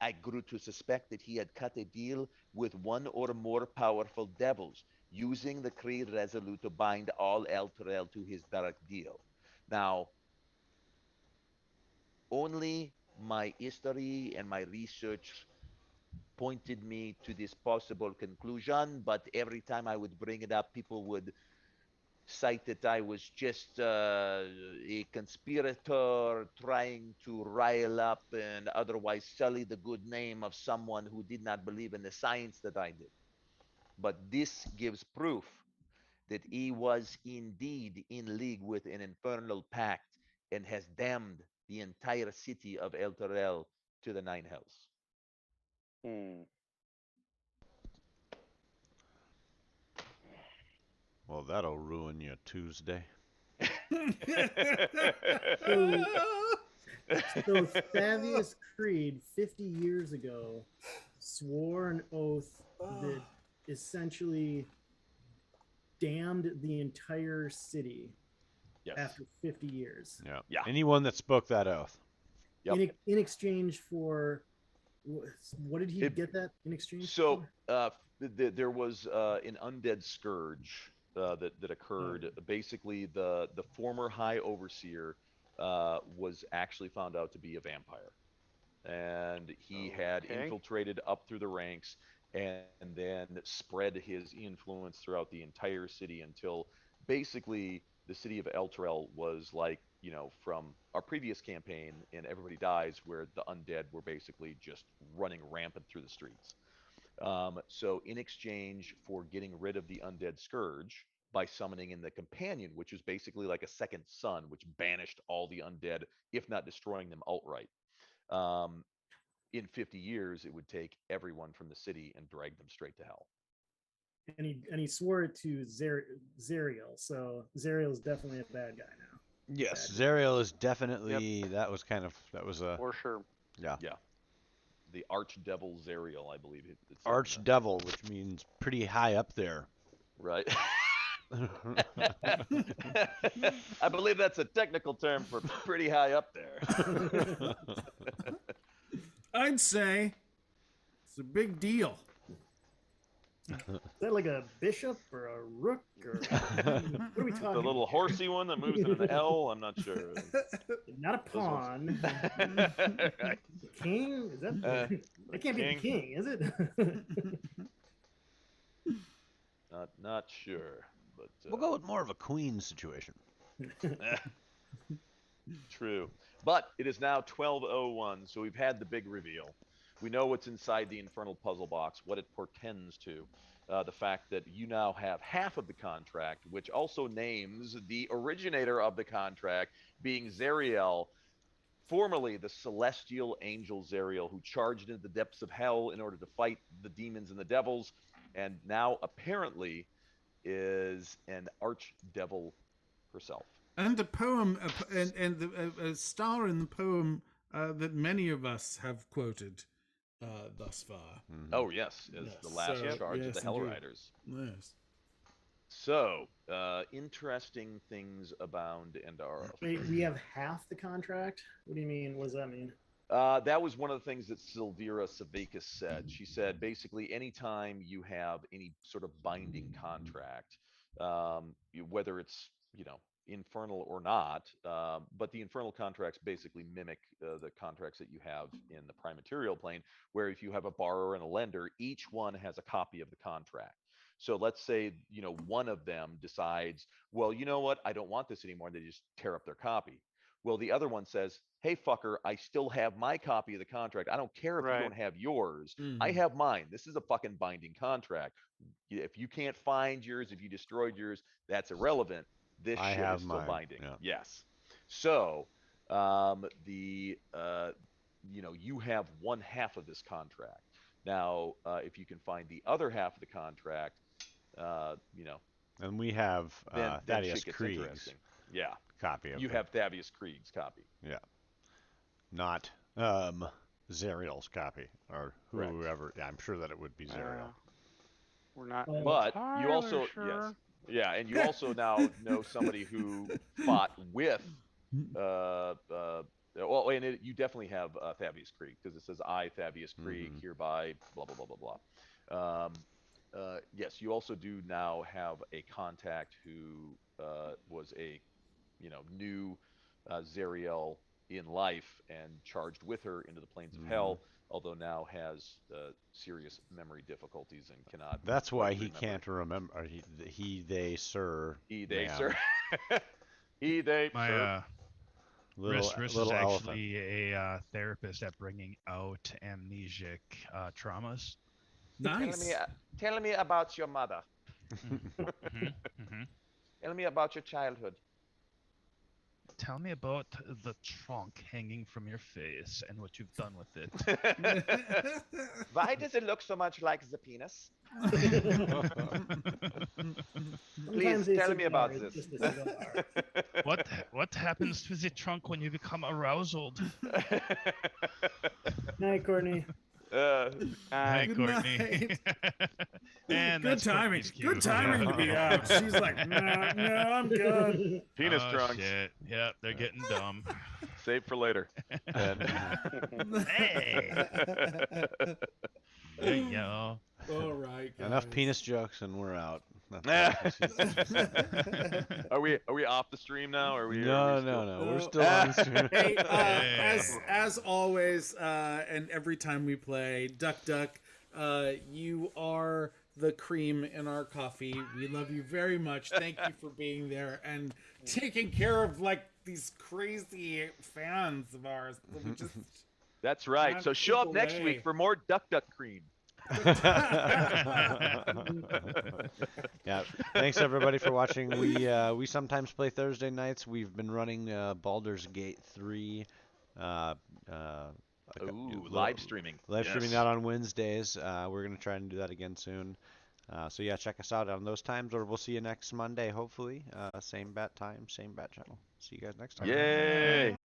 I grew to suspect that he had cut a deal with one or more powerful devils, using the Creed Resolute to bind all Elturel to his dark deal. Now, only my history and my research pointed me to this possible conclusion, but every time I would bring it up, people would cite that I was just a conspirator trying to rile up and otherwise sully the good name of someone who did not believe in the science that I did. But this gives proof that he was indeed in league with an infernal pact and has damned the entire city of Elturel to the nine hells. Well, that'll ruin your Tuesday. So Thavius Creed, 50 years ago, swore an oath that essentially damned the entire city after 50 years. Yeah. Anyone that spoke that oath. In exchange for, what did he get that in exchange So, for? there was an undead scourge that occurred. Basically, the former High Overseer was actually found out to be a vampire, and he had infiltrated up through the ranks and then spread his influence throughout the entire city until basically the city of Elturel was like, you know, from our previous campaign in Everybody Dies, where the undead were basically just running rampant through the streets. So in exchange for getting rid of the undead scourge by summoning in the companion, which was basically like a second son, which banished all the undead, if not destroying them outright. In 50 years, it would take everyone from the city and drag them straight to hell. And he swore it to Zariel, so Zariel is definitely a bad guy now. Yes, Zariel is definitely that was a for sure. Yeah. Yeah. The Archdevil Zariel, I believe it's Archdevil, which means pretty high up there. Right. I believe that's a technical term for pretty high up there. I'd say it's a big deal. Is that like a bishop or a rook or what are we talking? The little horsey one that moves in an L. I'm not sure. Not a pawn. Right. King? Is that? That can't be the king, is it? Not sure, but we'll go with more of a queen situation. True, but it is now 12:01, so we've had the big reveal. We know what's inside the infernal puzzle box, what it portends to. The fact that you now have half of the contract, which also names the originator of the contract being Zariel, formerly the celestial angel Zariel, who charged into the depths of hell in order to fight the demons and the devils, and now apparently is an archdevil herself. And a poem, a star in the poem that many of us have quoted thus far. Oh, yes, is the last charge of the Hell Riders. Yes. So, interesting things abound and are. Wait, we have half the contract? What do you mean? What does that mean? That was one of the things that Silvira Savakis said. She said basically anytime you have any sort of binding contract, whether it's, infernal or not, but the infernal contracts basically mimic the contracts that you have in the prime material plane, where if you have a borrower and a lender, each one has a copy of the contract. So let's say, one of them decides, well, you know what, I don't want this anymore, and they just tear up their copy. Well, the other one says, hey, fucker, I still have my copy of the contract. I don't care if you don't have yours. I have mine. This is a fucking binding contract. If you can't find yours, if you destroyed yours, that's irrelevant. This shit is still binding. Yeah. Yes. So, you have one half of this contract. Now, if you can find the other half of the contract, you know, And we have then Thaddeus shit gets Krieg's interesting. Yeah, copy of you have Thaddeus Krieg's copy. Yeah. Not Zariel's copy or Correct. whoever. Yeah, I'm sure that it would be Zariel. We're not. But you also yes, yeah, and you also now know somebody who fought with well, and you definitely have Thaddeus Krieg because it says I, Thaddeus Krieg, hereby blah blah blah blah blah. Yes, you also do now have a contact who was a new Zariel in life and charged with her into the plains of hell, although now has serious memory difficulties and cannot. That's why quite he remember. can't remember. They, sir. He, they, ma'am. sir. He, they, My sir. Riss is little actually a therapist at bringing out amnesic traumas. Nice. Tell me about your mother. Tell me about your childhood. Tell me about the trunk hanging from your face and what you've done with it. Why does it look so much like the penis? Sometimes a tell me about cigar is this. just a cigar. What happens to the trunk when you become aroused? Night, Courtney. Hi, Good Courtney. night. And Good that's timing. Courtney's cue. Good timing to be out. She's like, no, I'm good. Penis Oh, trunks. shit. Yep, they're getting dumb. Save for later. Hey. There you go. All right, guys. Enough penis jokes, and we're out. Are we off the stream now? Or are we? No. We're still on stream. Hey, as always, and every time we play Duck Duck, you are the cream in our coffee. We love you very much. Thank you for being there and taking care of like these crazy fans of ours. That we just That's right. Not So show up keep next away. week for more Duck Duck Cream. Yeah. Thanks everybody for watching. We sometimes play Thursday nights. We've been running Baldur's Gate 3. Live streaming. Live streaming Yes. that on Wednesdays. We're gonna try and do that again soon. So yeah, check us out on those times, or we'll see you next Monday, hopefully. Same bat time, same bat channel. See you guys next time. Yay!